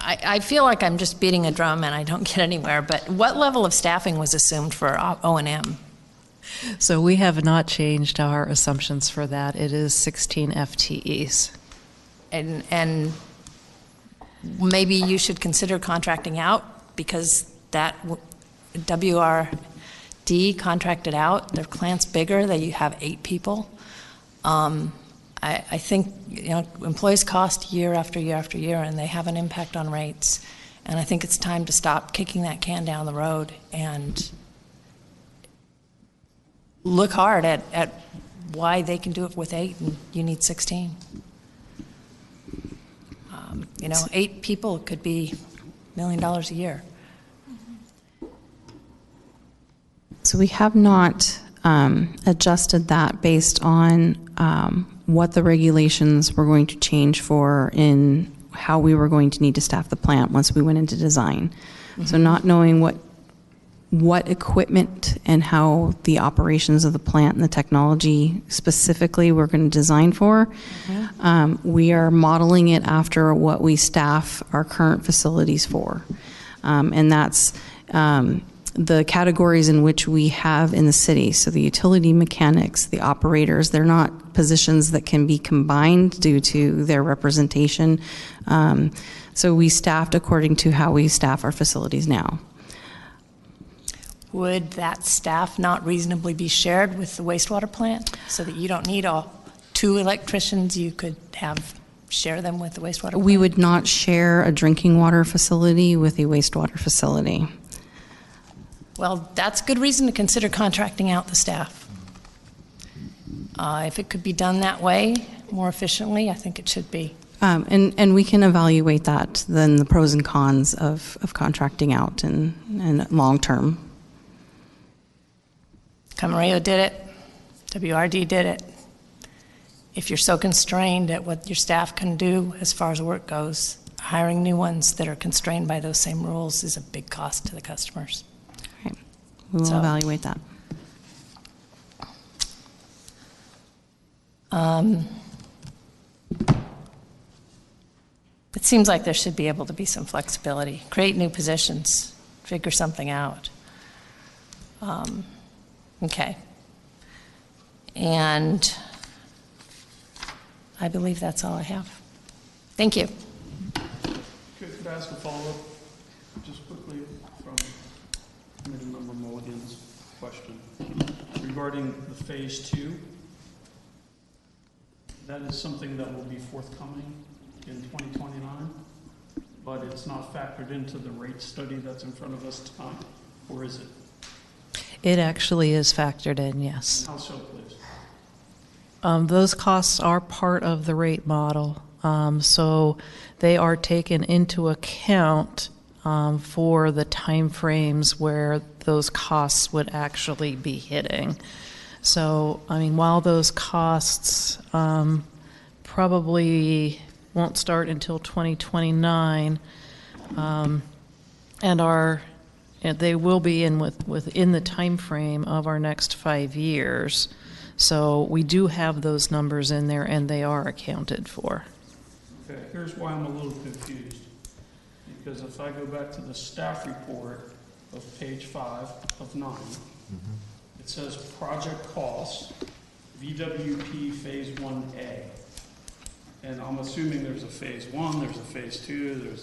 I feel like I'm just beating a drum and I don't get anywhere, but what level of staffing was assumed for O&M? So we have not changed our assumptions for that. It is 16 FTEs. And maybe you should consider contracting out, because that WRD contracted out. Their plant's bigger. They have 8 people. I think employees cost year after year after year, and they have an impact on rates. And I think it's time to stop kicking that can down the road and look hard at why they can do it with 8 and you need 16. 8 people could be $1 million a year. So we have not adjusted that based on what the regulations were going to change for in how we were going to need to staff the plant once we went into design. So not knowing what equipment and how the operations of the plant and the technology specifically we're going to design for, we are modeling it after what we staff our current facilities for. And that's the categories in which we have in the city. So the utility mechanics, the operators, they're not positions that can be combined due to their representation. So we staffed according to how we staff our facilities now. Would that staff not reasonably be shared with the wastewater plant so that you don't need 2 electricians? You could share them with the wastewater plant? We would not share a drinking water facility with a wastewater facility. Well, that's good reason to consider contracting out the staff. If it could be done that way, more efficiently, I think it should be. And we can evaluate that, then the pros and cons of contracting out and long term. Camarillo did it. WRD did it. If you're so constrained at what your staff can do as far as work goes, hiring new ones that are constrained by those same rules is a big cost to the customers. Right. We will evaluate that. It seems like there should be able to be some flexibility. Create new positions. Figure something out. Okay. And I believe that's all I have. Thank you. Could I ask a follow-up just quickly from Committee Member Mulligan's question regarding the Phase 2? That is something that will be forthcoming in 2029, but it's not factored into the rate study that's in front of us tonight, or is it? It actually is factored in, yes. How so, please? Those costs are part of the rate model, so they are taken into account for the time frames where those costs would actually be hitting. So, I mean, while those costs probably won't start until 2029, and they will be within the time frame of our next 5 years. So we do have those numbers in there, and they are accounted for. Okay, here's why I'm a little confused. Because if I go back to the staff report of page 5 of 9, it says project costs, VWP Phase 1A. And I'm assuming there's a Phase 1, there's a Phase 2,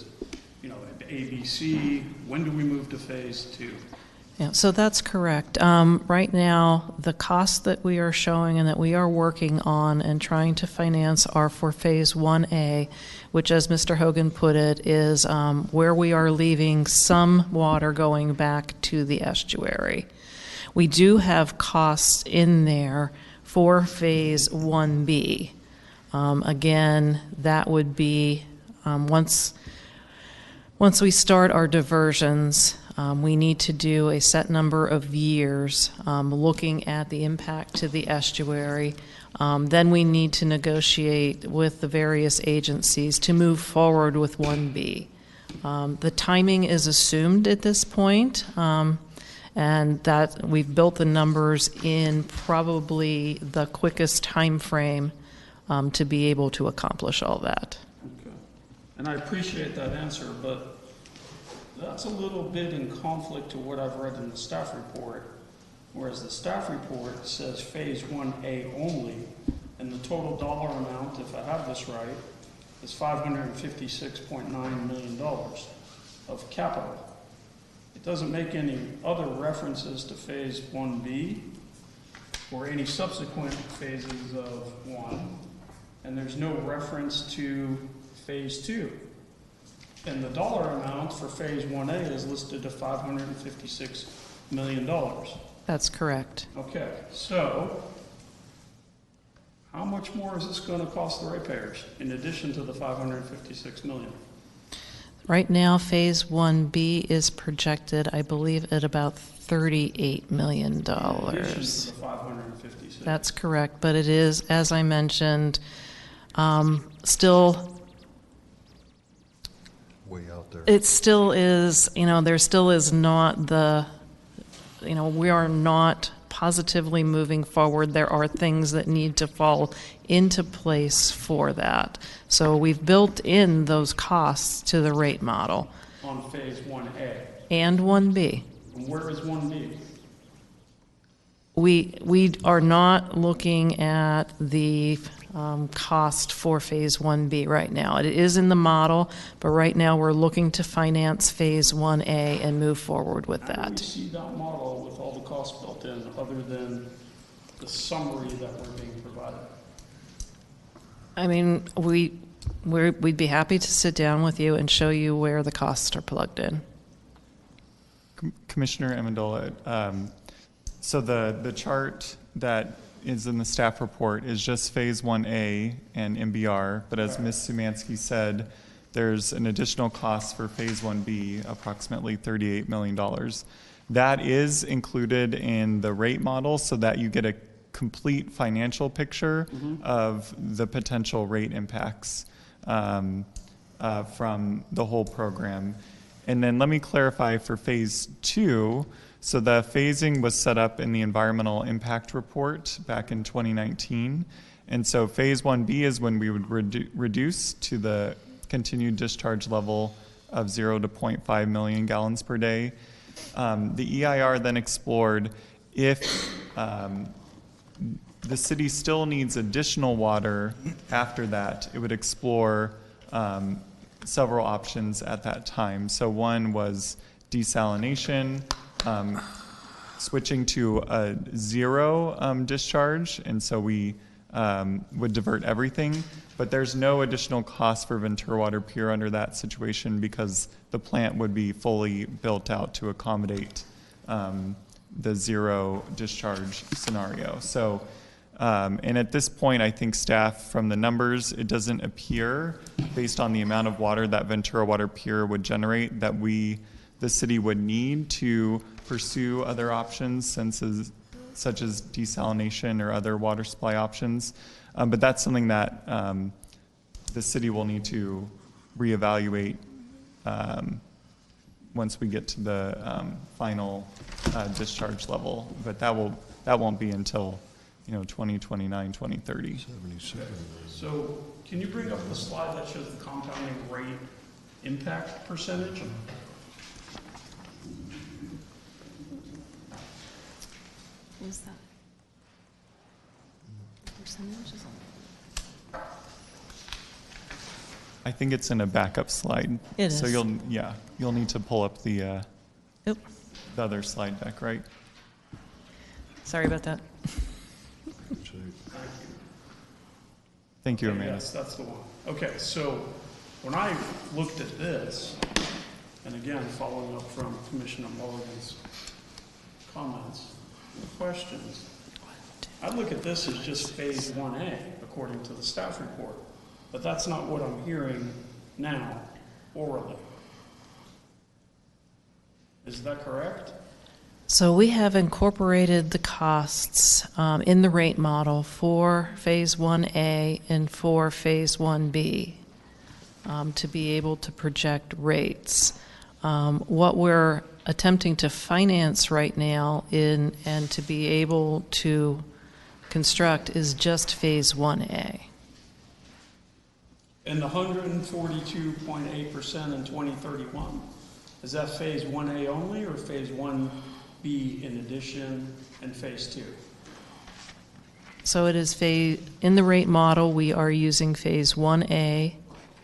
ABC, when do we move to phase 2? Yeah, so that's correct. Right now, the costs that we are showing and that we are working on and trying to finance are for Phase 1A, which, as Mr. Hogan put it, is where we are leaving some water going back to the estuary. We do have costs in there for Phase 1B. Again, that would be once we start our diversions, we need to do a set number of years looking at the impact to the estuary. Then we need to negotiate with the various agencies to move forward with 1B. The timing is assumed at this point, and that we've built the numbers in probably the quickest time frame to be able to accomplish all that. Okay. And I appreciate that answer, but that's a little bit in conflict to what I've read in the staff report, whereas the staff report says Phase 1A only, and the total dollar amount, if I have this right, is $556.9 million of capital. It doesn't make any other references to Phase 1B or any subsequent phases of 1, and there's no reference to Phase 2. And the dollar amount for Phase 1A is listed to $556 million. That's correct. Okay, so how much more is this going to cost the ratepayers in addition to the $556 million? Right now, Phase 1B is projected, I believe, at about $38 million. In addition to the 556. That's correct, but it is, as I mentioned, still... Way out there. It still is, there still is not the, we are not positively moving forward. There are things that need to fall into place for that. So we've built in those costs to the rate model. On Phase 1A. And 1B. And where is 1B? We are not looking at the cost for Phase 1B right now. It is in the model, but right now we're looking to finance Phase 1A and move forward with How do we that. see that model with all the costs built in, other than the summary that we're being provided? I mean, we'd be happy to sit down with you and show you where the costs are plugged in. Commissioner Amendola, so the chart that is in the staff report is just Phase 1A and MBR, but as Ms. Sumansky said, there's an additional cost for Phase 1B, approximately $38 million. That is included in the rate model so that you get a complete financial picture of the potential rate impacts from the whole program. And then let me clarify for Phase 2. So the phasing was set up in the environmental impact report back in 2019. And so Phase 1B is when we would reduce to the continued discharge level of 0 to 0.5 million gallons per day. The EIR then explored if the city still needs additional water after that, it would explore several options at that time. So one was desalination, switching to a zero discharge, and so we would divert everything. But there's no additional cost for Ventura Water Pier under that situation because the plant would be fully built out to accommodate the zero discharge scenario. So, and at this point, I think staff, from the numbers, it doesn't appear, based on the amount of water that Ventura Water Pier would generate, that the city would need to pursue other options, such as desalination or other water supply options. But that's something that the city will need to reevaluate once we get to the final discharge level. But that won't be until 2029, 2030. So can you bring up the slide that shows the compounding rate impact percentage? What is that? Percentage is I think it's in a backup slide. It So is. you'll need to pull up the Oop. the other slide deck, right? Sorry about that. Thank you, Okay, Amanda. Yes, that's the one. Okay, so when I looked at this, and again, following up from Commissioner Mulligan's comments and questions, I look at this as just phase 1A, according to the staff report. But that's not what I'm hearing now orally. Is that correct? So we have incorporated the costs in the rate model for Phase 1A and for Phase 1B to be able to project rates. What we're attempting to finance right now and to be able to construct is just Phase 1A. And the 142.8% in 2031, is that Phase 1A only or Phase 1B in addition and Phase 2? So it is in the rate model, we are using Phase 1A,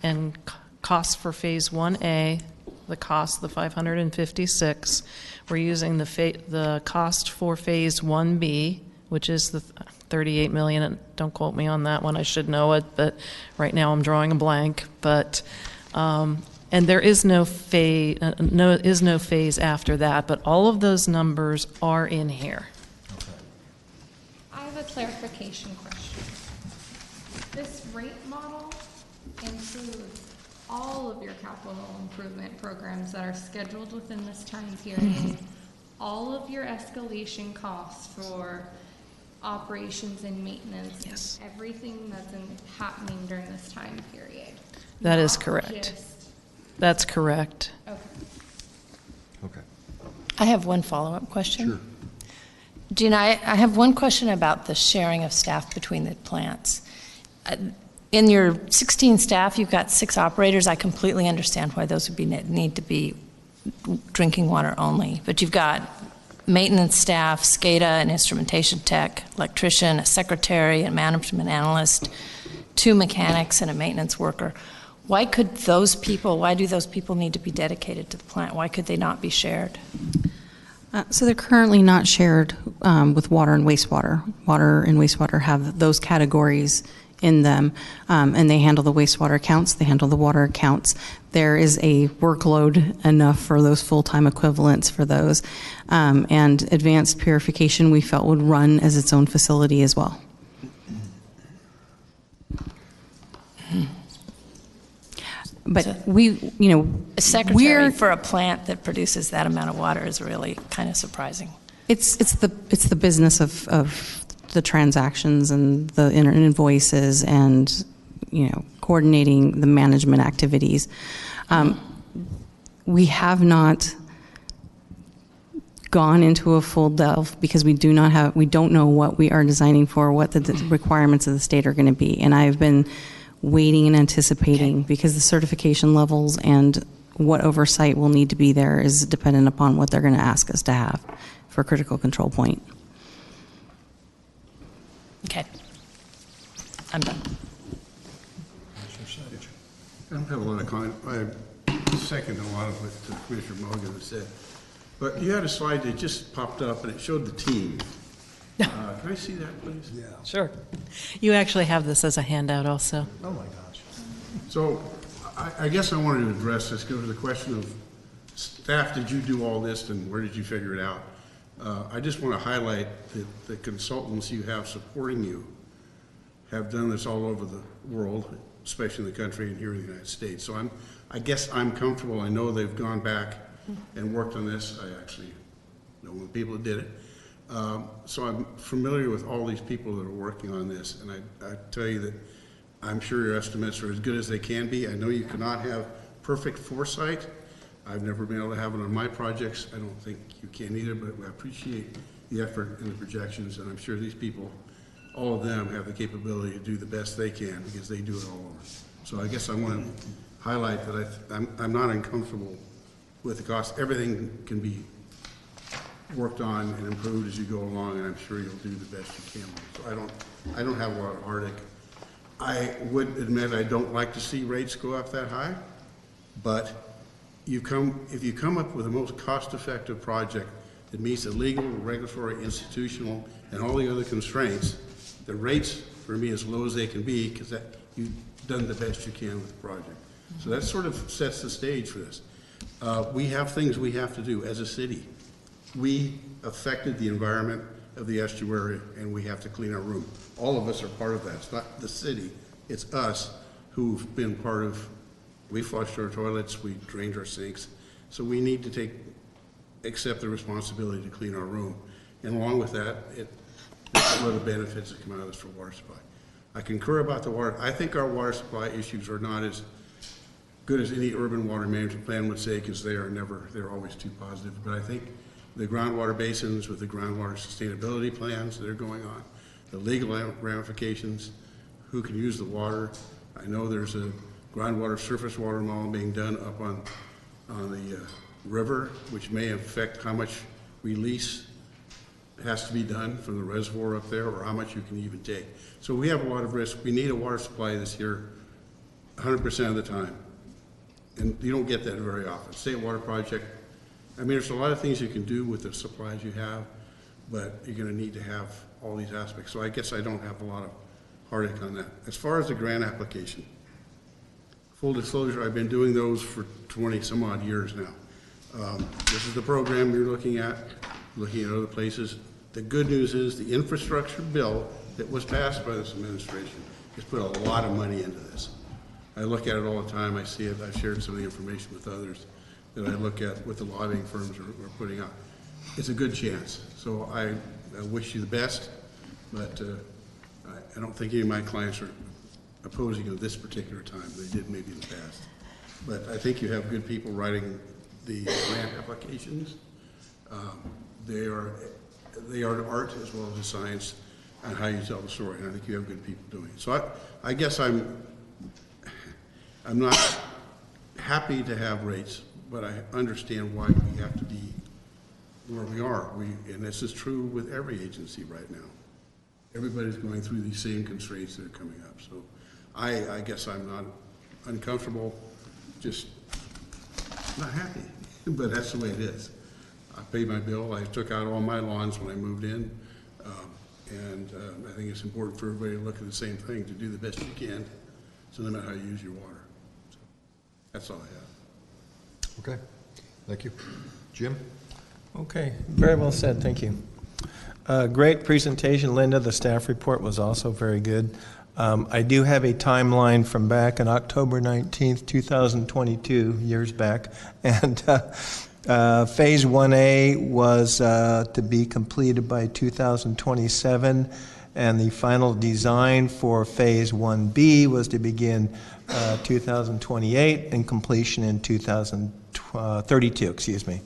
and costs for Phase 1A, the cost, the 556. We're using the cost for Phase 1B, which is the 38 million. And don't quote me on that one, I should know it, but right now I'm drawing a blank. But and there is no phase, after that, but all of those numbers are in here. I have a clarification question. This rate model includes all of your capital improvement programs that are scheduled within this time period, all of your escalation costs for operations and maintenance, yes, everything that's happening during this time period. That is Not correct. just- That's correct. Okay. Okay. I have one follow-up question. Sure. Gina, I have one question about the sharing of staff between the plants. In your 16 staff, you've got 6 operators. I completely understand why those would need to be drinking water only. But you've got maintenance staff, SCADA, an instrumentation tech, electrician, a secretary, a management analyst, 2 mechanics, and a maintenance worker. Why do those people need to be dedicated to the plant? Why could they not be shared? So they're currently not shared with water and wastewater. Water and wastewater have those categories in them, and they handle the wastewater accounts, they handle the water accounts. There is a workload enough for those full-time equivalents for those. And advanced purification we felt would run as its own facility as well. But a secretary for a plant that produces that amount of water is really kind of surprising. It's the business of the transactions and the invoices and coordinating the management activities. We have not gone into a full delve because we don't know what we are designing for, what the requirements of the state are going to be, and I've been waiting and anticipating because the certification levels and what oversight will need to be there is dependent upon what they're going to ask us to have for critical control point. Okay. I'm done. I don't have a lot of comment. I second a lot of what Commissioner Mulligan has said. But you had a slide that just popped up and it showed the team. Can I see that, please? Yeah. Sure. You actually have this as a handout also. Oh, my gosh. So I guess I wanted to address this, go to the question of staff, did you do all this and where did you figure it out? I just want to highlight that the consultants you have supporting you have done this all over the world, especially in the country and here in the United States. So I guess I'm comfortable. I know they've gone back and worked on this. I actually know the people that did it. So I'm familiar with all these people that are working on this, and I tell you that I'm sure your estimates are as good as they can be. I know you cannot have perfect foresight. I've never been able to have it on my projects. I don't think you can either, but I appreciate the effort and the projections, and I'm sure these people, all of them, have the capability to do the best they can because they do it all over. So I guess I want to highlight that I'm not uncomfortable with the cost. Everything can be worked on and improved as you go along, and I'm sure you'll do the best you can. So I don't have a lot of heartache I would admit I don't like to see rates go up that high, but if you come up with the most cost-effective project that meets the legal, regulatory, institutional, and all the other constraints, the rates for me as low as they can be, because you've done the best you can with the project. So that sort of sets the stage for this. We have things we have to do as a city. We affected the environment of the estuary, and we have to clean our room. All of us are part of that. It's not the city, it's us who've been part of, we flushed our toilets, we drained our sinks. So we need to accept the responsibility to clean our room. And along with that, one of the benefits that come out of this for water supply. I concur about the water. I think our water supply issues are not as good as any urban water management plan would say, because they're always too positive. But I think the groundwater basins with the groundwater sustainability plans that are going on, the legal ramifications, who can use the water. I know there's a groundwater surface water model being done up on the river, which may affect how much release has to be done from the reservoir up there, or how much you can even take. So we have a lot of risk. We need a water supply that's here 100% of the time. And you don't get that very often. State Water Project, I mean, there's a lot of things you can do with the supplies you have, but you're going to need to have all these aspects. So I guess I don't have a lot of heartache on that. As far as the grant application, full disclosure, I've been doing those for 20 some odd years now. This is the program you're looking at other places. The good news is the infrastructure bill that was passed by this administration has put a lot of money into this. I look at it all the time. I see it. I've shared some of the information with others that I look at what the lobbying firms are putting out. It's a good chance. So I wish you the best, but I don't think any of my clients are opposing at this particular time. They did maybe in the past. But I think you have good people writing the grant applications. They are an art as well as a science and how you tell the story. And I think you have good people doing it. So I guess I'm not happy to have rates, but I understand why we have to be where we are. And this is true with every agency right now. Everybody's going through these same constraints that are coming up. So I guess I'm not uncomfortable, just not happy, but that's the way it is. I paid my bill. I took out all my lawns when I moved in. And I think it's important for everybody to look at the same thing, to do the best you can to limit how you use your water. So that's all I have. Okay, thank you. Jim? Okay, very well said, thank you. Great presentation, Linda. The staff report was also very good. I do have a timeline from back on October 19th, 2022, years back, and Phase 1A was to be completed by 2027, and the final design for Phase 1B was to begin 2028 and completion in 2032, excuse me.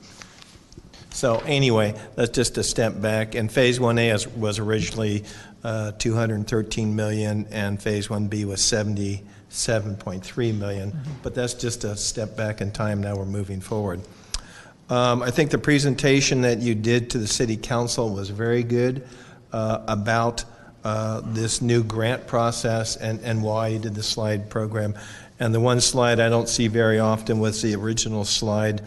So anyway, that's just a step back, and Phase 1A was originally $213 million, and Phase 1B was $77.3 million, but that's just a step back in time. Now we're moving forward. I think the presentation that you did to the City Council was very good about this new grant process and why you did the slide program. And the one slide I don't see very often was the original slide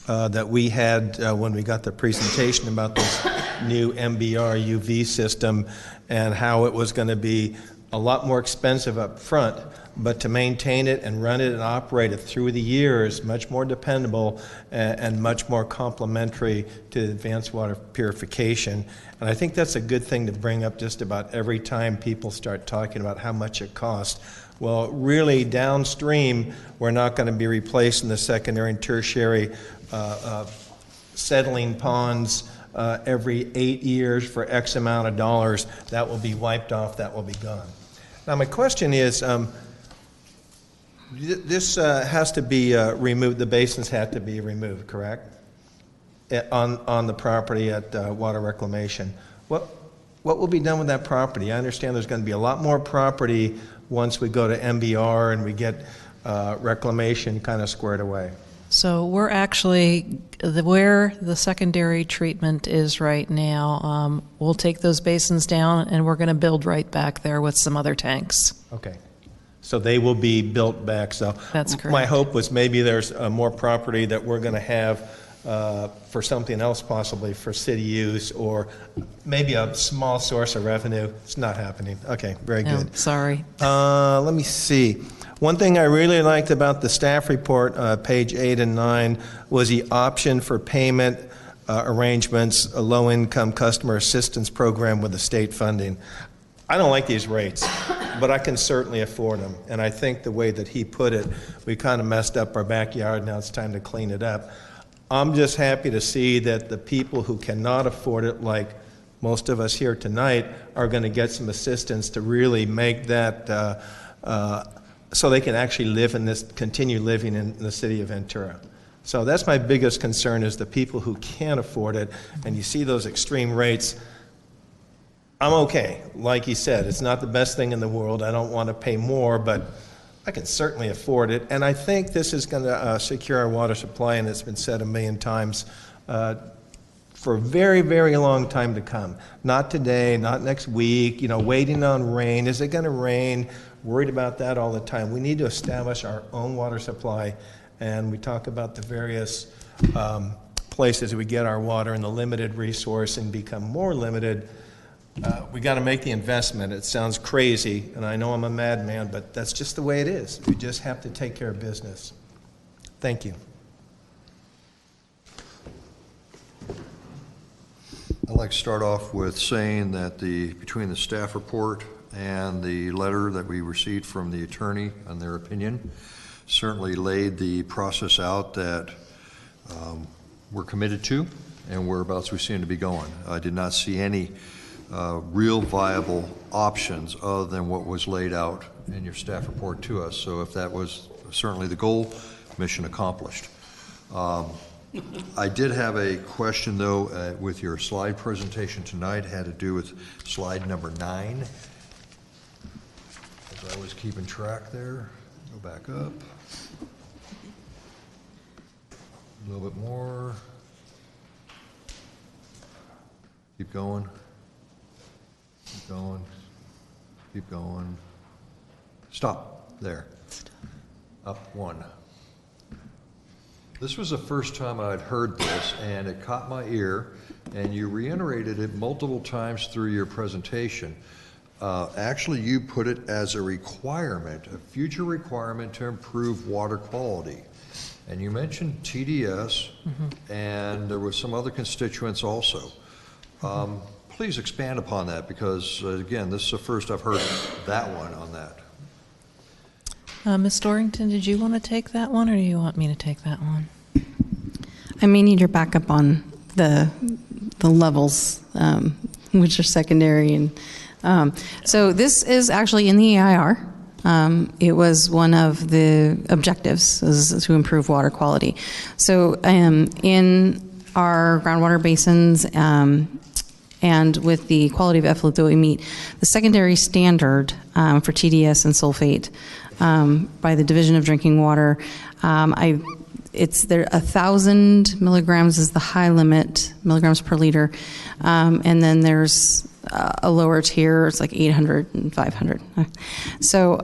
that we had when we got the presentation about this new MBR UV system and how it was going to be a lot more expensive up front, but to maintain it and run it and operate it through the years, much more dependable and much more complementary to advanced water purification. And I think that's a good thing to bring up just about every time people start talking about how much it costs. Well, really downstream, we're not going to be replacing the secondary and tertiary settling ponds every 8 years for X amount of dollars. That will be wiped off, that will be gone. Now my question is, this has to be removed, the basins have to be removed, correct? On the property at Water Reclamation. What will be done with that property? I understand there's going to be a lot more property once we go to MBR and we get reclamation kind of squared away. So we're actually, where the secondary treatment is right now, we'll take those basins down and we're going to build right back there with some other tanks. Okay. So they will be built back, so. That's correct. My hope was maybe there's more property that we're going to have for something else, possibly for city use, or maybe a small source of revenue. It's not happening. Okay, very No, good. sorry. Let me see. One thing I really liked about the staff report, page 8 and 9, was the option for payment arrangements, a low-income customer assistance program with the state funding. I don't like these rates, but I can certainly afford them. And I think the way that he put it, we kind of messed up our backyard, now it's time to clean it up. I'm just happy to see that the people who cannot afford it, like most of us here tonight, are going to get some assistance to really make that so they can actually live in this, continue living in the city of Ventura. So that's my biggest concern, is the people who can't afford it, and you see those extreme rates. I'm okay. Like he said, it's not the best thing in the world. I don't want to pay more, but I can certainly afford it. And I think this is going to secure our water supply, and it's been said a million times, for a very, very long time to come. Not today, not next week, waiting on rain. Is it going to rain? Worried about that all the time. We need to establish our own water supply, and we talk about the various places we get our water and the limited resource and become more limited. We got to make the investment. It sounds crazy, and I know I'm a madman, but that's just the way it is. We just have to take care of business. Thank you. I'd like to start off with saying that between the staff report and the letter that we received from the attorney on their opinion certainly laid the process out that we're committed to and whereabouts we seem to be going. I did not see any real viable options other than what was laid out in your staff report to us. So if that was certainly the goal, mission accomplished. I did have a question though with your slide presentation tonight, had to do with slide number 9. As I was keeping track there, go back up. A little bit more. Keep going. Keep going. Keep going. Stop. There. Up 1. This was the first time I'd heard this, and it caught my ear, and you reiterated it multiple times through your presentation. Actually, you put it as a requirement, a future requirement to improve water quality. And you mentioned TDS, and there was some other constituents also. Please expand upon that, because again, this is the first I've heard that one on that. Ms. Dorrington, did you want to take that one, or do you want me to take that one? I may need your backup on the levels, which are secondary. And so this is actually in the EIR. It was one of the objectives, is to improve water quality. So in our groundwater basins and with the quality of effluent that we meet, the secondary standard for TDS and sulfate by the Division of Drinking Water, it's there 1,000 milligrams is the high limit, milligrams per liter, and then there's a lower tier, it's like 800 and 500. So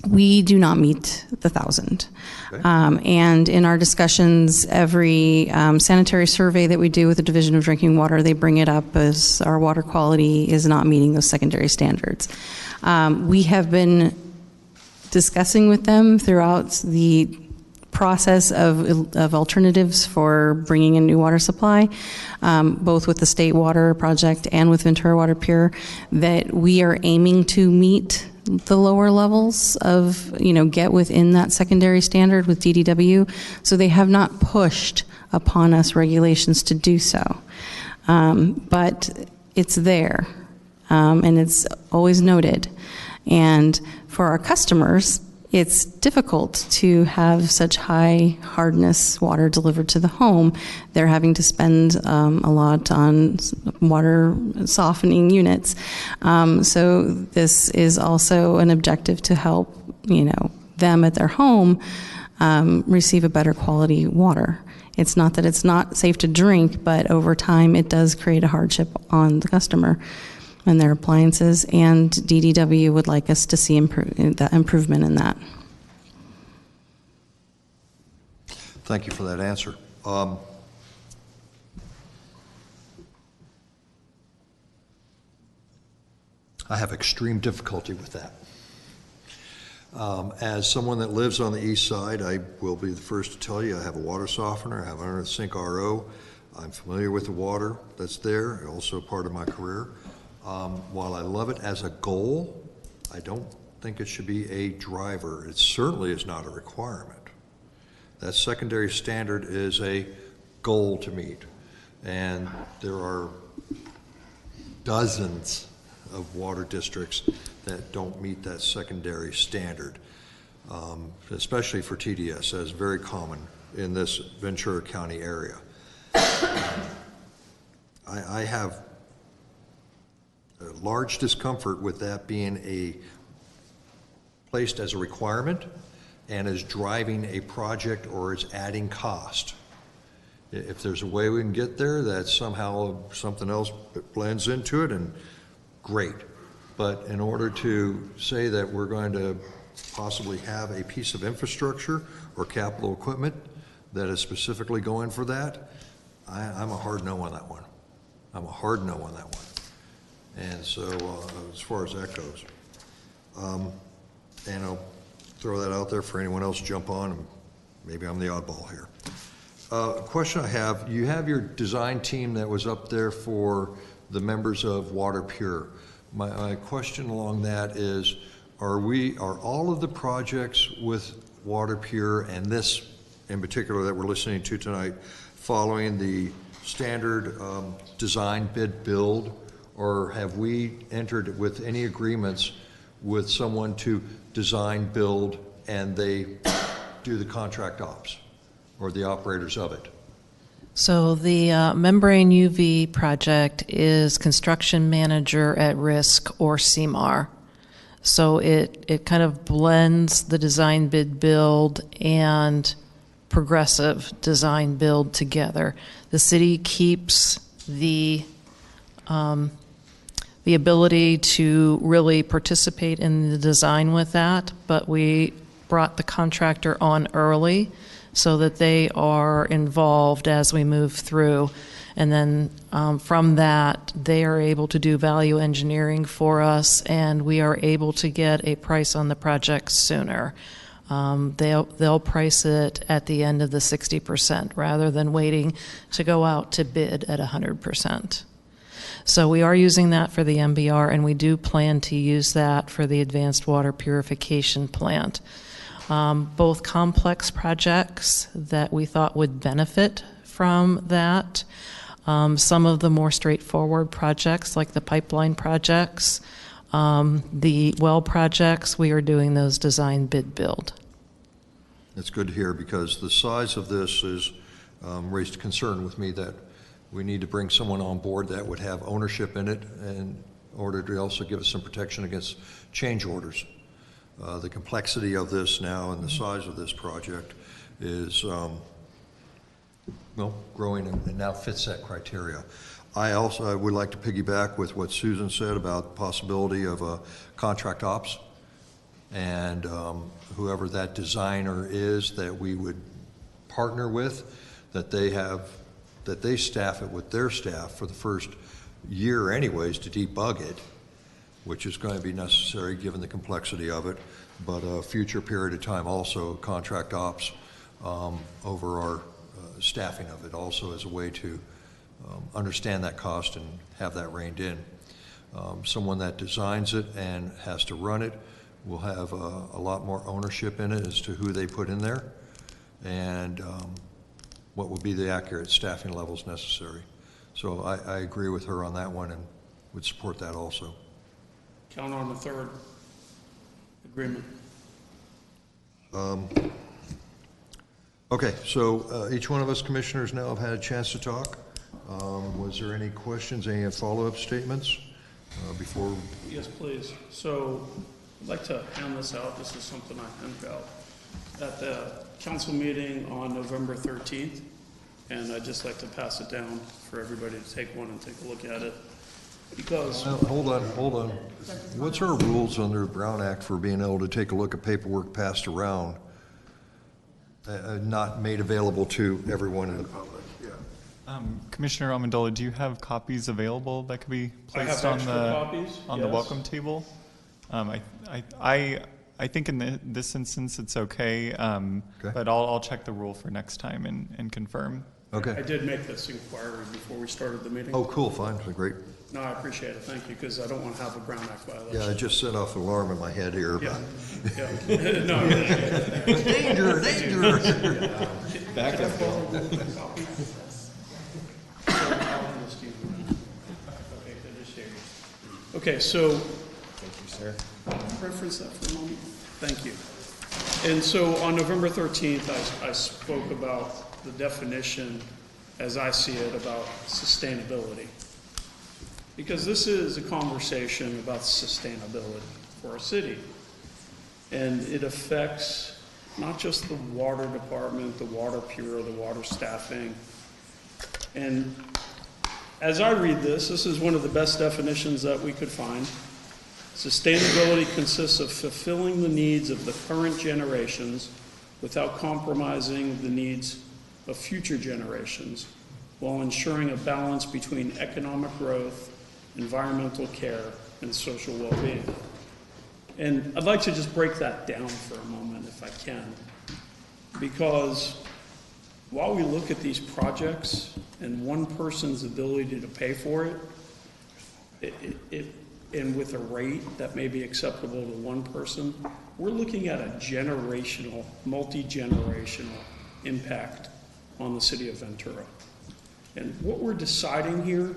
we do not meet the 1,000. Okay. And in our discussions, every sanitary survey that we do with the Division of Drinking Water, they bring it up as our water quality is not meeting those secondary standards. We have been discussing with them throughout the process of alternatives for bringing in new water supply, both with the State Water Project and with Ventura Water Pure, that we are aiming to meet the lower levels of, get within that secondary standard with DDW. So they have not pushed upon us regulations to do so. But it's there, and it's always noted. And for our customers, it's difficult to have such high hardness water delivered to the home. They're having to spend a lot on water softening units. So this is also an objective to help, them at their home receive a better quality water. It's not that it's not safe to drink, but over time it does create a hardship on the customer and their appliances, and DDW would like us to see improvement in that. Thank you for that answer. I have extreme difficulty with that. As someone that lives on the east side, I will be the first to tell you I have a water softener, I have an under the sink RO. I'm familiar with the water that's there, also part of my career. While I love it as a goal, I don't think it should be a driver. It certainly is not a requirement. That secondary standard is a goal to meet. And there are dozens of water districts that don't meet that secondary standard, especially for TDS. That is very common in this Ventura County area. I have a large discomfort with that being placed as a requirement and as driving a project or as adding cost. If there's a way we can get there that somehow something else blends into it, and great. But in order to say that we're going to possibly have a piece of infrastructure or capital equipment that is specifically going for that, I'm a hard no on that one. I'm a hard no on that one. And so as far as that goes, and I'll throw that out there for anyone else to jump on, and maybe I'm the oddball here. A question I have, you have your design team that was up there for the members of Water Pure. My question along that is, are all of the projects with Water Pure, and this in particular that we're listening to tonight, following the standard design bid build, or have we entered with any agreements with someone to design build and they do the contract ops or the operators of it? So the membrane UV project is construction manager at risk, or CMAR. So it kind of blends the design bid build and progressive design build together. The city keeps the ability to really participate in the design with that, but we brought the contractor on early so that they are involved as we move through. And then from that, they are able to do value engineering for us, and we are able to get a price on the project sooner. They'll price it at the end of the 60% rather than waiting to go out to bid at 100%. So we are using that for the MBR, and we do plan to use that for the advanced water purification plant. Both complex projects that we thought would benefit from that. Some of the more straightforward projects, like the pipeline projects, the well projects, we are doing those design bid build. It's good to hear, because the size of this is raised concern with me that we need to bring someone on board that would have ownership in it in order to also give us some protection against change orders. The complexity of this now and the size of this project is growing and now fits that criteria. I would like to piggyback with what Susan said about the possibility of a contract ops, and whoever that designer is that we would partner with, that they staff it with their staff for the first year anyways to debug it, which is going to be necessary given the complexity of it, but a future period of time also contract ops over our staffing of it also as a way to understand that cost and have that reined in. Someone that designs it and has to run it will have a lot more ownership in it as to who they put in there and what would be the accurate staffing levels necessary. So I agree with her on that one and would support that also. Count on the third agreement. Okay, so each one of us commissioners now have had a chance to talk. Was there any questions, any follow-up statements before? Yes, please. So I'd like to hand this out. This is something I handed out at the council meeting on November 13th. And I'd just like to pass it down for everybody to take one and take a look at it. Because... Hold on. What's our rules under the Brown Act for being able to take a look at paperwork passed around, not made available to everyone in the public? Commissioner Amendola, do you have copies available that could be placed on the welcome table? I think in this instance it's okay, but I'll check the rule for next time and confirm. Okay. I did make this inquiry before we started the meeting. Oh, cool, fine, great. No, I appreciate it, thank you, because I don't want to have a Brown Act violation. Yeah, I just set off the alarm in my head here. Yeah. No. Danger. Back up, Bill. Okay, so. Thank you, sir. Reference that for a moment. Thank you. And so on November 13th, I spoke about the definition, as I see it, about sustainability. Because this is a conversation about sustainability for our city. And it affects not just the water department, the water bureau, the water staffing. And as I read this, this is one of the best definitions that we could find. Sustainability consists of fulfilling the needs of the current generations without compromising the needs of future generations, while ensuring a balance between economic growth, environmental care, and social well-being. And I'd like to just break that down for a moment, if I can, because while we look at these projects and one person's ability to pay for it, and with a rate that may be acceptable to one person, we're looking at a generational, multi-generational impact on the city of Ventura. And what we're deciding here,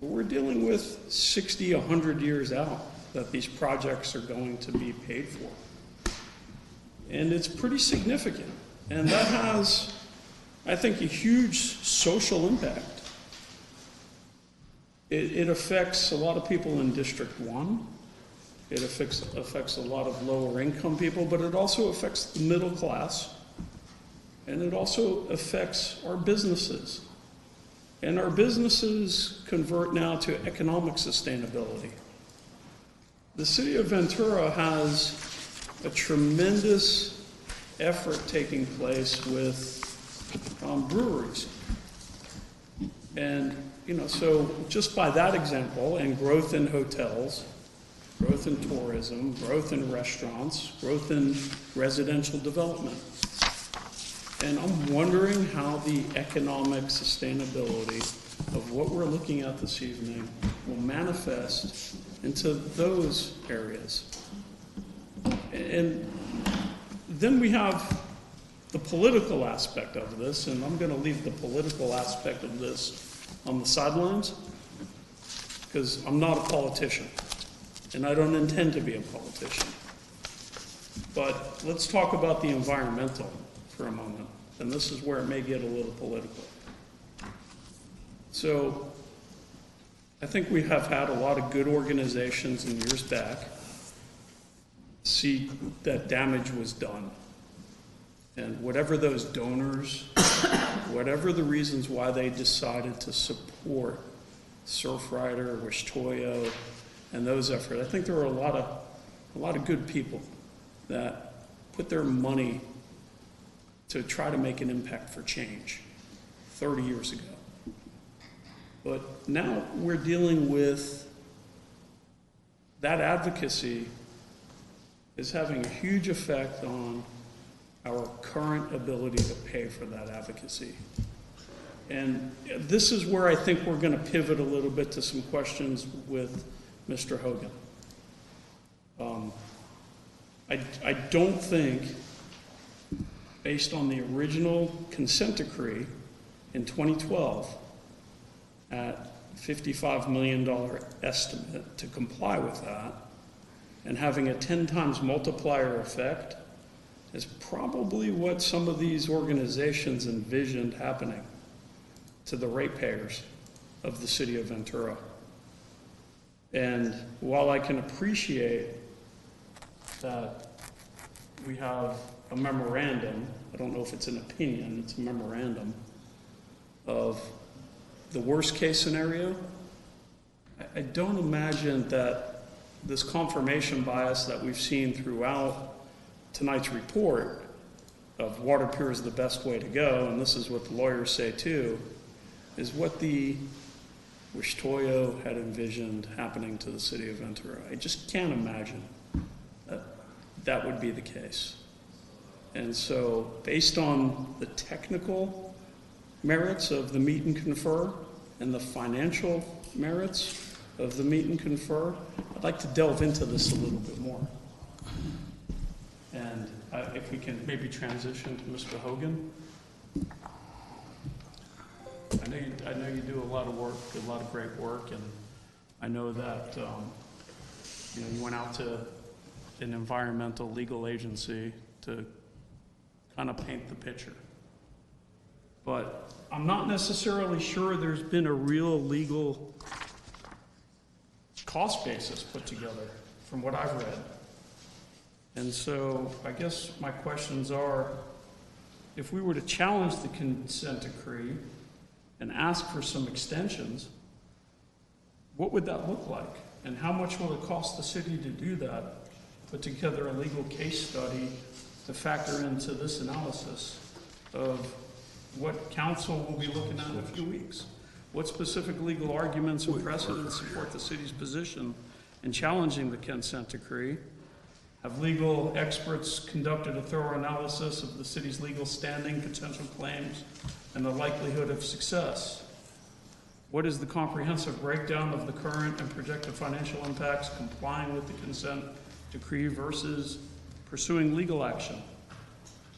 we're dealing with 60, 100 years out that these projects are going to be paid for. And it's pretty significant. And that has, I think, a huge social impact. It affects a lot of people in District 1. It affects a lot of lower income people, but it also affects the middle class. And it also affects our businesses. And our businesses convert now to economic sustainability. The city of Ventura has a tremendous effort taking place with breweries. And so just by that example, and growth in hotels, growth in tourism, growth in restaurants, growth in residential development. And I'm wondering how the economic sustainability of what we're looking at this evening will manifest into those areas. And then we have the political aspect of this, and I'm going to leave the political aspect of this on the sidelines, because I'm not a politician, and I don't intend to be a politician. But let's talk about the environmental for a moment, and this is where it may get a little political. So I think we have had a lot of good organizations in years back see that damage was done. And whatever those donors, whatever the reasons why they decided to support Surfrider, Wish-Toyo, and those efforts, I think there were a lot of good people that put their money to try to make an impact for change 30 years ago. But now we're dealing with that advocacy is having a huge effect on our current ability to pay for that advocacy. And this is where I think we're going to pivot a little bit to some questions with Mr. Hogan. I don't think, based on the original consent decree in 2012, at $55 million estimate to comply with that, and having a 10 times multiplier effect, is probably what some of these organizations envisioned happening to the ratepayers of the city of Ventura. And while I can appreciate that we have a memorandum, I don't know if it's an opinion, it's a memorandum, of the worst-case scenario. I don't imagine that this confirmation bias that we've seen throughout tonight's report of water pure is the best way to go, and this is what the lawyers say too, is what the Wish-Toyo had envisioned happening to the city of Ventura. I just can't imagine that that would be the case. And so, based on the technical merits of the meet and confer and the financial merits of the meet and confer, I'd like to delve into this a little bit more. And if we can maybe transition to Mr. Hogan. I know you do a lot of work, a lot of great work, and I know that you went out to an environmental legal agency to kind of paint the picture. But I'm not necessarily sure there's been a real legal cost basis put together from what I've read. And so I guess my questions are, if we were to challenge the consent decree and ask for some extensions, what would that look like? And how much will it cost the city to do that? Put together a legal case study to factor into this analysis of what council will be looking at in a few weeks. What specific legal arguments and precedents support the city's position in challenging the consent decree? Have legal experts conducted a thorough analysis of the city's legal standing, potential claims, and the likelihood of success? What is the comprehensive breakdown of the current and projected financial impacts complying with the consent decree versus pursuing legal action?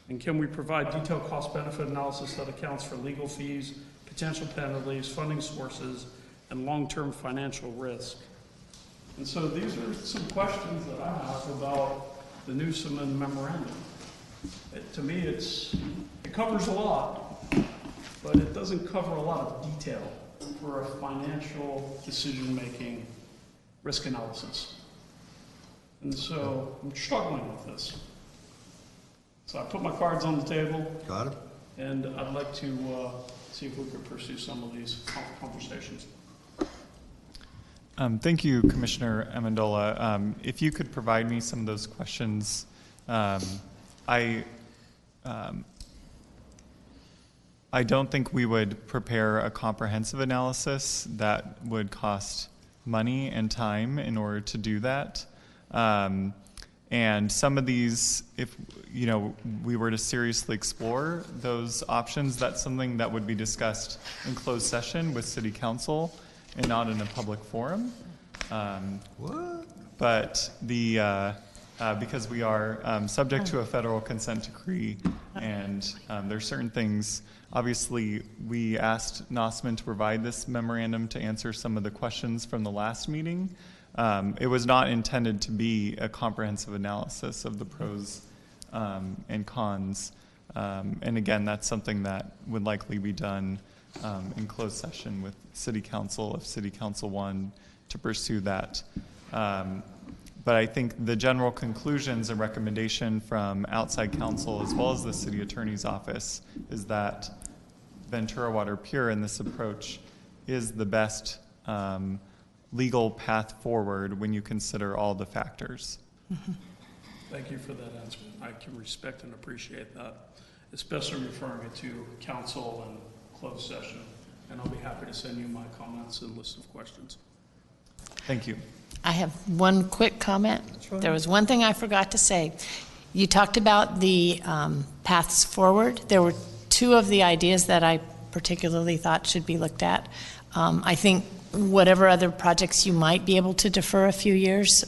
And can we provide detailed cost-benefit analysis that accounts for legal fees, potential penalties, funding sources, and long-term financial risk? And so these are some questions that I have about the Newsom and memorandum. To me, it covers a lot, but it doesn't cover a lot of detail for a financial decision-making risk analysis. And so I'm struggling with this. So I put my cards on the table. Got it. And I'd like to see if we could pursue some of these conversations. Thank you, Commissioner Amendola. If you could provide me some of those questions, I don't think we would prepare a comprehensive analysis that would cost money and time in order to do that. And some of these, if we were to seriously explore those options, that's something that would be discussed in closed session with City Council and not in a public forum. But because we are subject to a federal consent decree, and there's certain things. Obviously, we asked NOSSMN to provide this memorandum to answer some of the questions from the last meeting. It was not intended to be a comprehensive analysis of the pros and cons. And again, that's something that would likely be done in closed session with City Council if City Council wanted to pursue that. But I think the general conclusions and recommendation from outside counsel as well as the City Attorney's Office is that Ventura Water Pure in this approach is the best legal path forward when you consider all the factors. Mm-hmm. Thank you for that answer. I can respect and appreciate that, especially referring it to council and closed session. And I'll be happy to send you my comments and list of questions. Thank you. I have one quick comment. There was one thing I forgot to say. You talked about the paths forward. There were two of the ideas that I particularly thought should be looked at. I think whatever other projects you might be able to defer a few years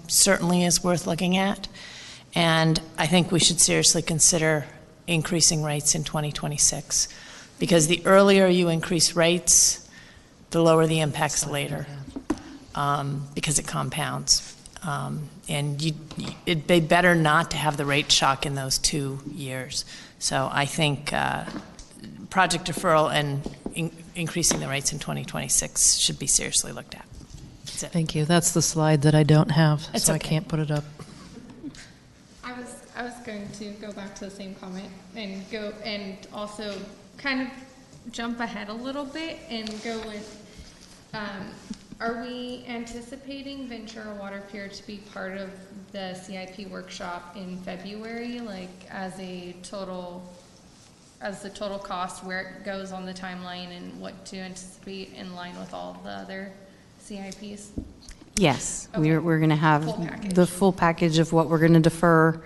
certainly is worth looking at. And I think we should seriously consider increasing rates in 2026. Because the earlier you increase rates, the lower the impacts later. Because it compounds. And it'd be better not to have the rate shock in those 2 years. So I think project deferral and increasing the rates in 2026 should be seriously looked at. Thank you. That's the slide that I don't have, It's so okay. I can't put it up. to go back to the same comment and also kind of jump ahead a little bit and go with, are we anticipating Ventura Water Pier to be part of the CIP workshop in February, like as the total cost, where it goes on the timeline and what to anticipate in line with all the other CIPs? Yes, Okay. we're going to have Full package. the full package of what we're going to defer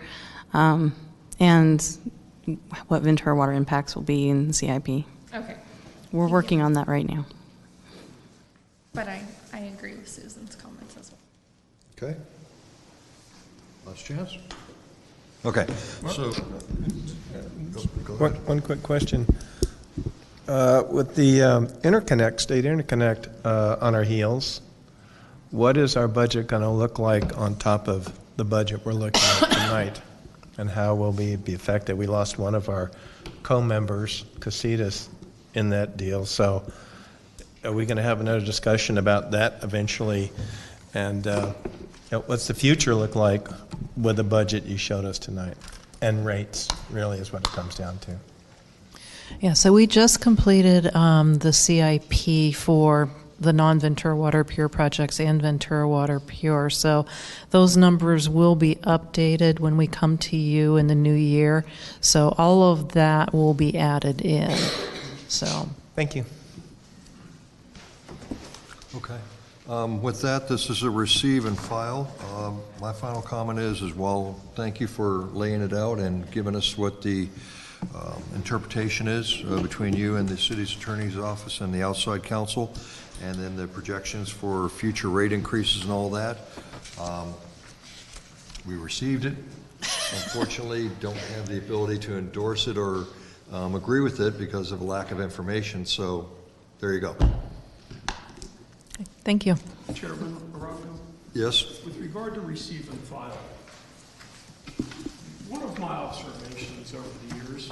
and what Ventura water impacts will be in the CIP. Okay. We're working on that right now. But I agree with Susan's comments as well. Okay. Last chance? Okay, so. Go ahead. One quick question. With the interconnect, state interconnect on our heels, what is our budget going to look like on top of the budget we're looking at tonight? And how will we be affected? We lost one of our co-members, Casitas, in that deal. So are we going to have another discussion about that eventually? And what's the future look like with the budget you showed us tonight? And rates, really, is what it comes down to. Yeah, so we just completed the CIP for the non-Ventura Water Pure projects and Ventura Water Pure. So those numbers will be updated when we come to you in the new year. So all of that will be added in. So thank you. Okay. With that, this is a receive and file. My final comment is, well, thank you for laying it out and giving us what the interpretation is between you and the city's attorney's office and the outside counsel, and then the projections for future rate increases and all that. We received it. Unfortunately, don't have the ability to endorse it or agree with it because of a lack of information. So there you go. thank you. Chairman Araujo? Yes? With regard to receive and file, one of my observations over the years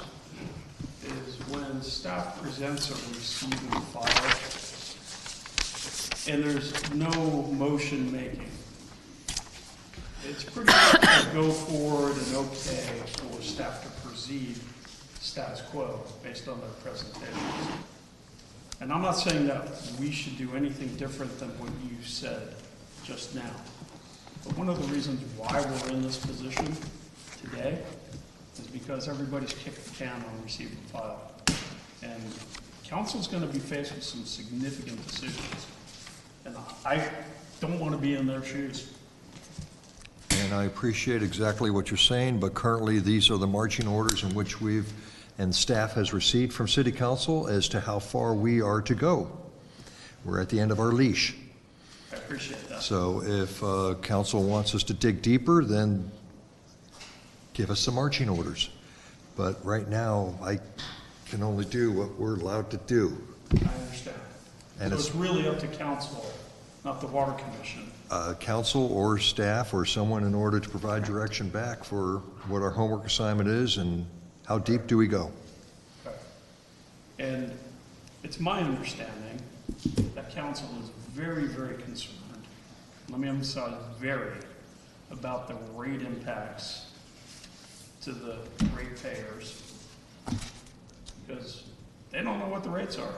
is when staff presents a receive and file, and there's no motion making, it's pretty much to go forward and okay for staff to proceed status quo based on their presentations. And I'm not saying that we should do anything different than what you said just now. But one of the reasons why we're in this position today is because everybody's kicked the can on receive and file. And council's going to be faced with some significant decisions. And I don't want to be in their shoes. And I appreciate exactly what you're saying, but currently these are the marching orders in which we've, and staff has received from City Council as to how far we are to go. We're at the end of our leash. I appreciate that. So if council wants us to dig deeper, then give us some marching orders. But right now, I can only do what we're allowed to do. I understand. And So it's really up to council, not the Water Commission. Council or staff or someone in order to provide direction back for what our homework assignment is and how deep do we go. Okay. And it's my understanding that council is very, very concerned, let me emphasize very, about the rate impacts to the ratepayers, because they don't know what the rates are.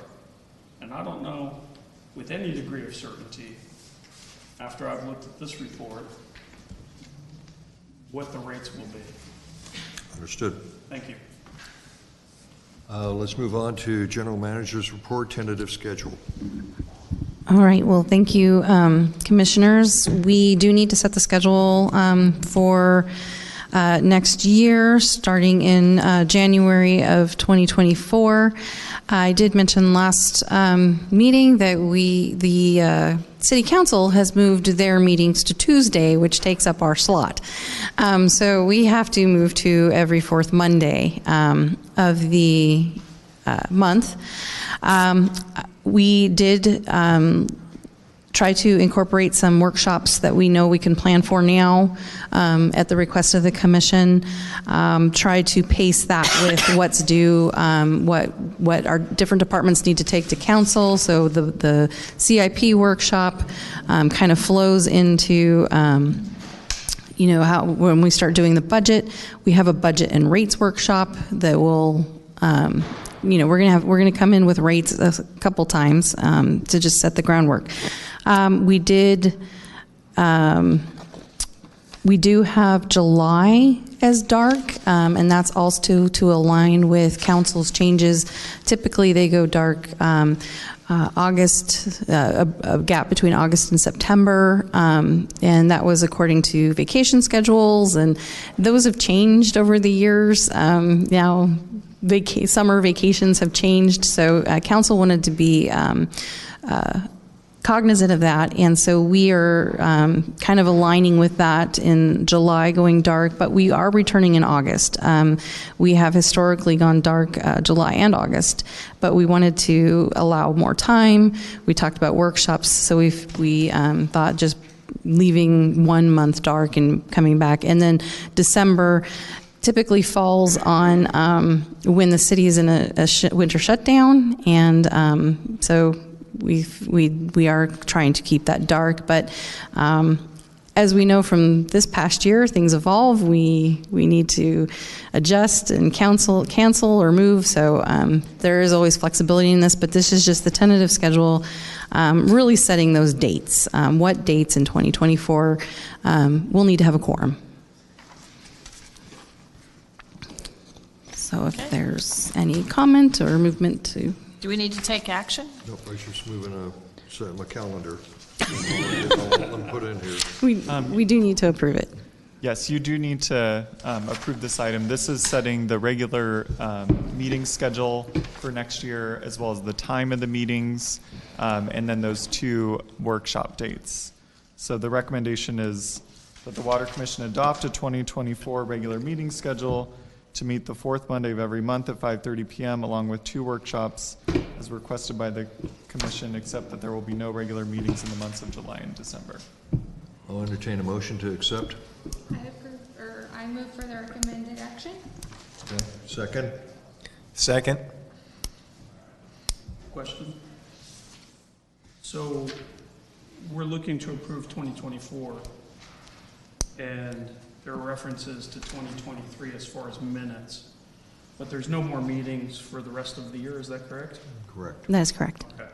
And I don't know with any degree of certainty, after I've looked at this report, what the rates will be. Understood. Thank you. Let's move on to General Manager's report, tentative schedule. All right, well, thank you, commissioners. We do need to set the schedule for next year, starting in January of 2024. I did mention last meeting that the City Council has moved their meetings to Tuesday, which takes up our slot. So we have to move to every fourth Monday of the month. We did try to incorporate some workshops that we know we can plan for now at the request of the commission. Try to pace that with what's due, what our different departments need to take to council. So the CIP workshop kind of flows into when we start doing the budget, we have a budget and rates workshop that will, we're going to come in with rates a couple times to just set the groundwork. We do have July as dark, and that's also to align with council's changes. Typically, they go dark August, a gap between August and September, and that was according to vacation schedules, and those have changed over the years. Now, summer vacations have changed, so council wanted to be cognizant of that, and so we are kind of aligning with that in July going dark, but we are returning in August. We have historically gone dark July and August, but we wanted to allow more time. We talked about workshops, so we thought just leaving 1 month dark and coming back, and then December typically falls on when the city is in a winter shutdown, and so we are trying to keep that dark, but as we know from this past year, things evolve. We need to adjust and cancel or move. So there is always flexibility in this, but this is just the tentative schedule, really setting those dates. What dates in 2024 we'll need to have a quorum. So if there's any comment or movement to... Do we need to take action? Nope, I was just moving my calendar. I'll let them put in here. We do need to approve it. Yes, you do need to approve this item. This is setting the regular meeting schedule for next year, as well as the time of the meetings, and then those 2 workshop dates. So the recommendation is that the Water Commission adopt a 2024 regular meeting schedule to meet the 4th Monday of every month at 5:30 p.m. along with 2 workshops as requested by the Commission, except that there will be no regular meetings in the months of July and December. I'll entertain a motion to accept. I move for the recommended action. Okay. Second? Second. Question? So we're looking to approve 2024, and there are references to 2023 as far as minutes, but there's no more meetings for the rest of the year, is that correct? Correct. That is correct. Okay.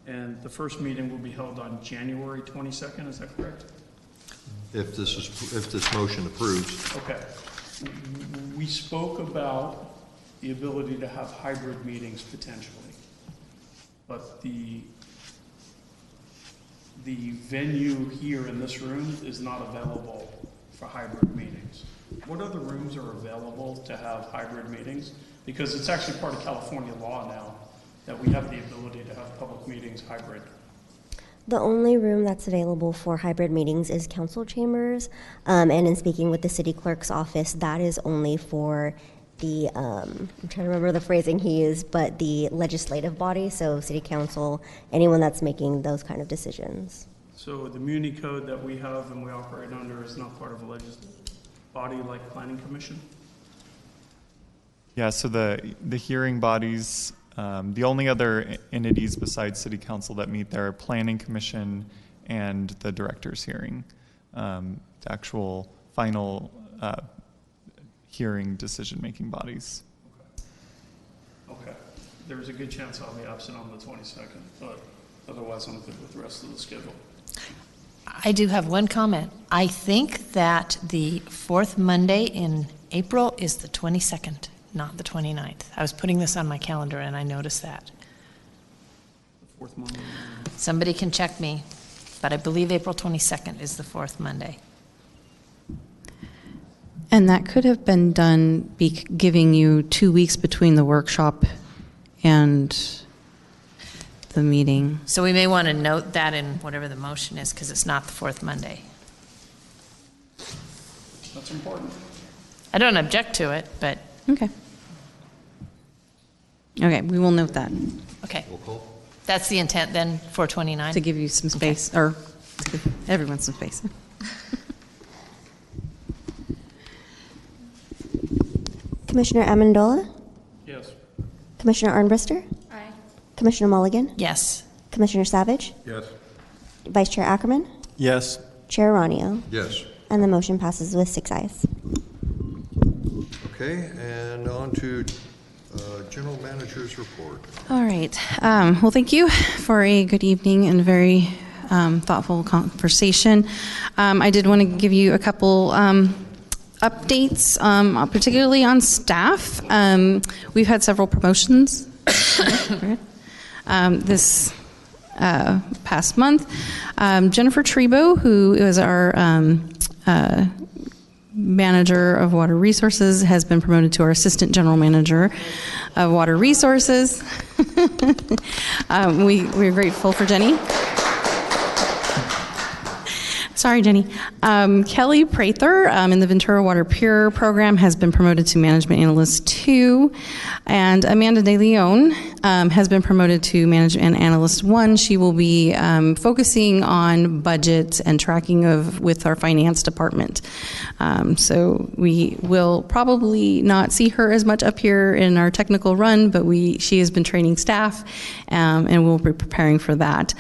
And the first meeting will be held on January 22nd, is that correct? If this motion approves. Okay. We spoke about the ability to have hybrid meetings potentially, but the venue here in this room is not available for hybrid meetings. What other rooms are available to have hybrid meetings? Because it's actually part of California law now that we have the ability to have public meetings hybrid. The only room that's available for hybrid meetings is council chambers, and in speaking with the city clerk's office, that is only for the, I'm trying to remember the phrasing he used, but the legislative body, so city council, anyone that's making those kind of decisions. So the Muni code that we have and we operate under is not part of a legislative body like Planning Commission? Yeah, so the hearing bodies, the only other entities besides City Council that meet there are Planning Commission and the Director's Hearing, the actual final hearing decision-making bodies. Okay. There's a good chance I'll be absent on the 22nd, but otherwise I'm good with the rest of the schedule. I do have one comment. I think that the 4th Monday in April is the 22nd, not the 29th. I was putting this on my calendar and I noticed that. The 4th Monday. Somebody can check me, but I believe April 22nd is the 4th Monday. And that could have been done giving you 2 weeks between the workshop and the meeting. So we may want to note that in whatever the motion is, because it's not the 4th Monday. That's important. I don't object to it, but... Okay. Okay, we will note that. Okay. That's the intent then for 29? To give you some space, or to give everyone some space. Commissioner Amendola? Yes. Commissioner Arnbrister? Aye. Commissioner Mulligan? Yes. Commissioner Savage? Yes. Vice Chair Ackerman? Yes. Chair Ranio? Yes. And the motion passes with 6 ayes. Okay, and on to General Manager's report. All right. Well, thank you for a good evening and very thoughtful conversation. I did want to give you a couple updates, particularly on staff. We've had several promotions this past month. Jennifer Trebo, who is our Manager of Water Resources, has been promoted to our Assistant General Manager of Water Resources. We're grateful for Jenny. Sorry, Jenny. Kelly Prather in the Ventura Water Pure program has been promoted to Management Analyst 2, and Amanda De Leon has been promoted to Management Analyst 1. She will be focusing on budget and tracking with our finance department. So we will probably not see her as much up here in our technical run, but she has been training staff, and we'll be preparing for that.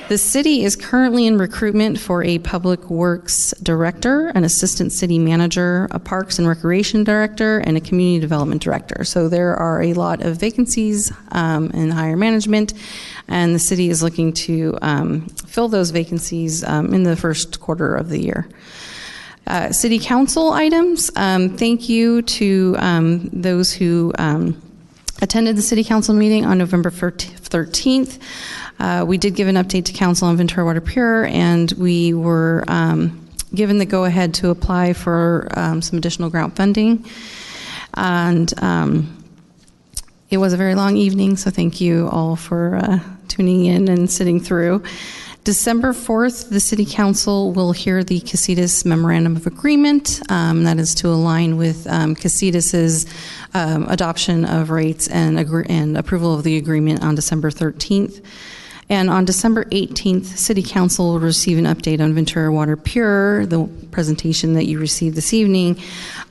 The city is currently in recruitment for a Public Works Director, an Assistant City Manager, a Parks and Recreation Director, and a Community Development Director. So there are a lot of vacancies in higher management, and the city is looking to fill those vacancies in the first quarter of the year. City Council items. Thank you to those who attended the City Council meeting on November 13th. We did give an update to Council on Ventura Water Pure, and we were given the go-ahead to apply for some additional grant funding. And it was a very long evening, so thank you all for tuning in and sitting through. December 4th, the City Council will hear the Casitas Memorandum of Agreement. That is to align with Casitas's adoption of rates and approval of the agreement on December 13th. And on December 18th, City Council will receive an update on Ventura Water Pure, the presentation that you received this evening,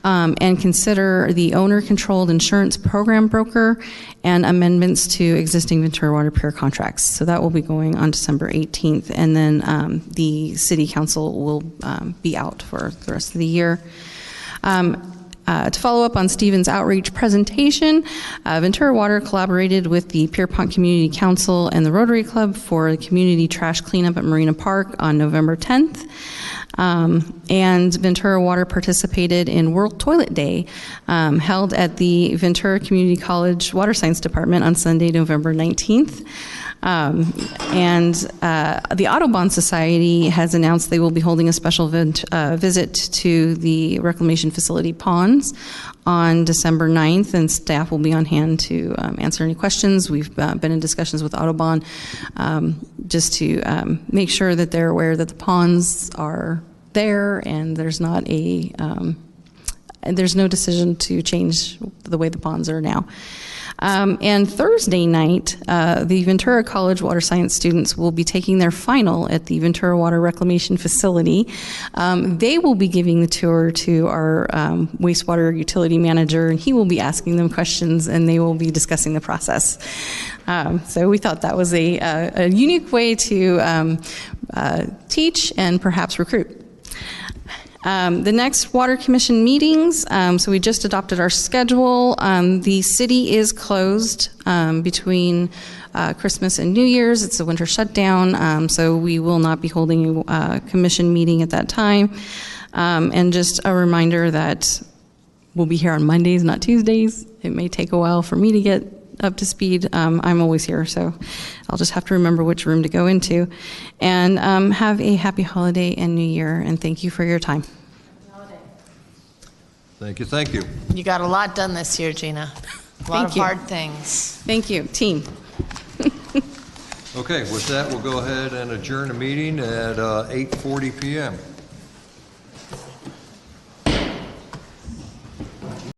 and consider the owner-controlled insurance program broker and amendments to existing Ventura Water Pure contracts. So that will be going on December 18th, and then the City Council will be out for the rest of the year. To follow up on Stephen's outreach presentation, Ventura Water collaborated with the Pierpont Community Council and the Rotary Club for the community trash cleanup at Marina Park on November 10th. And Ventura Water participated in World Toilet Day, held at the Ventura Community College Water Science Department on Sunday, November 19th. And the Audubon Society has announced they will be holding a special visit to the reclamation facility ponds on December 9th, and staff will be on hand to answer any questions. We've been in discussions with Audubon just to make sure that they're aware that the ponds are there and there's not there's no decision to change the way the ponds are now. And Thursday night, the Ventura College Water Science students will be taking their final at the Ventura Water Reclamation Facility. They will be giving the tour to our wastewater utility manager, and he will be asking them questions, and they will be discussing the process. So we thought that was a unique way to teach and perhaps recruit. The next Water Commission meetings, so we just adopted our schedule. The city is closed between Christmas and New Year's. It's a winter shutdown, so we will not be holding a commission meeting at that time. And just a reminder that we'll be here on Mondays, not Tuesdays. It may take a while for me to get up to speed. I'm always here, so I'll just have to remember which room to go into. And have a happy holiday and New Year, and thank you for your time. Thank you, thank you. You got a lot done this year, Gina. A lot of hard things. Thank you, team. Okay, with that, we'll go ahead and adjourn the meeting at 8:40 p.m.